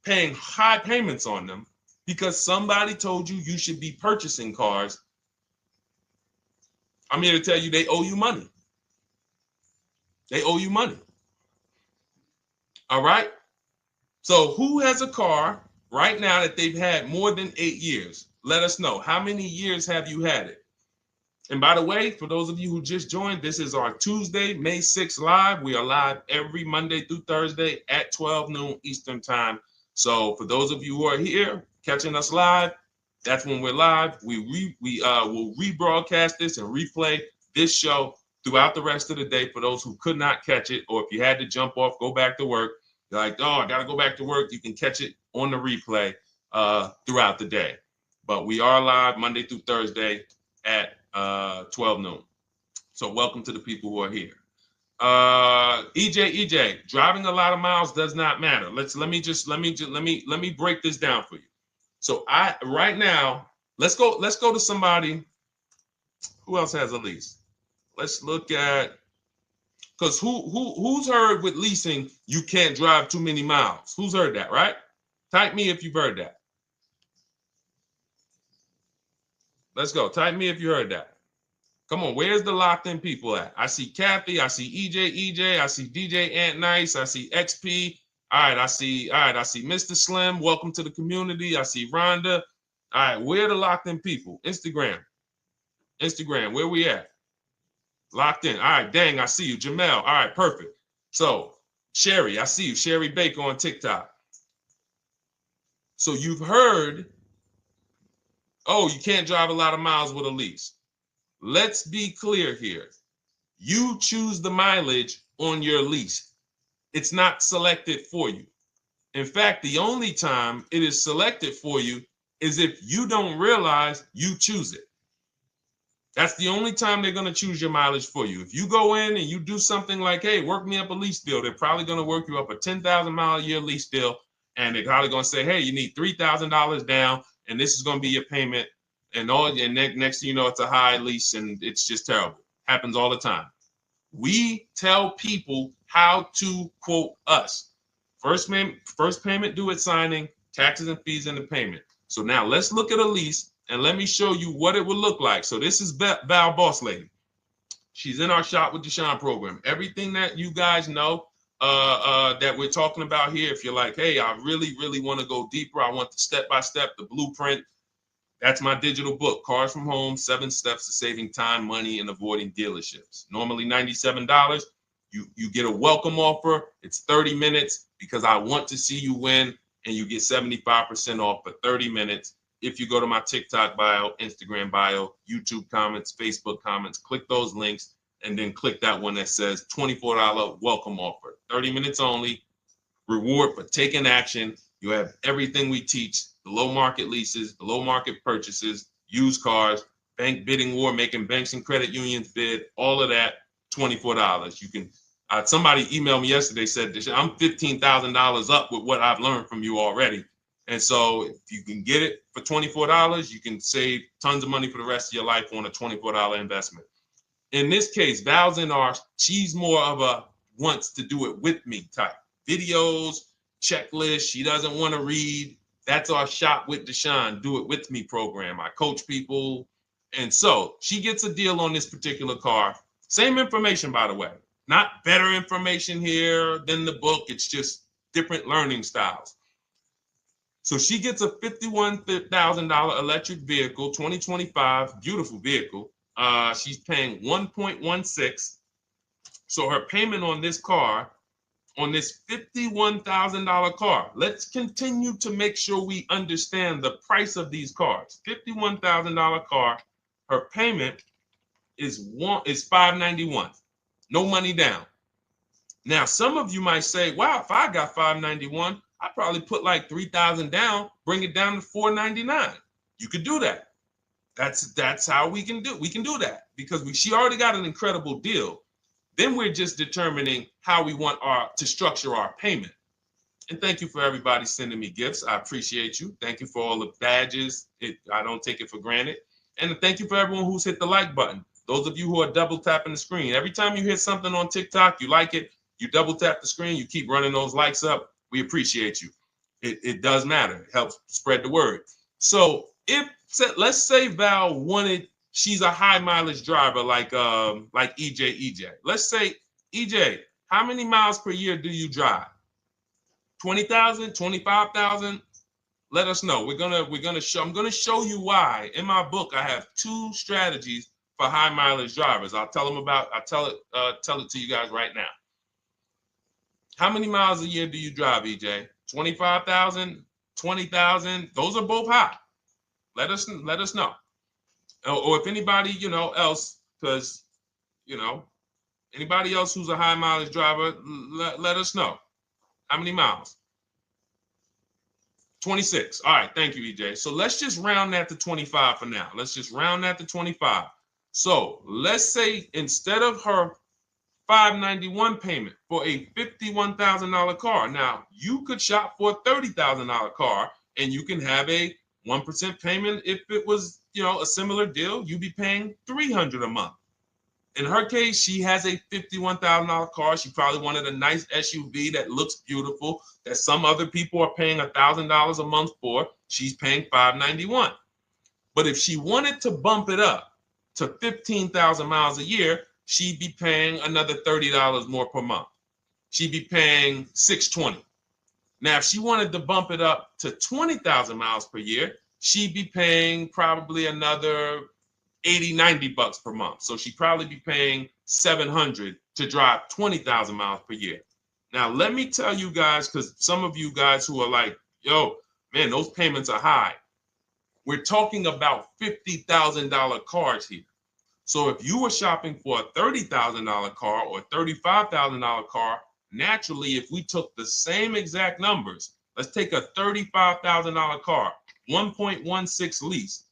paying high payments on them because somebody told you you should be purchasing cars. I'm here to tell you they owe you money. They owe you money. All right? So who has a car right now that they've had more than 8 years? Let us know. How many years have you had it? And by the way, for those of you who just joined, this is our Tuesday, May 6th live. We are live every Monday through Thursday at 12 noon Eastern time. So for those of you who are here catching us live, that's when we're live. We will rebroadcast this and replay this show throughout the rest of the day for those who could not catch it, or if you had to jump off, go back to work. You're like, oh, I got to go back to work. You can catch it on the replay throughout the day. But we are live Monday through Thursday at 12 noon. So welcome to the people who are here. EJ, driving a lot of miles does not matter. Let me break this down for you. So right now, let's go to somebody who else has a lease. Let's look at, because who's heard with leasing you can't drive too many miles? Who's heard that, right? Type me if you've heard that. Let's go. Type me if you heard that. Come on, where's the locked in people at? I see Kathy, I see EJ, I see DJ Ant Nice, I see XP. All right, I see Mr. Slim. Welcome to the community. I see Rhonda. All right, where are the locked in people? Instagram, where we at? Locked in. All right, dang, I see you. Jamel. All right, perfect. So, Sherry, I see you. Sherry Baker on TikTok. So you've heard, oh, you can't drive a lot of miles with a lease. Let's be clear here. You choose the mileage on your lease. It's not selected for you. In fact, the only time it is selected for you is if you don't realize you choose it. That's the only time they're going to choose your mileage for you. If you go in and you do something like, hey, work me up a lease deal, they're probably going to work you up a 10,000 mile a year lease deal. And they're probably going to say, hey, you need $3,000 down, and this is going to be your payment. And next thing you know, it's a high lease, and it's just terrible. Happens all the time. We tell people how to quote us. First payment due at signing, taxes and fees in the payment. So now let's look at a lease, and let me show you what it would look like. So this is Val Boss Lady. She's in our Shop with Deshone program. Everything that you guys know that we're talking about here, if you're like, hey, I really, really want to go deeper, I want the step-by-step, the blueprint, that's my digital book, Cars from Home, 7 Steps to Saving Time, Money, and Avoiding Dealerships. Normally $97. You get a welcome offer. It's 30 minutes because I want to see you win, and you get 75% off for 30 minutes. If you go to my TikTok bio, Instagram bio, YouTube comments, Facebook comments, click those links, and then click that one that says $24 welcome offer. 30 minutes only, reward for taking action. You have everything we teach, the low market leases, the low market purchases, used cars, bank bidding war, making banks and credit unions bid, all of that, $24. You can, somebody emailed me yesterday, said, I'm $15,000 up with what I've learned from you already. And so if you can get it for $24, you can save tons of money for the rest of your life on a $24 investment. In this case, Val's in our, she's more of a wants to do it with me type. Videos, checklist, she doesn't want to read. That's our Shop with Deshone, do it with me program. I coach people. And so she gets a deal on this particular car. Same information, by the way. Not better information here than the book. It's just different learning styles. So she gets a $51,000 electric vehicle, 2025, beautiful vehicle. She's paying 1.16. So her payment on this car, on this $51,000 car, let's continue to make sure we understand the price of these cars. $51,000 car, her payment is $591. No money down. Now, some of you might say, wow, if I got $591, I'd probably put like $3,000 down, bring it down to $499. You could do that. That's how we can do that because she already got an incredible deal. Then we're just determining how we want to structure our payment. And thank you for everybody sending me gifts. I appreciate you. Thank you for all the badges. I don't take it for granted. And thank you for everyone who's hit the like button. Those of you who are double tapping the screen. Every time you hit something on TikTok, you like it, you double tap the screen, you keep running those likes up. We appreciate you. It does matter. It helps spread the word. So let's say Val wanted, she's a high mileage driver like EJ. Let's say, EJ, how many miles per year do you drive? 20,000, 25,000? Let us know. I'm gonna show you why. In my book, I have 2 strategies for high mileage drivers. I'll tell it to you guys right now. How many miles a year do you drive, EJ? 25,000, 20,000? Those are both high. Let us know. Or if anybody, else, because, anybody else who's a high mileage driver, let us know. How many miles? 26. All right. Thank you, EJ. So let's just round that to 25 for now. Let's just round that to 25. So let's say instead of her $591 payment for a $51,000 car, now you could shop for a $30,000 car and you can have a 1% payment. If it was, a similar deal, you'd be paying $300 a month. In her case, she has a $51,000 car. She probably wanted a nice SUV that looks beautiful, that some other people are paying $1,000 a month for. She's paying $591. But if she wanted to bump it up to 15,000 miles a year, she'd be paying another $30 more per month. She'd be paying $620. Now, if she wanted to bump it up to 20,000 miles per year, she'd be paying probably another $80-90 per month. So she'd probably be paying $700 to drive 20,000 miles per year. Now, let me tell you guys, because some of you guys who are like, yo, man, those payments are high. We're talking about $50,000 cars here. So if you were shopping for a $30,000 car or $35,000 car, naturally, if we took the same exact numbers, let's take a $35,000 car, 1.16 lease.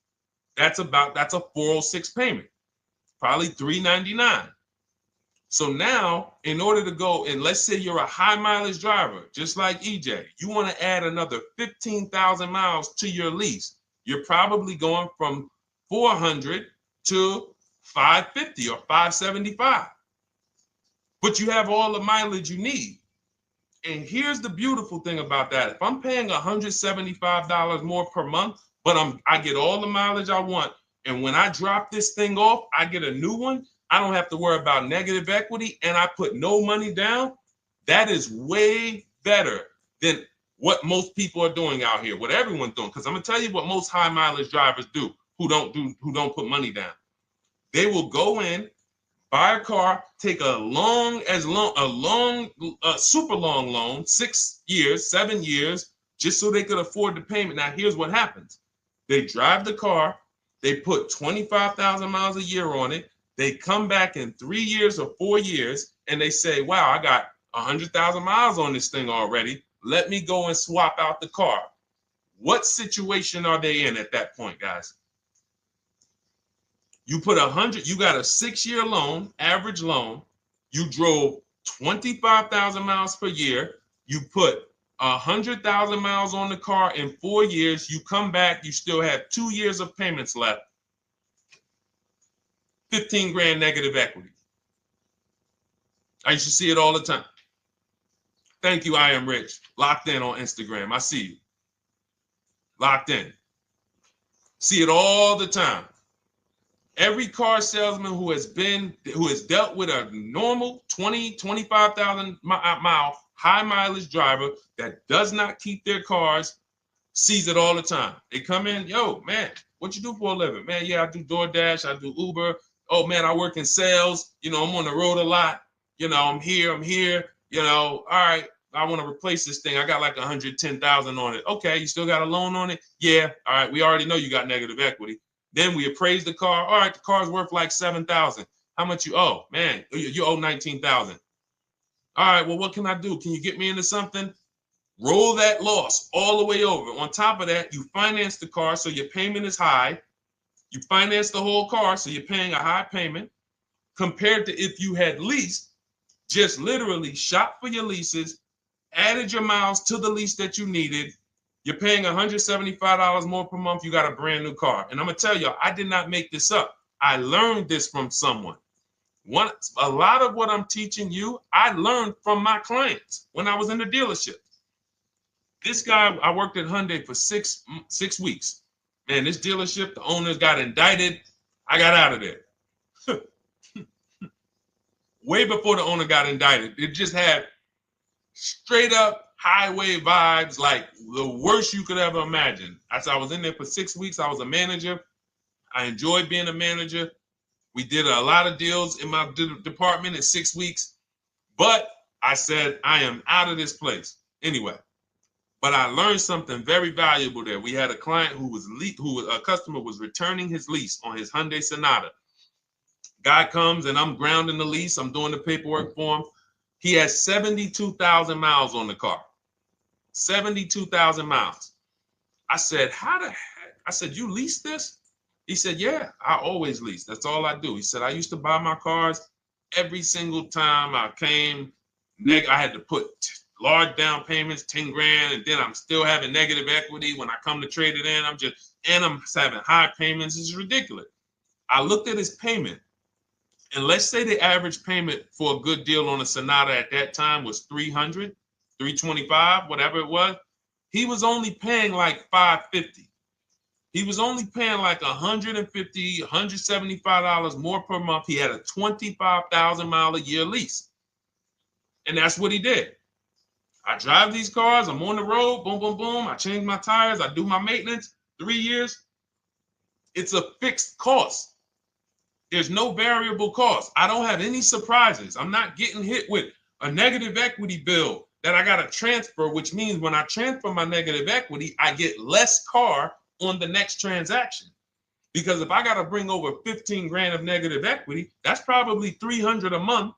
That's a 406 payment, probably $399. So now, in order to go, and let's say you're a high mileage driver, just like EJ, you want to add another 15,000 miles to your lease. You're probably going from 400 to 550 or 575. But you have all the mileage you need. And here's the beautiful thing about that. If I'm paying $175 more per month, but I get all the mileage I want, and when I drop this thing off, I get a new one, I don't have to worry about negative equity, and I put no money down. That is way better than what most people are doing out here, what everyone's doing. Because I'm gonna tell you what most high mileage drivers do who don't put money down. They will go in, buy a car, take a super long loan, 6 years, 7 years, just so they could afford the payment. Now, here's what happens. They drive the car, they put 25,000 miles a year on it. They come back in 3 years or 4 years, and they say, wow, I got 100,000 miles on this thing already. Let me go and swap out the car. What situation are they in at that point, guys? You put 100, you got a 6-year loan, average loan. You drove 25,000 miles per year. You put 100,000 miles on the car in 4 years. You come back, you still have 2 years of payments left. 15 grand negative equity. I used to see it all the time. Thank you, I am rich. Locked in on Instagram. I see you. Locked in. See it all the time. Every car salesman who has dealt with a normal 25,000 mile high mileage driver that does not keep their cars sees it all the time. They come in, yo, man, what you do for a living? Man, yeah, I do DoorDash, I do Uber. Oh man, I work in sales. You know, I'm on the road a lot. You know, I'm here. You know, all right, I want to replace this thing. I got like 110,000 on it. Okay, you still got a loan on it? Yeah. All right, we already know you got negative equity. Then we appraise the car. All right, the car's worth like 7,000. How much you owe? Man, you owe 19,000. All right, well, what can I do? Can you get me into something? Roll that loss all the way over. On top of that, you finance the car, so your payment is high. You finance the whole car, so you're paying a high payment compared to if you had leased, just literally shop for your leases, added your miles to the lease that you needed. You're paying $175 more per month. You got a brand new car. And I'm going to tell you, I did not make this up. I learned this from someone. A lot of what I'm teaching you, I learned from my clients when I was in the dealership. This guy, I worked at Hyundai for six weeks. Man, this dealership, the owners got indicted. I got out of there. Way before the owner got indicted. It just had straight up highway vibes, like the worst you could ever imagine. As I was in there for 6 weeks, I was a manager. I enjoyed being a manager. We did a lot of deals in my department in 6 weeks. But I said, I am out of this place. Anyway. But I learned something very valuable there. We had a client a customer was returning his lease on his Hyundai Sonata. Guy comes and I'm grounding the lease. I'm doing the paperwork for him. He has 72,000 miles on the car. 72,000 miles. I said, how the heck? I said, you lease this? He said, yeah, I always lease. That's all I do. He said, I used to buy my cars every single time I came. I had to put large down payments, 10 grand, and then I'm still having negative equity when I come to trade it in. I'm having high payments. It's ridiculous. I looked at his payment, and let's say the average payment for a good deal on a Sonata at that time was $300, $325, whatever it was. He was only paying like $550. He was only paying like $150, $175 more per month. He had a 25,000 mile a year lease. And that's what he did. I drive these cars. I'm on the road. Boom, boom, boom. I change my tires. I do my maintenance. 3 years. It's a fixed cost. There's no variable cost. I don't have any surprises. I'm not getting hit with a negative equity bill that I got to transfer, which means when I transfer my negative equity, I get less car on the next transaction. Because if I got to bring over 15 grand of negative equity, that's probably 300 a month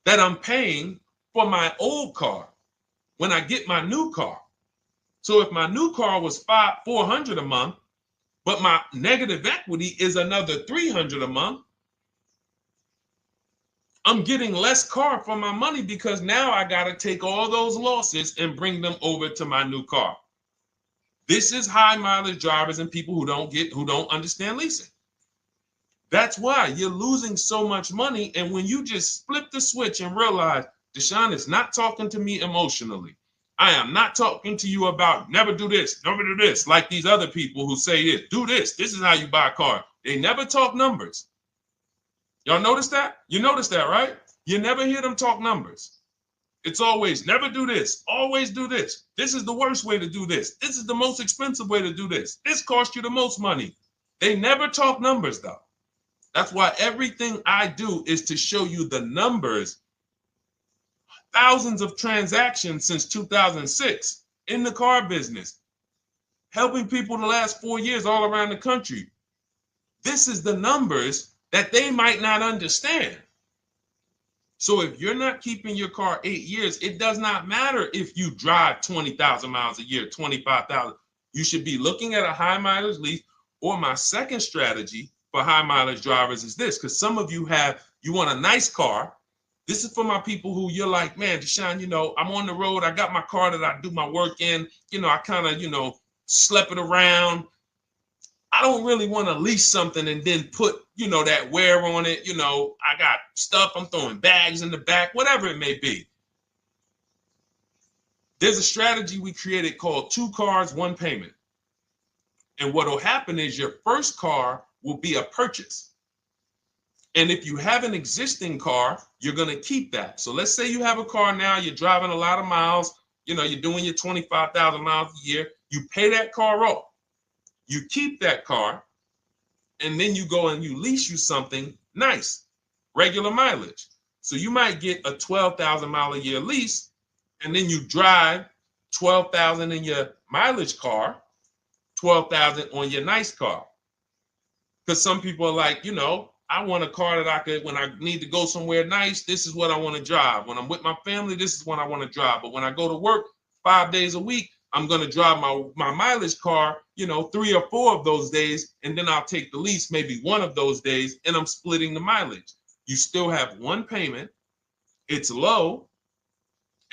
that I'm paying for my old car when I get my new car. So if my new car was 400 a month, but my negative equity is another 300 a month, I'm getting less car for my money because now I got to take all those losses and bring them over to my new car. This is high mileage drivers and people who don't understand leasing. That's why you're losing so much money. And when you just flip the switch and realize Deshone is not talking to me emotionally, I am not talking to you about never do this, never do this, like these other people who say this, do this. This is how you buy a car. They never talk numbers. Y'all notice that? You notice that, right? You never hear them talk numbers. It's always never do this, always do this. This is the worst way to do this. This is the most expensive way to do this. This costs you the most money. They never talk numbers, though. That's why everything I do is to show you the numbers. Thousands of transactions since 2006 in the car business, helping people the last 4 years all around the country. This is the numbers that they might not understand. So if you're not keeping your car 8 years, it does not matter if you drive 20,000 miles a year, 25,000. You should be looking at a high mileage lease. Or my second strategy for high mileage drivers is this, because some of you want a nice car. This is for my people who you're like, man, Deshone, I'm on the road. I got my car that I do my work in. I kind of, slep it around. I don't really want to lease something and then put, that wear on it. I got stuff. I'm throwing bags in the back, whatever it may be. There's a strategy we created called 2 cars, 1 payment. And what will happen is your first car will be a purchase. And if you have an existing car, you're going to keep that. So let's say you have a car now, you're driving a lot of miles, you're doing your 25,000 miles a year. You pay that car off. You keep that car, and then you go and you lease you something nice, regular mileage. So you might get a 12,000 mile a year lease, and then you drive 12,000 in your mileage car, 12,000 on your nice car. Because some people are like, I want a car that I could, when I need to go somewhere nice, this is what I want to drive. When I'm with my family, this is what I want to drive. But when I go to work 5 days a week, I'm going to drive my mileage car, 3 or 4 of those days, and then I'll take the lease maybe 1 of those days, and I'm splitting the mileage. You still have 1 payment. It's low.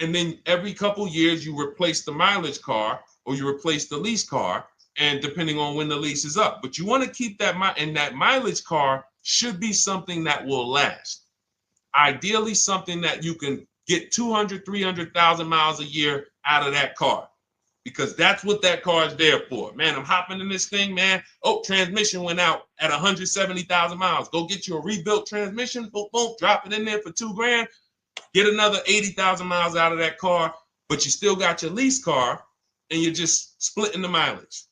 And then every couple years, you replace the mileage car or you replace the lease car, and depending on when the lease is up. But you want to keep that, and that mileage car should be something that will last. Ideally, something that you can get 200, 300,000 miles a year out of that car. Because that's what that car is there for. Man, I'm hopping in this thing, man. Oh, transmission went out at 170,000 miles. Go get you a rebuilt transmission. Boom, boom, drop it in there for $2 grand. Get another 80,000 miles out of that car, but you still got your lease car, and you're just splitting the mileage.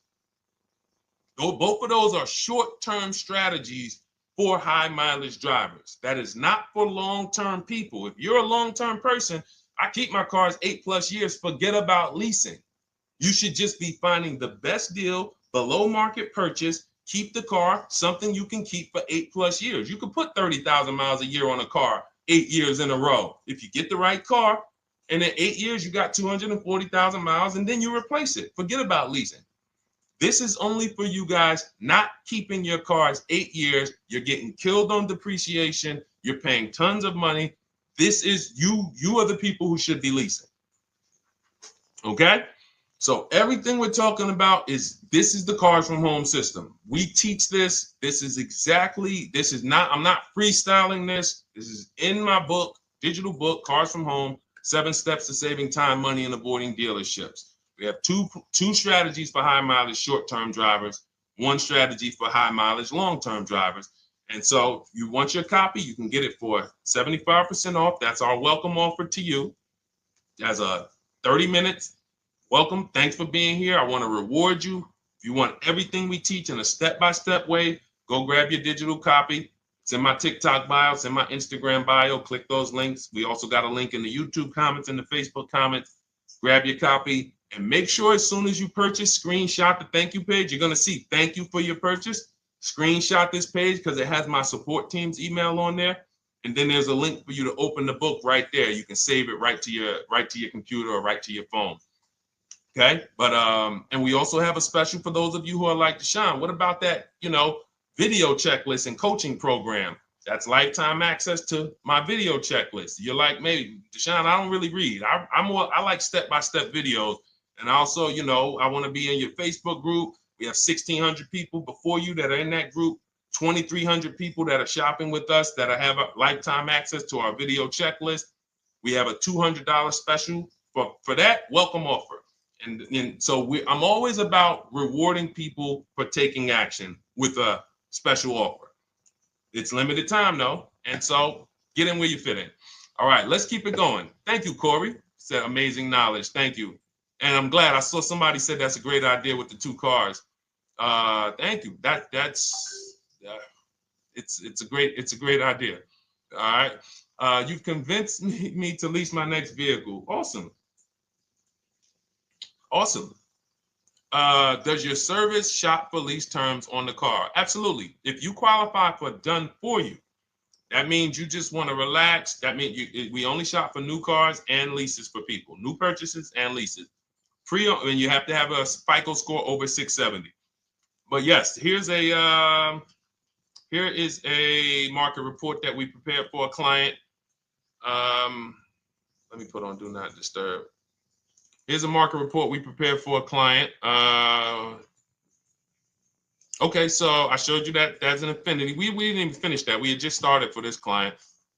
Both of those are short-term strategies for high mileage drivers. That is not for long-term people. If you're a long-term person, I keep my cars 8+ years. Forget about leasing. You should just be finding the best deal, below market purchase, keep the car, something you can keep for 8+ years. You can put 30,000 miles a year on a car 8 years in a row. If you get the right car, and in 8 years, you got 240,000 miles, and then you replace it. Forget about leasing. This is only for you guys not keeping your cars 8 years. You're getting killed on depreciation. You're paying tons of money. This is you are the people who should be leasing. Okay? So everything we're talking about this is the Cars from Home system. We teach this. I'm not freestyling this. This is in my book, digital book, Cars from Home, 7 Steps to Saving Time, Money, and Avoiding Dealerships. We have two strategies for high mileage short-term drivers, 1 strategy for high mileage long-term drivers. And so if you want your copy, you can get it for 75% off. That's our welcome offer to you. As a 30 minutes. Welcome. Thanks for being here. I want to reward you. If you want everything we teach in a step-by-step way, go grab your digital copy. It's in my TikTok bio. It's in my Instagram bio. Click those links. We also got a link in the YouTube comments and the Facebook comments. Grab your copy and make sure as soon as you purchase, screenshot the thank you page. You're going to see thank you for your purchase. screenshot this page because it has my support team's email on there. And then there's a link for you to open the book right there. You can save it right to your computer or right to your phone. Okay, but and we also have a special for those of you who are like Deshone. What about that, video checklist and coaching program? That's lifetime access to my video checklist. You're like, maybe Deshone, I don't really read. I like step-by-step videos. And also, I want to be in your Facebook group. We have 1,600 people before you that are in that group. 2,300 people that are shopping with us that have a lifetime access to our video checklist. We have a $200 special for that welcome offer. And so I'm always about rewarding people for taking action with a special offer. It's limited time though. And so get in where you fit in. All right, let's keep it going. Thank you, Corey. Said amazing knowledge. Thank you. And I'm glad I saw somebody said that's a great idea with the 2 cars. Thank you. It's a great idea. All right. You've convinced me to lease my next vehicle. Awesome. Awesome. Does your service shop for lease terms on the car? Absolutely. If you qualify for done for you, that means you just want to relax. That means we only shop for new cars and leases for people, new purchases and leases. And you have to have a FICO score over 670. But yes, here is a market report that we prepared for a client. Let me put on Do Not Disturb. Here's a market report we prepared for a client. Okay, so I showed you that that's an affinity. We didn't even finish that. We had just started for this client.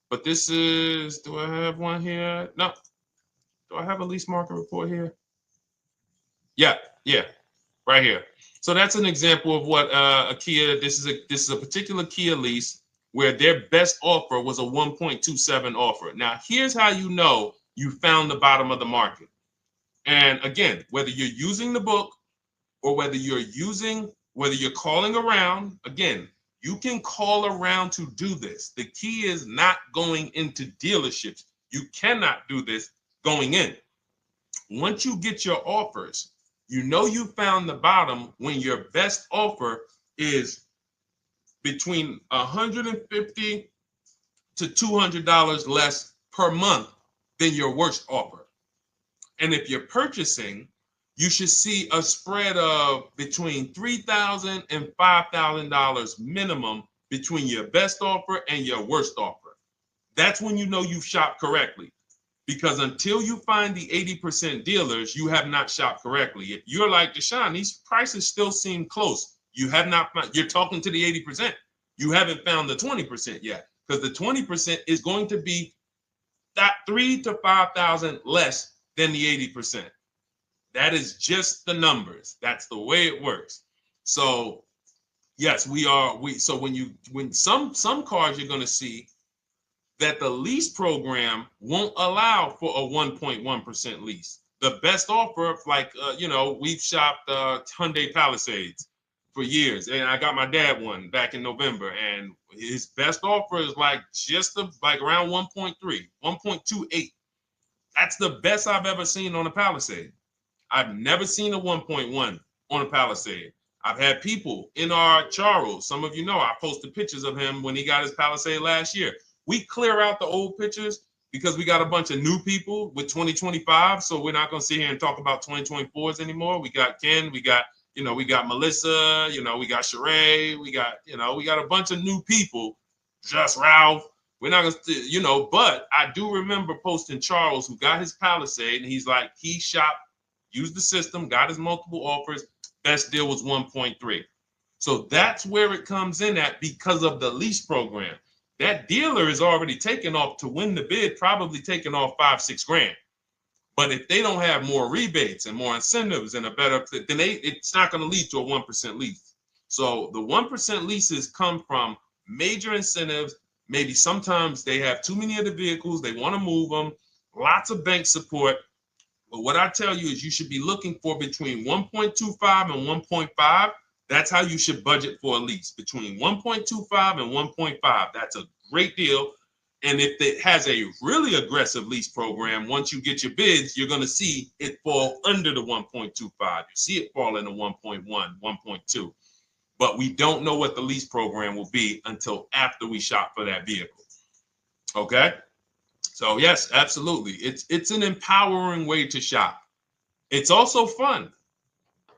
But this is, do I have one here? No. Do I have a lease market report here? Yeah, right here. So that's an example of what a Kia, this is a particular Kia lease where their best offer was a 1.27 offer. Now, here's how you know you found the bottom of the market. And again, whether you're using the book or whether you're calling around, again, you can call around to do this. The key is not going into dealerships. You cannot do this going in. Once you get your offers, you know you found the bottom when your best offer is between $150 to $200 less per month than your worst offer. And if you're purchasing, you should see a spread of between $3,000 and $5,000 minimum between your best offer and your worst offer. That's when you know you've shopped correctly. Because until you find the 80% dealers, you have not shopped correctly. If you're like Deshone, these prices still seem close. You have not found, you're talking to the 80%. You haven't found the 20% yet. Because the 20% is going to be that $3,000 to $5,000 less than the 80%. That is just the numbers. That's the way it works. So yes, so when some cars you're going to see that the lease program won't allow for a 1.1% lease. The best offer, like, we've shopped Hyundai Palisades for years. And I got my dad one back in November. And his best offer is like around 1.3, 1.28. That's the best I've ever seen on a Palisade. I've never seen a 1.1 on a Palisade. I've had people in our Charles. Some of you know I posted pictures of him when he got his Palisade last year. We clear out the old pictures because we got a bunch of new people with 2025. So we're not going to sit here and talk about 2024s anymore. We got Ken, we got Melissa, we got Sheree, we got a bunch of new people, just Ralph. We're not going to, but I do remember posting Charles who got his Palisade and he's like, he shopped, used the system, got his multiple offers. Best deal was 1.3. So that's where it comes in at because of the lease program. That dealer is already taken off to win the bid, probably taking off $5-6 grand. But if they don't have more rebates and more incentives and a better, then it's not going to lead to a 1% lease. So the 1% leases come from major incentives. Maybe sometimes they have too many of the vehicles. They want to move them. Lots of bank support. But what I tell you is you should be looking for between 1.25 and 1.5. That's how you should budget for a lease, between 1.25 and 1.5. That's a great deal. And if it has a really aggressive lease program, once you get your bids, you're going to see it fall under the 1.25. You see it fall into 1.1, 1.2. but we don't know what the lease program will be until after we shop for that vehicle. Okay? So yes, absolutely. It's an empowering way to shop. It's also fun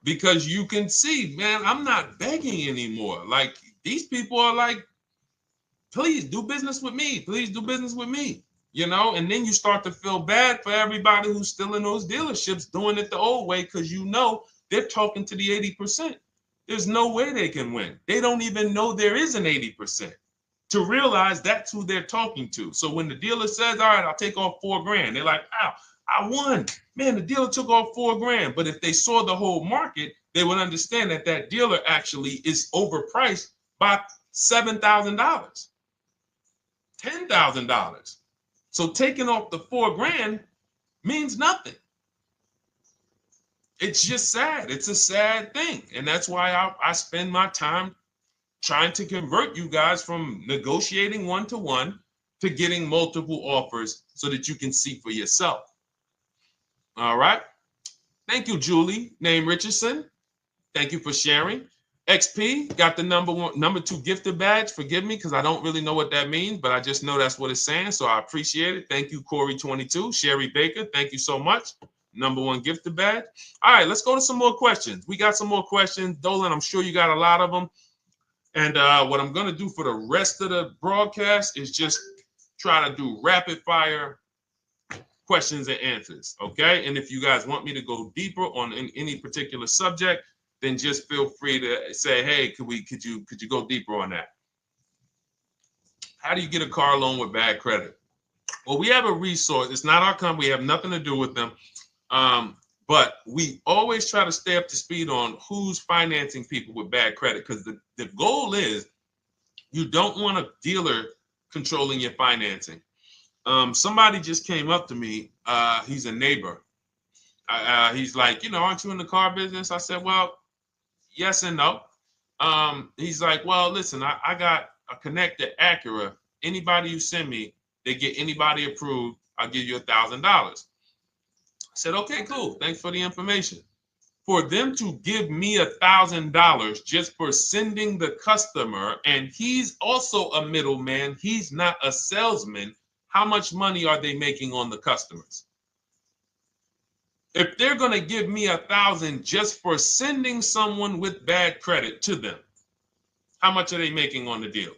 because you can see, man, I'm not begging anymore. Like these people are like, please do business with me. Please do business with me. And then you start to feel bad for everybody who's still in those dealerships doing it the old way because they're talking to the 80%. There's no way they can win. They don't even know there is an 80% to realize that's who they're talking to. So when the dealer says, all right, I'll take off $4,000, they're like, wow, I won. Man, the dealer took off $4,000. But if they saw the whole market, they would understand that that dealer actually is overpriced by $7,000, $10,000. So taking off the $4,000 means nothing. It's just sad. It's a sad thing. And that's why I spend my time trying to convert you guys from negotiating one-to-one to getting multiple offers so that you can see for yourself. All right. Thank you, Julie, name Richardson. Thank you for sharing. XP got the number 2 gifted badge. Forgive me because I don't really know what that means, but I just know that's what it's saying. So I appreciate it. Thank you, Corey22. Sherry Baker, thank you so much. Number 1 gifted badge. All right, let's go to some more questions. We got some more questions. Dolan, I'm sure you got a lot of them. And what I'm going to do for the rest of the broadcast is just try to do rapid fire questions and answers. Okay. And if you guys want me to go deeper on any particular subject, then just feel free to say, hey, could you go deeper on that? How do you get a car loan with bad credit? Well, we have a resource. It's not our company. We have nothing to do with them. But we always try to stay up to speed on who's financing people with bad credit, because the goal is you don't want a dealer controlling your financing. Somebody just came up to me. He's a neighbor. He's like, aren't you in the car business? I said, well, yes and no. He's like, well, listen, I got a connected Acura. Anybody you send me, they get anybody approved, I'll give you $1,000. I said, okay, cool. Thanks for the information. For them to give me $1,000 just for sending the customer, and he's also a middleman, he's not a salesman, how much money are they making on the customers? If they're going to give me $1,000 just for sending someone with bad credit to them, how much are they making on the deal?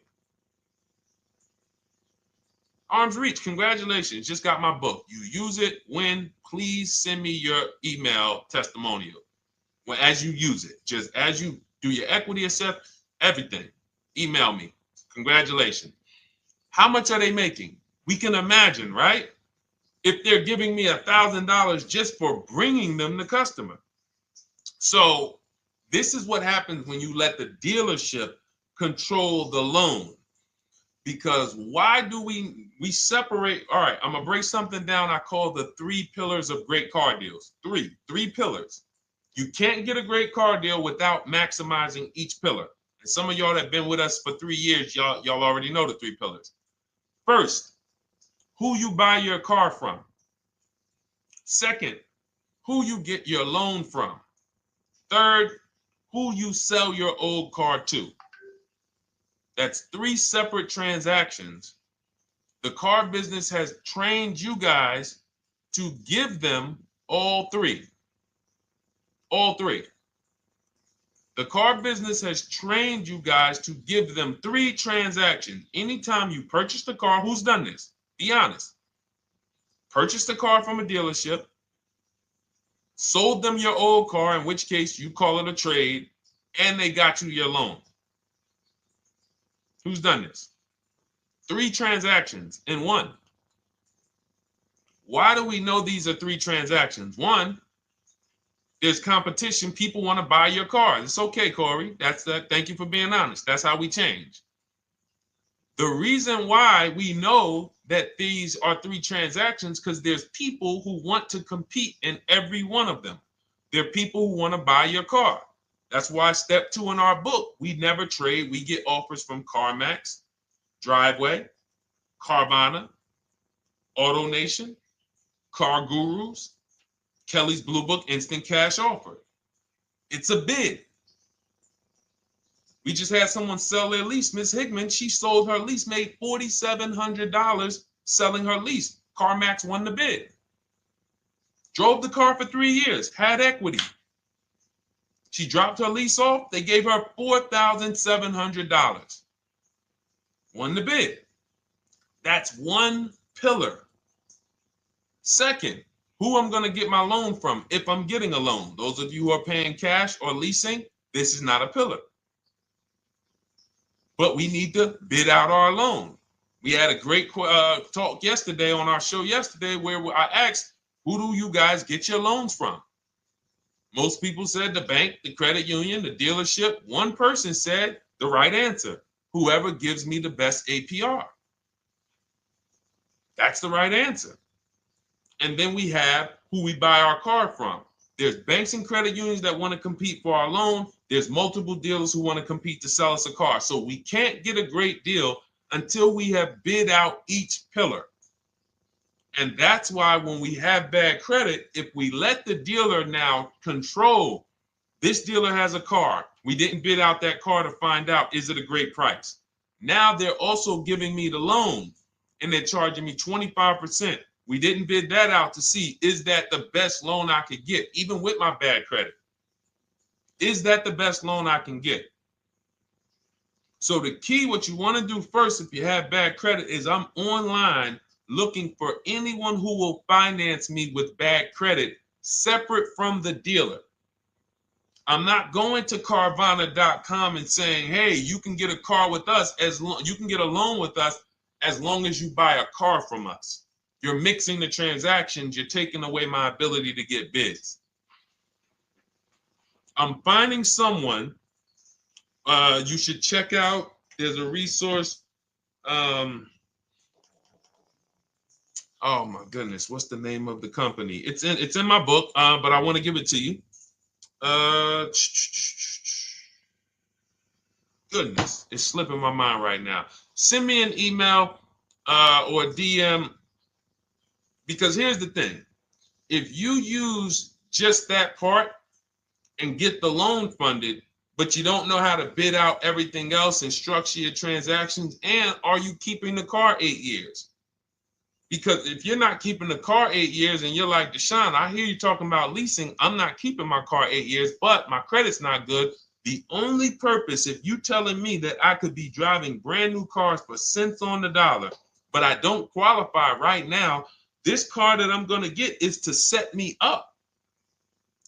Arms Reach, congratulations. Just got my book. You use it when, please send me your email testimonial. Well, as you use it, just as you do your equity assess, everything, email me. Congratulations. How much are they making? We can imagine, right? If they're giving me $1,000 just for bringing them the customer. So this is what happens when you let the dealership control the loan. Because why do we separate? All right, I'm gonna break something down I call the 3 pillars of great car deals. Three pillars. You can't get a great car deal without maximizing each pillar. And some of y'all that have been with us for 3 years, y'all already know the 3 pillars. First, who you buy your car from. Second, who you get your loan from. Third, who you sell your old car to. That's 3 separate transactions. The car business has trained you guys to give them all 3. All 3. The car business has trained you guys to give them 3 transactions. Anytime you purchase the car, who's done this? Be honest. Purchased the car from a dealership, sold them your old car, in which case you call it a trade, and they got you your loan. Who's done this? 3 transactions in one. Why do we know these are 3 transactions? One, there's competition. People want to buy your car. It's okay, Corey. That's that. Thank you for being honest. That's how we change. The reason why we know that these are 3 transactions because there's people who want to compete in every one of them. There are people who want to buy your car. That's why step 2 in our book, we never trade. We get offers from CarMax, Driveway, Carvana, AutoNation, Car Gurus, Kelly's Blue Book Instant Cash Offer. It's a bid. We just had someone sell their lease. Miss Hickman, she sold her lease, made $4,700 selling her lease. CarMax won the bid. Drove the car for 3 years, had equity. She dropped her lease off. They gave her $4,700. Won the bid. That's one pillar. Second, who I'm going to get my loan from if I'm getting a loan. Those of you who are paying cash or leasing, this is not a pillar. But we need to bid out our loan. We had a great talk yesterday on our show yesterday where I asked, who do you guys get your loans from? Most people said the bank, the credit union, the dealership. One person said the right answer, whoever gives me the best APR. That's the right answer. And then we have who we buy our car from. There's banks and credit unions that want to compete for our loan. There's multiple dealers who want to compete to sell us a car. So we can't get a great deal until we have bid out each pillar. And that's why when we have bad credit, if we let the dealer now control, this dealer has a car. We didn't bid out that car to find out, is it a great price? Now they're also giving me the loan and they're charging me 25%. We didn't bid that out to see, is that the best loan I could get, even with my bad credit? Is that the best loan I can get? So the key, what you want to do first if you have bad credit is I'm online looking for anyone who will finance me with bad credit separate from the dealer. I'm not going to Carvana.com and saying, hey, you can get a car with us you can get a loan with us as long as you buy a car from us. You're mixing the transactions. You're taking away my ability to get bids. I'm finding someone you should check out. There's a resource. Oh my goodness, what's the name of the company? It's in my book, but I want to give it to you. Goodness, it's slipping my mind right now. Send me an email or a DM, because here's the thing. If you use just that part and get the loan funded, but you don't know how to bid out everything else and structure your transactions, and are you keeping the car 8 years? Because if you're not keeping the car 8 years and you're like, Deshone, I hear you talking about leasing. I'm not keeping my car 8 years, but my credit's not good. The only purpose, if you telling me that I could be driving brand new cars for cents on the dollar, but I don't qualify right now, this car that I'm going to get is to set me up.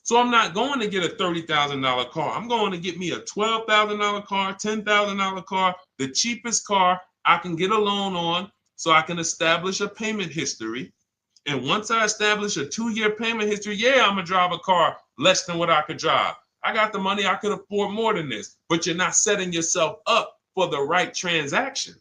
So I'm not going to get a $30,000 car. I'm going to get me a $12,000 car, $10,000 car, the cheapest car I can get a loan on, so I can establish a payment history. And once I establish a 2-year payment history, yeah, I'm going to drive a car less than what I could drive. I got the money. I could afford more than this. But you're not setting yourself up for the right transaction.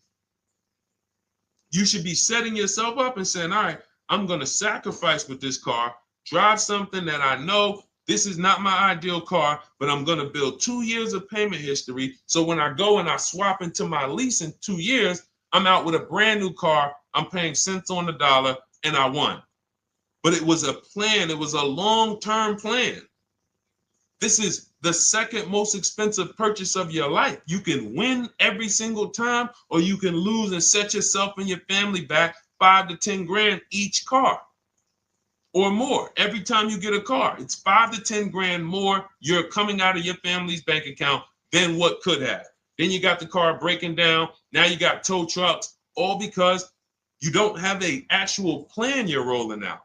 You should be setting yourself up and saying, all right, I'm going to sacrifice with this car, drive something that I know this is not my ideal car, but I'm going to build 2 years of payment history. So when I go and I swap into my lease in 2 years, I'm out with a brand new car. I'm paying cents on the dollar, and I won. But it was a plan. It was a long-term plan. This is the second most expensive purchase of your life. You can win every single time, or you can lose and set yourself and your family back 5 to 10 grand each car or more. Every time you get a car, it's 5 to 10 grand more you're coming out of your family's bank account than what could have. Then you got the car breaking down. Now you got tow trucks, all because you don't have an actual plan you're rolling out.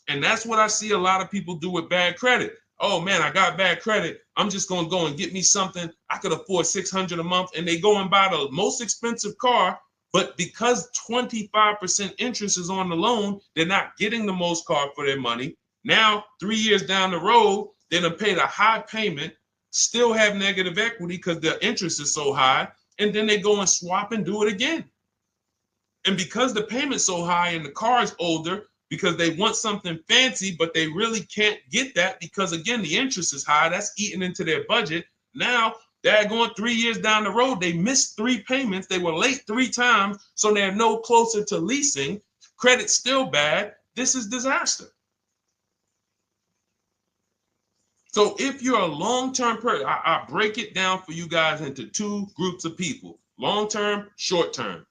And that's what I see a lot of people do with bad credit. Oh man, I got bad credit. I'm just going to go and get me something. I could afford $600 a month. And they go and buy the most expensive car. But because 25% interest is on the loan, they're not getting the most car for their money. Now, 3 years down the road, they're going to pay the high payment, still have negative equity because the interest is so high, and then they go and swap and do it again. And because the payment's so high and the car is older, because they want something fancy, but they really can't get that because, again, the interest is high. That's eating into their budget. Now they're going 3 years down the road. They missed 3 payments. They were late 3 times, so they're no closer to leasing. Credit's still bad. This is disaster. So if you're a long-term person, I break it down for you guys into two groups of people: long-term, short-term.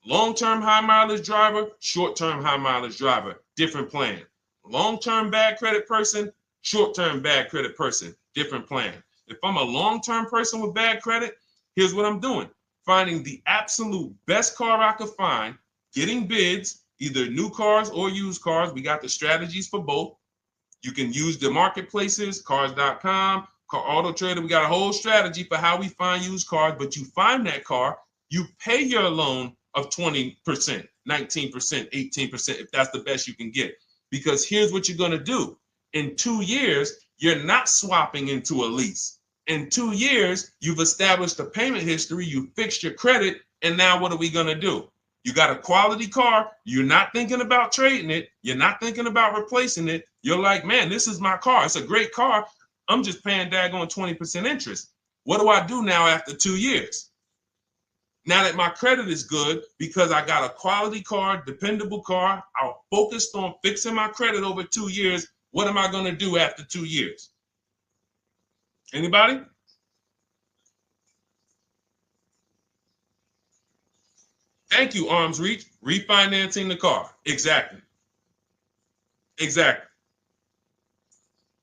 Long-term high mileage driver, short-term high mileage driver, different plan. Long-term bad credit person, short-term bad credit person, different plan. If I'm a long-term person with bad credit, here's what I'm doing: finding the absolute best car I could find, getting bids, either new cars or used cars. We got the strategies for both. You can use the marketplaces, cars.com, Car Auto Trader. We got a whole strategy for how we find used cars, but you find that car, you pay your loan of 20%, 19%, 18%, if that's the best you can get. Because here's what you're going to do. In 2 years, you're not swapping into a lease. In 2 years, you've established a payment history, you fixed your credit, and now what are we going to do? You got a quality car. You're not thinking about trading it. You're not thinking about replacing it. You're like, man, this is my car. It's a great car. I'm just paying daggone 20% interest. What do I do now after 2 years? Now that my credit is good because I got a quality car, dependable car, I'm focused on fixing my credit over 2 years. What am I going to do after 2 years? Anybody? Thank you, Arms Reach. Refinancing the car. Exactly. Exactly.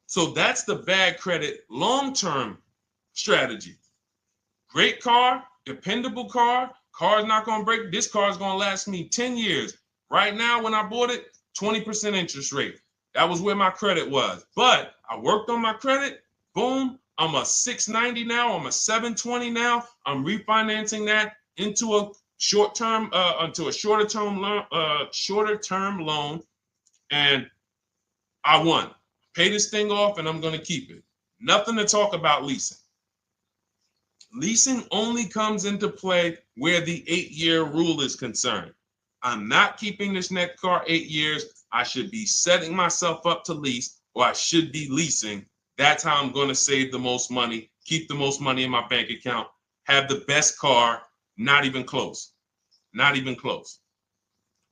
So that's the bad credit long-term strategy. Great car, dependable car, car's not going to break. This car is going to last me 10 years. Right now, when I bought it, 20% interest rate. That was where my credit was. But I worked on my credit. Boom. I'm a 690 now. I'm a 720 now. I'm refinancing that into a short-term, into a shorter-term loan, and I won. Pay this thing off, and I'm going to keep it. Nothing to talk about leasing. Leasing only comes into play where the 8-year rule is concerned. I'm not keeping this next car 8 years. I should be setting myself up to lease, or I should be leasing. That's how I'm going to save the most money, keep the most money in my bank account, have the best car. Not even close. Not even close.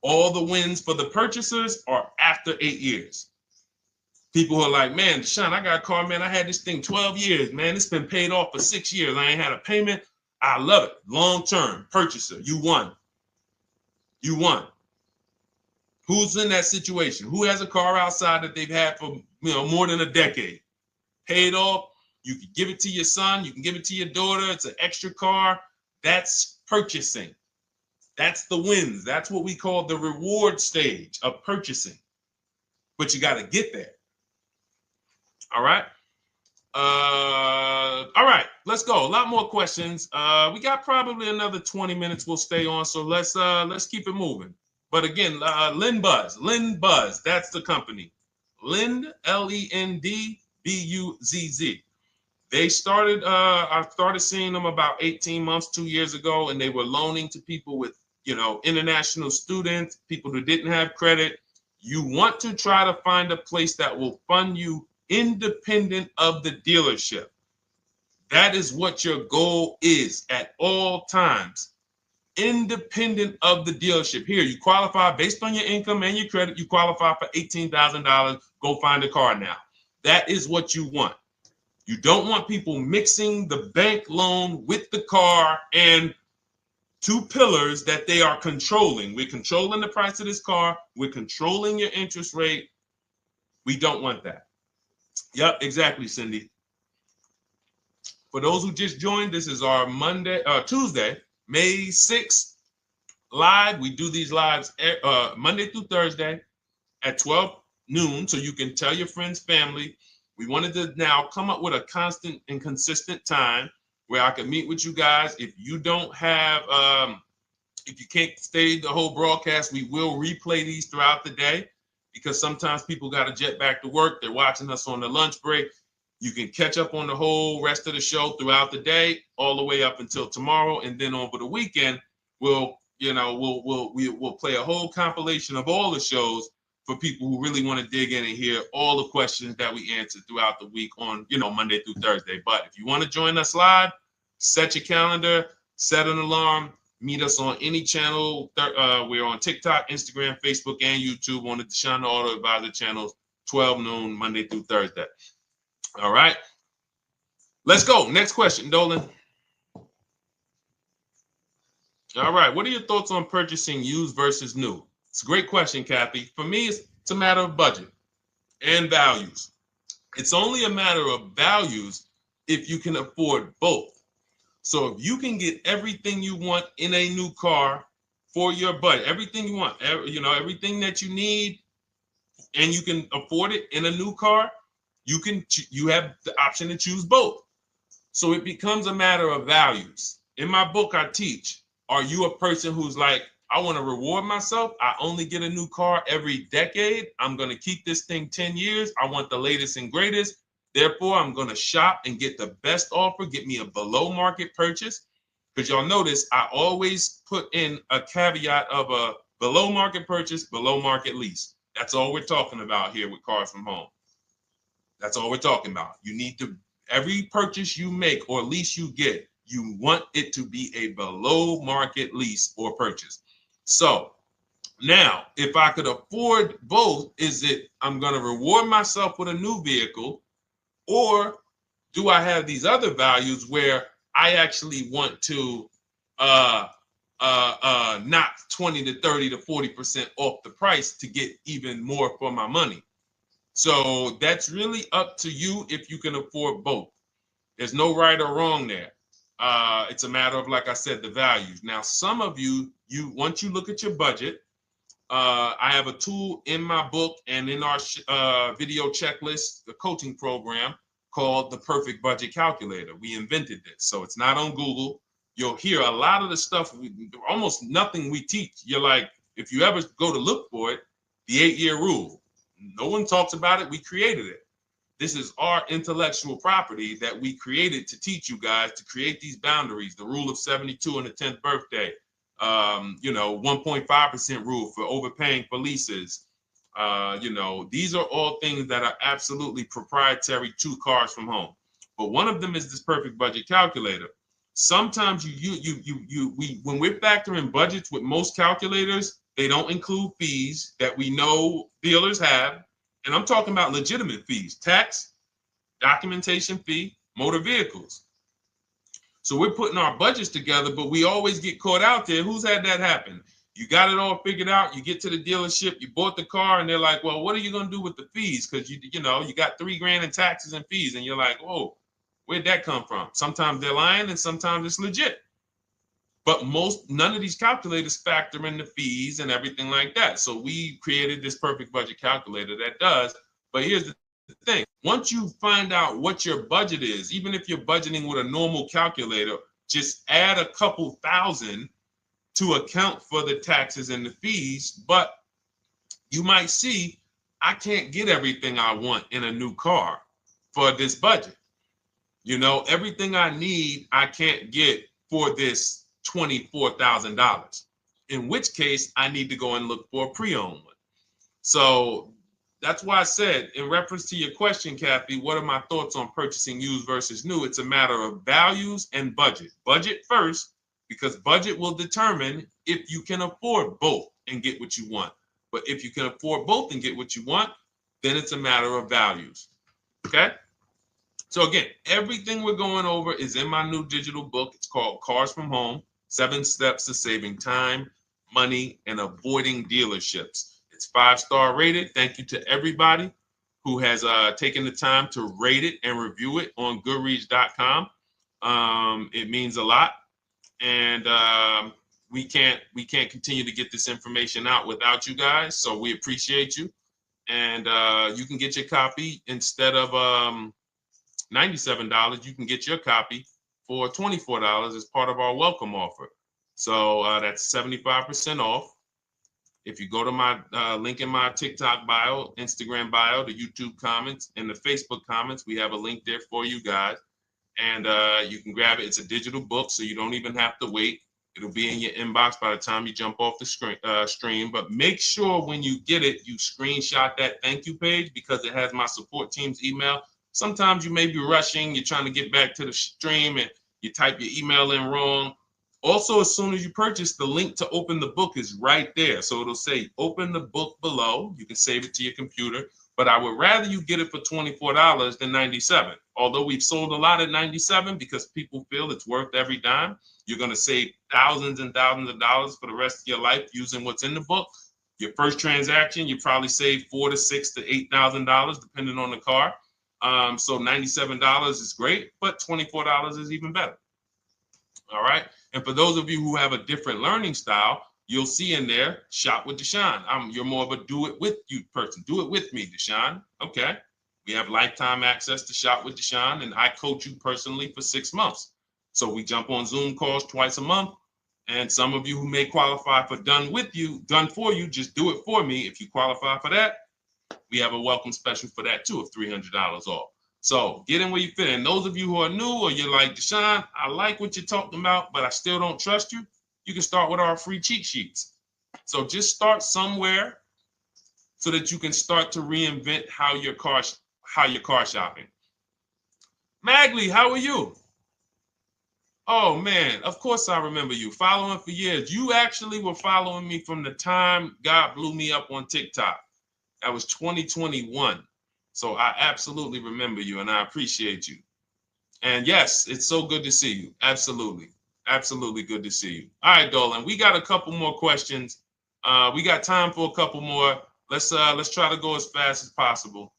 All the wins for the purchasers are after 8 years. People who are like, man, Deshone, I got a car, man. I had this thing 12 years, man. It's been paid off for 6 years. I ain't had a payment. I love it. Long-term purchaser. You won. You won. Who's in that situation? Who has a car outside that they've had for more than a decade? Paid off. You can give it to your son. You can give it to your daughter. It's an extra car. That's purchasing. That's the wins. That's what we call the reward stage of purchasing. But you got to get there. All right. All right, let's go. A lot more questions. We got probably another 20 minutes we'll stay on, so let's keep it moving. But again, Lend Buzz, that's the company. Lend, Lendbuzz. They started, I started seeing them about 18 months, 2 years ago, and they were loaning to people with, international students, people who didn't have credit. You want to try to find a place that will fund you independent of the dealership. That is what your goal is at all times. Independent of the dealership. Here, you qualify based on your income and your credit. You qualify for $18,000. Go find a car now. That is what you want. You don't want people mixing the bank loan with the car and two pillars that they are controlling. We're controlling the price of this car. We're controlling your interest rate. We don't want that. Yep, exactly, Cindy. For those who just joined, this is our Tuesday, May 6th live. We do these lives Monday through Thursday at 12 noon, so you can tell your friends, family. We wanted to now come up with a constant and consistent time where I can meet with you guys. If you don't have, if you can't stay the whole broadcast, we will replay these throughout the day because sometimes people got to jet back to work. They're watching us on the lunch break. You can catch up on the whole rest of the show throughout the day, all the way up until tomorrow, and then over the weekend, we'll play a whole compilation of all the shows for people who really want to dig in and hear all the questions that we answered throughout the week on, Monday through Thursday. But if you want to join us live, set your calendar, set an alarm, meet us on any channel. We're on TikTok, Instagram, Facebook, and YouTube on the Deshone the Auto Advisor channels, 12 noon, Monday through Thursday. All right. Let's go. Next question, Dolan. All right. What are your thoughts on purchasing used versus new? It's a great question, Kathy. For me, it's a matter of budget and values. It's only a matter of values if you can afford both. So if you can get everything you want in a new car for your budget, everything you want, everything that you need, and you can afford it in a new car, you have the option to choose both. So it becomes a matter of values. In my book, I teach, are you a person who's like, I want to reward myself. I only get a new car every decade. I'm going to keep this thing 10 years. I want the latest and greatest. Therefore, I'm going to shop and get the best offer, get me a below market purchase. Because y'all notice I always put in a caveat of a below market purchase, below market lease. That's all we're talking about here with Cars from Home. That's all we're talking about. You need to, every purchase you make or lease you get, you want it to be a below market lease or purchase. So now, if I could afford both, is it I'm going to reward myself with a new vehicle, or do I have these other values where I actually want to knock 20 to 30 to 40% off the price to get even more for my money? So that's really up to you if you can afford both. There's no right or wrong there. It's a matter of, like I said, the values. Now, some of you once you look at your budget, I have a tool in my book and in our video checklist, the coaching program called the Perfect Budget Calculator. We invented this. So it's not on Google. You'll hear a lot of the stuff, almost nothing we teach. You're like, if you ever go to look for it, the 8-year rule. No one talks about it. We created it. This is our intellectual property that we created to teach you guys to create these boundaries, the rule of 72 and the 10th birthday, 1.5% rule for overpaying for leases. These are all things that are absolutely proprietary to Cars from Home. But one of them is this Perfect Budget Calculator. Sometimes when we're factoring budgets with most calculators, they don't include fees that we know dealers have. And I'm talking about legitimate fees, tax, documentation fee, motor vehicles. So we're putting our budgets together, but we always get caught out there. Who's had that happen? You got it all figured out. You get to the dealership, you bought the car, and they're like, well, what are you going to do with the fees? Because you got $3,000 in taxes and fees. And you're like, whoa, where'd that come from? Sometimes they're lying and sometimes it's legit. But none of these calculators factor in the fees and everything like that. So we created this Perfect Budget Calculator that does. But here's the thing. Once you find out what your budget is, even if you're budgeting with a normal calculator, just add a couple thousand to account for the taxes and the fees. But you might see, I can't get everything I want in a new car for this budget. Everything I need, I can't get for this $24,000, in which case I need to go and look for a pre-owned one. So that's why I said, in reference to your question, Kathy, what are my thoughts on purchasing used versus new? It's a matter of values and budget. Budget first, because budget will determine if you can afford both and get what you want. But if you can afford both and get what you want, then it's a matter of values. Okay? So again, everything we're going over is in my new digital book. It's called Cars from Home, 7 Steps to Saving Time, Money, and Avoiding Dealerships. It's 5-star rated. Thank you to everybody who has taken the time to rate it and review it on Goodreads.com. It means a lot. And we can't continue to get this information out without you guys. So we appreciate you. And you can get your copy instead of $97, you can get your copy for $24 as part of our welcome offer. So that's 75% off. If you go to my link in my TikTok bio, Instagram bio, the YouTube comments, and the Facebook comments, we have a link there for you guys. And you can grab it. It's a digital book, so you don't even have to wait. It'll be in your inbox by the time you jump off the stream. But make sure when you get it, you screenshot that thank you page, because it has my support team's email. Sometimes you may be rushing, you're trying to get back to the stream and you type your email in wrong. Also, as soon as you purchase, the link to open the book is right there. So it'll say open the book below. You can save it to your computer. but I would rather you get it for $24 than $97. Although we've sold a lot at $97 because people feel it's worth every dime. You're going to save thousands and thousands of dollars for the rest of your life using what's in the book. Your first transaction, you probably save $4,000 to $6,000 to $8,000 depending on the car. So $97 is great, but $24 is even better. All right. And for those of you who have a different learning style, you'll see in there, shop with Deshone. You're more of a do it with you person. Do it with me, Deshone. Okay. We have lifetime access to shop with Deshone, and I coach you personally for 6 months. So we jump on Zoom calls twice a month. And some of you who may qualify for done for you, just do it for me. If you qualify for that, we have a welcome special for that too of $300 off. So get in where you fit. And those of you who are new or you're like, Deshone, I like what you're talking about, but I still don't trust you. You can start with our free cheat sheets. So just start somewhere so that you can start to reinvent how you're car shopping. Magley, how are you? Oh man, of course I remember you. Following for years. You actually were following me from the time God blew me up on TikTok. That was 2021. So I absolutely remember you and I appreciate you. And yes, it's so good to see you. Absolutely. Absolutely good to see you. All right, Dolan, we got a couple more questions. We got time for a couple more. Let's try to go as fast as possible.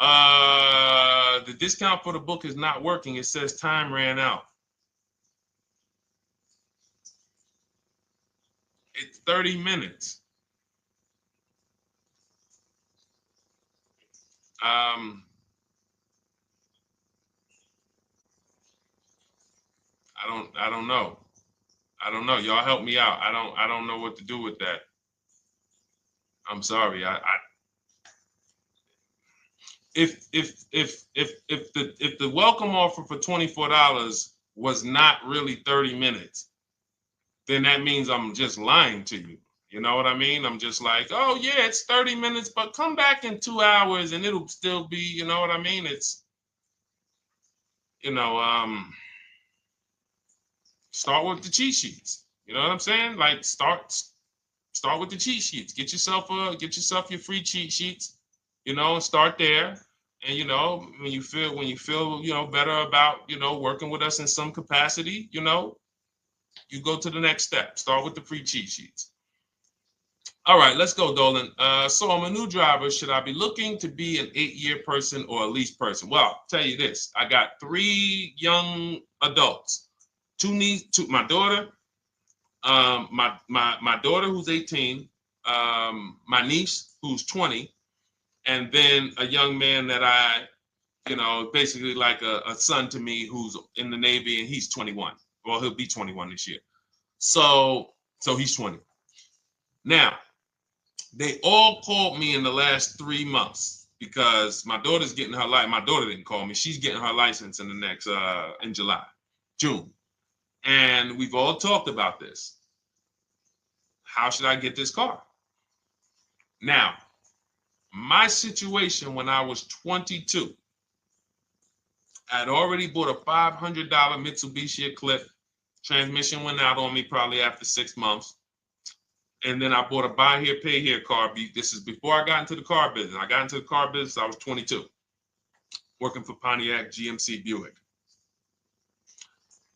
The discount for the book is not working. It says time ran out. It's 30 minutes. I don't know. I don't know. Y'all help me out. I don't know what to do with that. I'm sorry. If the welcome offer for $24 was not really 30 minutes, then that means I'm just lying to you. You know what I mean? I'm just like, oh yeah, it's 30 minutes, but come back in 2 hours and it'll still be, you know what I mean? It's, start with the cheat sheets. You know what I'm saying? Like start with the cheat sheets. Get yourself your free cheat sheets, and start there. And when you feel better about working with us in some capacity, you go to the next step. Start with the free cheat sheets. All right, let's go, Dolan. So I'm a new driver. Should I be looking to be an 8-year person or a lease person? Well, I'll tell you this. I got 3 young adults. 2 my daughter, my daughter who's 18, my niece who's 20, and then a young man that I, basically like a son to me who's in the Navy and he's 21. Well, he'll be 21 this year. So he's 20. Now, they all called me in the last 3 months because my daughter's getting her license. My daughter didn't call me. She's getting her license in the next, in June. And we've all talked about this. How should I get this car? Now, my situation when I was 22, I'd already bought a $500 Mitsubishi Eclipse. Transmission went out on me probably after 6 months. And then I bought a buy here, pay here car. This is before I got into the car business. I got into the car business, I was 22, working for Pontiac GMC Buick.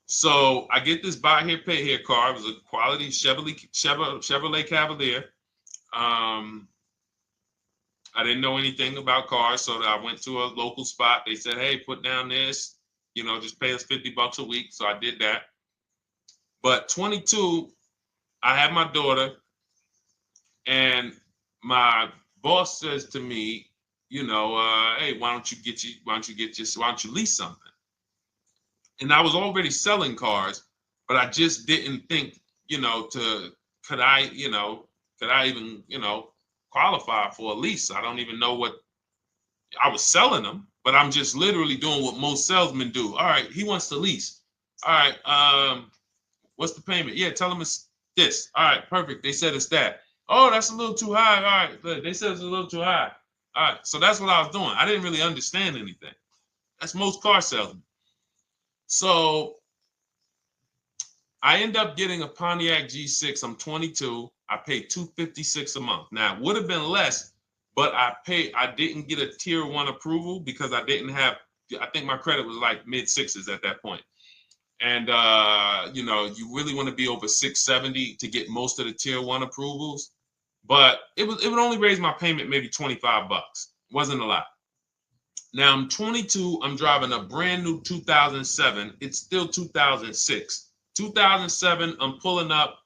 So I get this buy here, pay here car. It was a quality Chevrolet Cavalier. I didn't know anything about cars, so I went to a local spot. They said, hey, put down this, just pay us $50 a week. So I did that. But 22, I had my daughter, and my boss says to me, hey, why don't you lease something? And I was already selling cars, but I just didn't think, could I even, qualify for a lease? I don't even know what I was selling them, but I'm just literally doing what most salesmen do. All right, he wants to lease. All right, what's the payment? Yeah, tell him it's this. All right, perfect. They said it's that. Oh, that's a little too high. All right, they said it's a little too high. All right, so that's what I was doing. I didn't really understand anything. That's most car salesmen. So I end up getting a Pontiac G6. I'm 22. I paid $256 a month. Now, it would have been less but I didn't get a tier 1 approval because I didn't have, I think my credit was like mid sixes at that point. And you know, you really want to be over 670 to get most of the tier 1 approvals. But it would only raise my payment maybe 25 bucks. Wasn't a lot. Now I'm 22. I'm driving a brand new 2007. It's still 2006. 2007. I'm pulling up,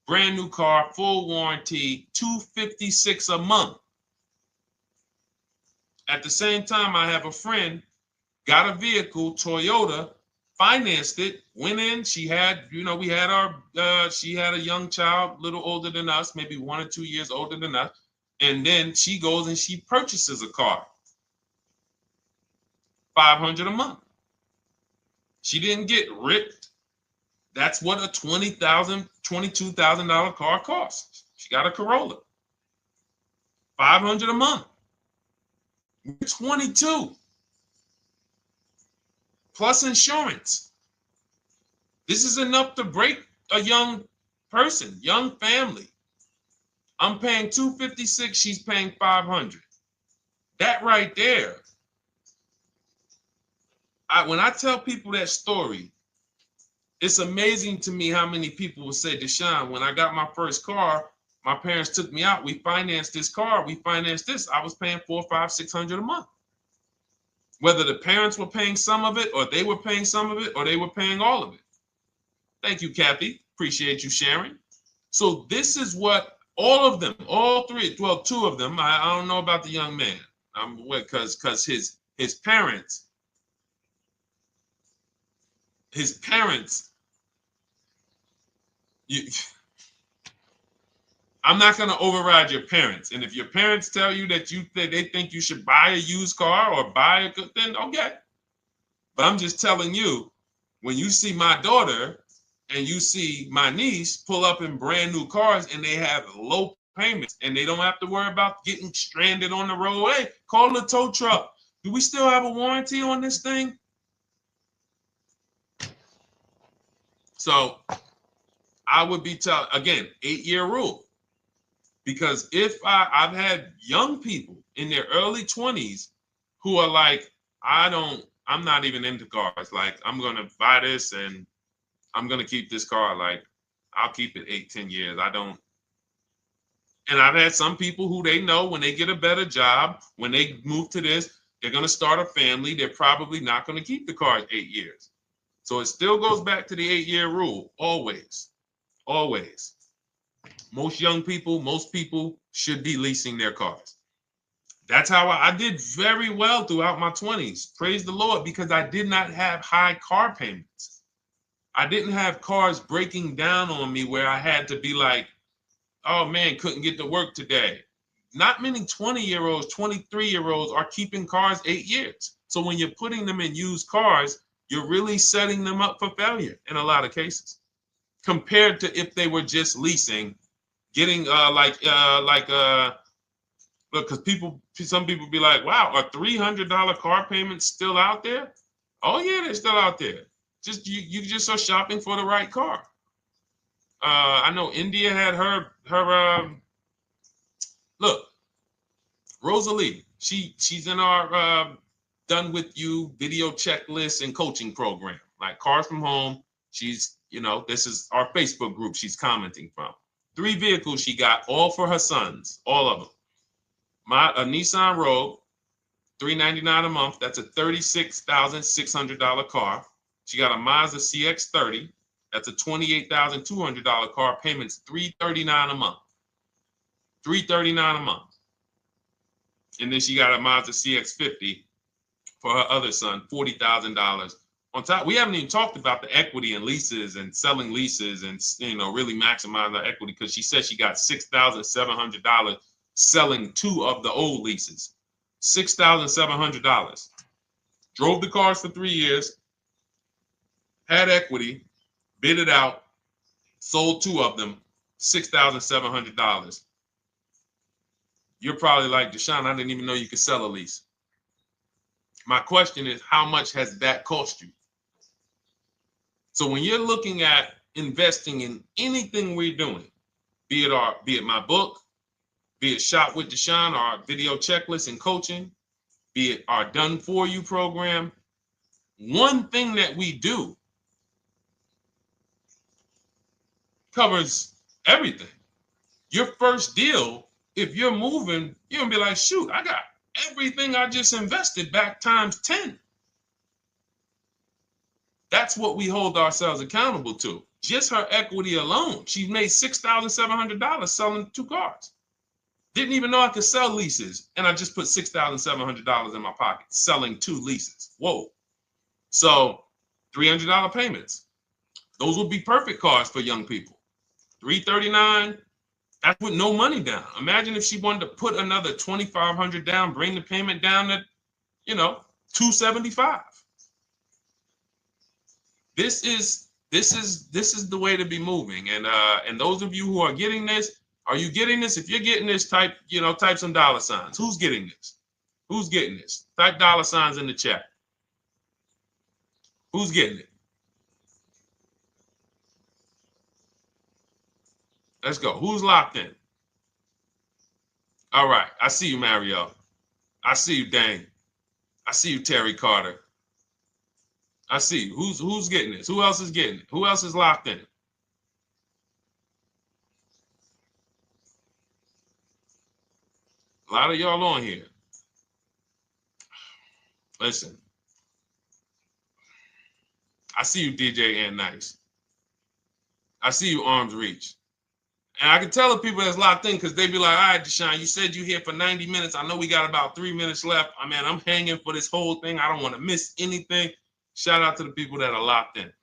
brand new car, full warranty, $256 a month. At the same time, I have a friend, got a vehicle, Toyota, financed it, went in. She had, you know, we had our, she had a young child, a little older than us, maybe 1 or 2 years older than us. And then she goes and she purchases a car, $500 a month. She didn't get ripped. That's what a $20,000, $22,000 car costs. She got a Corolla, $500 a month. We're 22. Plus insurance. This is enough to break a young person, young family. I'm paying $256, she's paying $500. That right there. When I tell people that story, it's amazing to me how many people will say, Deshone, when I got my first car, my parents took me out. We financed this car. We financed this. I was paying $400, $500, $600 a month. Whether the parents were paying some of it, or they were paying some of it, or they were paying all of it. Thank you, Kathy. Appreciate you sharing. So this is what all of them, all three, well, 2 of them, I don't know about the young man, because his parents, I'm not going to override your parents. And if your parents tell you that they think you should buy a used car or buy a good, then okay. But I'm just telling you, when you see my daughter and you see my niece pull up in brand new cars and they have low payments and they don't have to worry about getting stranded on the road, hey, call the tow truck. Do we still have a warranty on this thing? So I would be telling, again, 8-year rule. Because if I've had young people in their early 20s who are like, I'm not even into cars. Like, I'm going to buy this and I'm going to keep this car. Like, I'll keep it 8, 10 years. I don't. And I've had some people who they know when they get a better job, when they move to this, they're going to start a family. They're probably not going to keep the car 8 years. So it still goes back to the 8-year rule. Always. Always. Most young people, most people should be leasing their cars. That's how I did very well throughout my 20s. Praise the Lord, because I did not have high car payments. I didn't have cars breaking down on me where I had to be like, oh man, couldn't get to work today. Not many 20-year-olds, 23-year-olds are keeping cars 8 years. So when you're putting them in used cars, you're really setting them up for failure in a lot of cases, compared to if they were just leasing, getting look, because some people be like, wow, are $300 car payments still out there? Oh yeah, they're still out there. Just you just are shopping for the right car. I know India had her look, Rosalie, she's in our done with you video checklist and coaching program, like Cars from Home. She's, you know, this is our Facebook group she's commenting from. 3 vehicles she got, all for her sons, all of them. A Nissan Rogue, $399 a month. That's a $36,600 car. She got a Mazda CX-30. That's a $28,200 car. Payments $339 a month. $339 a month. And then she got a Mazda CX-50 for her other son, $40,000. On top, we haven't even talked about the equity and leases and selling leases and, you know, really maximizing the equity, because she said she got $6,700 selling 2 of the old leases. $6,700. Drove the cars for 3 years, had equity, bid it out, sold 2 of them, $6,700. You're probably like, Deshone, I didn't even know you could sell a lease. My question is, how much has that cost you? So when you're looking at investing in anything we're doing, be it my book, be it Shop with Deshone, our video checklist and coaching, be it our Done For You program. One thing that we do covers everything. Your first deal, if you're moving, you're gonna be like, shoot, I got everything I just invested back times 10. That's what we hold ourselves accountable to. Just her equity alone, she made $6,700 selling 2 cars. Didn't even know I could sell leases, and I just put $6,700 in my pocket selling 2 leases. Whoa. So $300 payments. Those would be perfect cars for young people. $339, that's with no money down. Imagine if she wanted to put another $2,500 down, bring the payment down to, $275. This is the way to be moving. And those of you who are getting this, are you getting this? If you're getting this, type some dollar signs. Who's getting this? Who's getting this? Type dollar signs in the chat. Who's getting it? Let's go. Who's locked in? All right. I see you, Mario. I see you, Dane. I see you, Terry Carter. I see you. Who's getting this? Who else is getting it? Who else is locked in? A lot of y'all on here. Listen. I see you, DJ and Nice. I see you, Arms Reach. And I can tell the people that's locked in because they be like, all right, Deshone, you said you're here for 90 minutes. I know we got about 3 minutes left. I mean, I'm hanging for this whole thing. I don't want to miss anything. Shout out to the people that are locked in.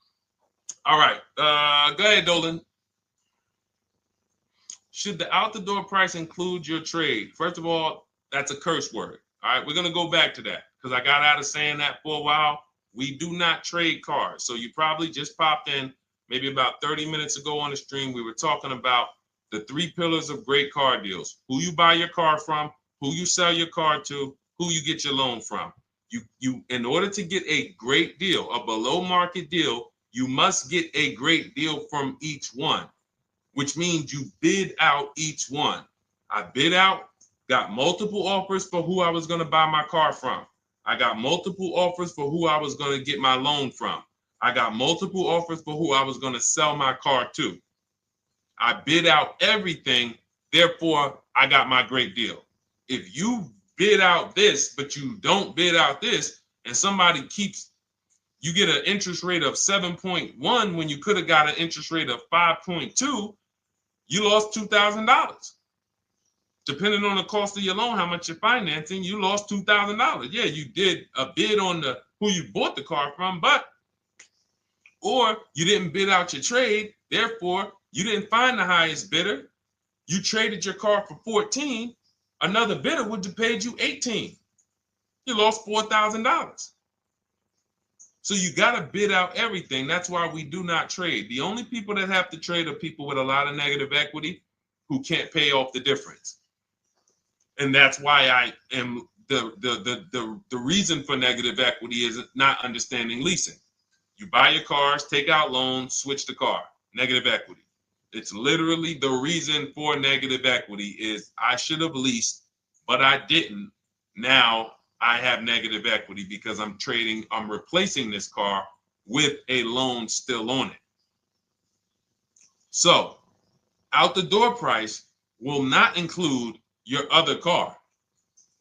All right. Go ahead, Dolan. Should the out-the-door price include your trade? First of all, that's a curse word. All right, we're going to go back to that because I got out of saying that for a while. We do not trade cars. So you probably just popped in maybe about 30 minutes ago on the stream. We were talking about the 3 pillars of great car deals: who you buy your car from, who you sell your car to, who you get your loan from. You in order to get a great deal, a below market deal, you must get a great deal from each one, which means you bid out each one. I bid out, got multiple offers for who I was going to buy my car from. I got multiple offers for who I was going to get my loan from. I got multiple offers for who I was going to sell my car to. I bid out everything, therefore I got my great deal. If you bid out this, but you don't bid out this, and somebody you get an interest rate of 7.1 when you could have got an interest rate of 5.2, you lost $2,000. Depending on the cost of your loan, how much you're financing, you lost $2,000. Yeah, you did a bid on who you bought the car from, or you didn't bid out your trade, therefore you didn't find the highest bidder. You traded your car for 14. Another bidder would have paid you 18. You lost $4,000. So you got to bid out everything. That's why we do not trade. The only people that have to trade are people with a lot of negative equity who can't pay off the difference. And that's why I am the reason for negative equity is not understanding leasing. You buy your cars, take out loans, switch the car. Negative equity. It's literally the reason for negative equity is I should have leased, but I didn't. Now I have negative equity because I'm replacing this car with a loan still on it. So out the door price will not include your other car.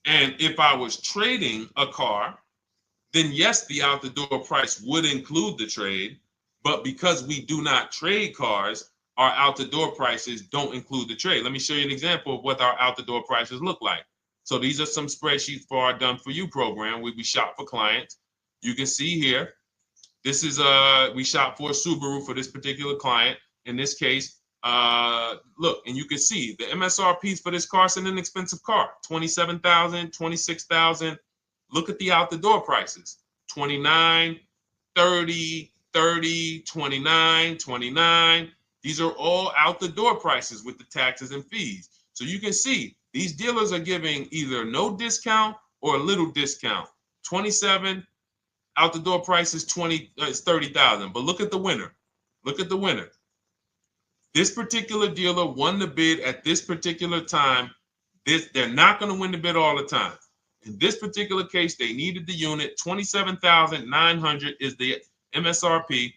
And if I was trading a car, then yes, the out the door price would include the trade. But because we do not trade cars, our out the door prices don't include the trade. Let me show you an example of what our out the door prices look like. So these are some spreadsheets for our Done For You program where we shop for clients. You can see here, this is we shop for a Subaru for this particular client. In this case, look, and you can see the MSRPs for this car is an inexpensive car, $27,000, $26,000. Look at the out the door prices, 29, 30, 30, 29, 29. These are all out the door prices with the taxes and fees. So you can see these dealers are giving either no discount or a little discount. 27 out the door price is 30,000. But look at the winner. Look at the winner. This particular dealer won the bid at this particular time They're not going to win the bid all the time. In this particular case, they needed the unit. $27,900 is the MSRP.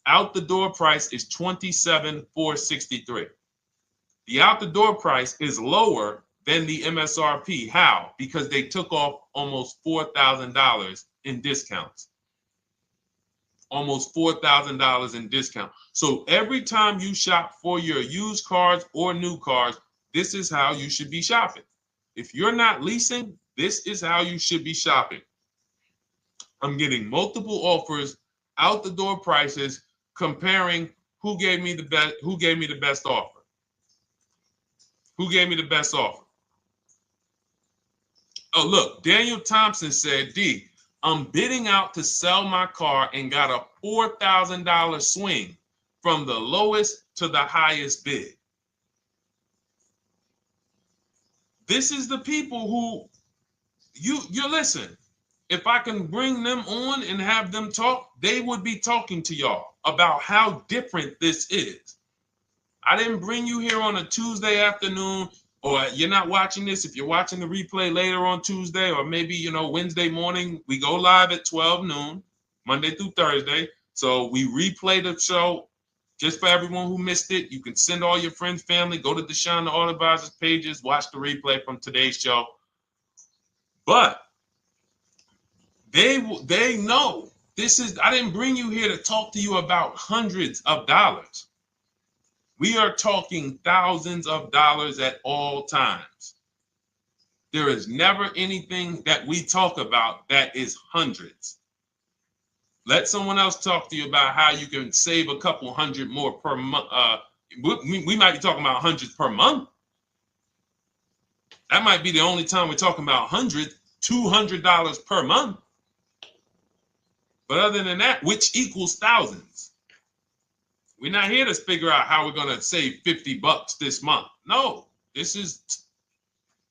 Out the door price is $27,463. The out the door price is lower than the MSRP. How? Because they took off almost $4,000 in discounts. Almost $4,000 in discount. So every time you shop for your used cars or new cars, this is how you should be shopping. If you're not leasing, this is how you should be shopping. I'm getting multiple offers, out the door prices, comparing who gave me the best offer. Who gave me the best offer? Oh, look, Daniel Thompson said, D, I'm bidding out to sell my car and got a $4,000 swing from the lowest to the highest bid. This is the people who you listen. If I can bring them on and have them talk, they would be talking to y'all about how different this is. I didn't bring you here on a Tuesday afternoon, or you're not watching this. If you're watching the replay later on Tuesday, or maybe, Wednesday morning, we go live at 12 noon, Monday through Thursday. So we replay the show just for everyone who missed it. You can send all your friends, family, go to Deshone the Auto Advisor's pages, watch the replay from today's show. But they know this is, I didn't bring you here to talk to you about hundreds of dollars. We are talking thousands of dollars at all times. There is never anything that we talk about that is hundreds. Let someone else talk to you about how you can save a couple hundred more per month. We might be talking about hundreds per month. That might be the only time we're talking about hundreds, $200 per month. But other than that, which equals thousands. We're not here to figure out how we're going to save $50 this month. No, this is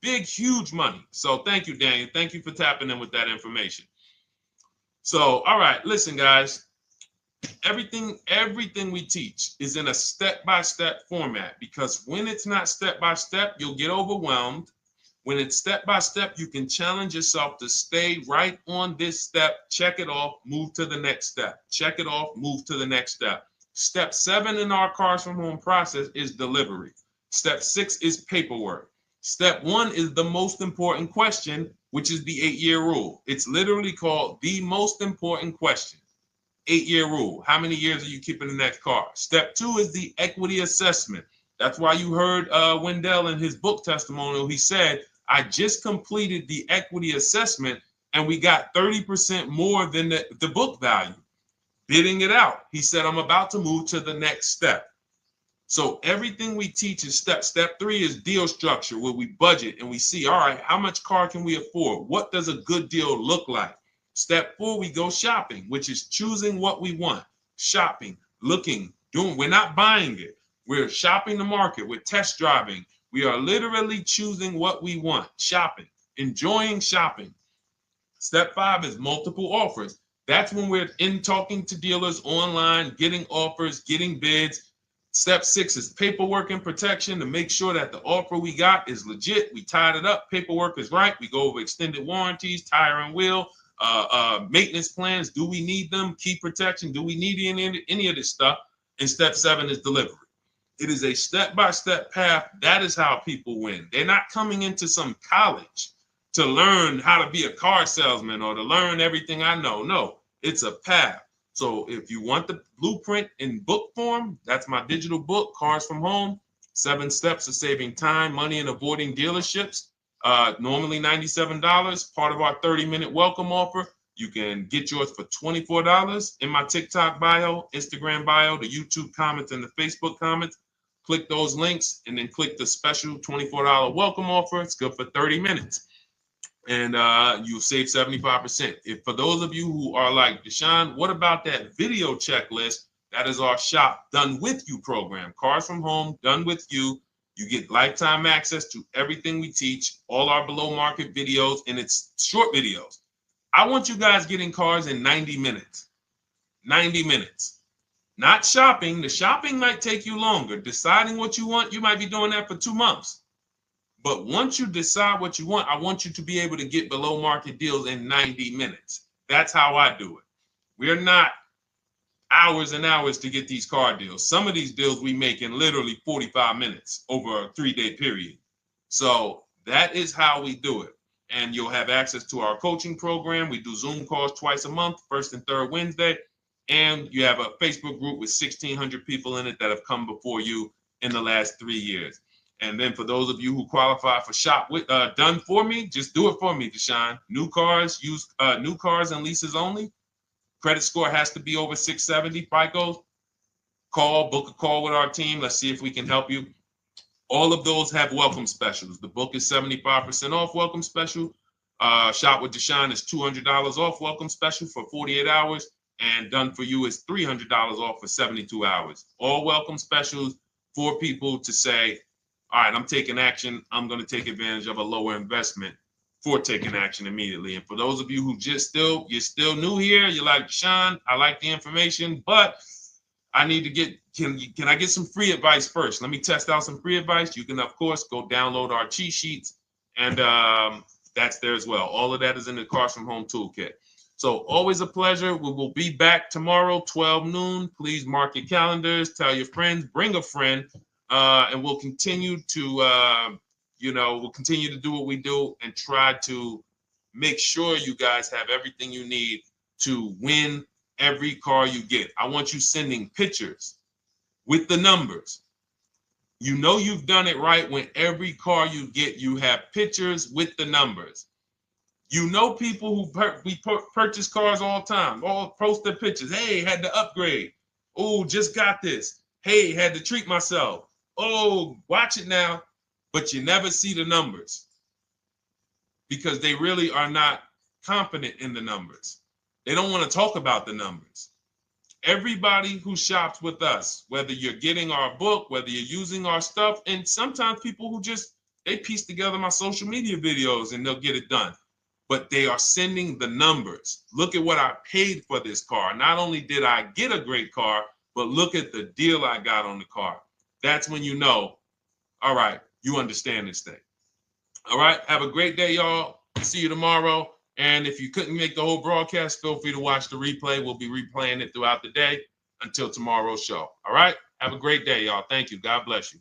big, huge money. So thank you, Daniel. Thank you for tapping in with that information. So, all right, listen, guys. Everything we teach is in a step-by-step format, because when it's not step-by-step, you'll get overwhelmed. When it's step-by-step, you can challenge yourself to stay right on this step, check it off, move to the next step. Check it off, move to the next step. Step 7 in our Cars from Home process is delivery. Step 6 is paperwork. Step 1 is the most important question, which is the 8-year rule. It's literally called the most important question. 8-year rule. How many years are you keeping the next car? Step 2 is the equity assessment. That's why you heard Wendell in his book testimonial. He said, I just completed the equity assessment and we got 30% more than the book value. Bidding it out. He said, I'm about to move to the next step. So everything we teach is step. Step 3 is deal structure, where we budget and we see, all right, how much car can we afford? What does a good deal look like? Step 4, we go shopping, which is choosing what we want. Shopping, looking, doing. We're not buying it. We're shopping the market. We're test driving. We are literally choosing what we want. Shopping, enjoying shopping. Step 5 is multiple offers. That's when we're in talking to dealers online, getting offers, getting bids. Step 6 is paperwork and protection to make sure that the offer we got is legit. We tied it up. Paperwork is right. We go over extended warranties, tire and wheel, maintenance plans. Do we need them? Key protection. Do we need any of this stuff? And step 7 is delivery. It is a step-by-step path. That is how people win. They're not coming into some college to learn how to be a car salesman or to learn everything I know. No, it's a path. So if you want the blueprint in book form, that's my digital book, Cars from Home, 7 Steps of Saving Time, Money, and Avoiding Dealerships. Normally $97, part of our 30-minute welcome offer. You can get yours for $24 in my TikTok bio, Instagram bio, the YouTube comments, and the Facebook comments. Click those links and then click the special $24 welcome offer. It's good for 30 minutes. And you'll save 75%. If for those of you who are like, Deshone, what about that video checklist? That is our Shop Done With You program. Cars from Home, done with you. You get lifetime access to everything we teach, all our below market videos, and it's short videos. I want you guys getting cars in 90 minutes. 90 minutes. Not shopping. The shopping might take you longer. Deciding what you want, you might be doing that for 2 months. But once you decide what you want, I want you to be able to get below market deals in 90 minutes. That's how I do it. We're not hours and hours to get these car deals. Some of these deals we make in literally 45 minutes over a 3-day period. So that is how we do it. And you'll have access to our coaching program. We do Zoom calls twice a month, first and third Wednesday. And you have a Facebook group with 1,600 people in it that have come before you in the last 3 years. And then for those of you who qualify for shop with done for me, just do it for me, Deshone. New cars, new cars and leases only. Credit score has to be over 670 FICO. Book a call with our team. Let's see if we can help you. All of those have welcome specials. The book is 75% off welcome special. Shop with Deshone is $200 off welcome special for 48 hours. And done for you is $300 off for 72 hours. All welcome specials for people to say, all right, I'm taking action. I'm going to take advantage of a lower investment for taking action immediately. And for those of you who you're still new here, you're like, Deshone, I like the information, but I need to get, can I get some free advice first? Let me test out some free advice. You can, of course, go download our cheat sheets, and that's there as well. All of that is in the Cars from Home Toolkit. So always a pleasure. We will be back tomorrow, 12 noon. Please mark your calendars, tell your friends, bring a friend, and we'll continue to, we'll continue to do what we do and try to make sure you guys have everything you need to win every car you get. I want you sending pictures with the numbers. You know you've done it right when every car you get, you have pictures with the numbers. You know people who purchase cars all the time, all post their pictures. Hey, had to upgrade. Oh, just got this. Hey, had to treat myself. Oh, watch it now. But you never see the numbers because they really are not confident in the numbers. They don't want to talk about the numbers. Everybody who shops with us, whether you're getting our book, whether you're using our stuff, and sometimes people who they piece together my social media videos and they'll get it done. But they are sending the numbers. Look at what I paid for this car. Not only did I get a great car, but look at the deal I got on the car. That's when you know, all right, you understand this thing. All right, have a great day, y'all. See you tomorrow. And if you couldn't make the whole broadcast, feel free to watch the replay. We'll be replaying it throughout the day until tomorrow's show. All right, have a great day, y'all. Thank you. God bless you.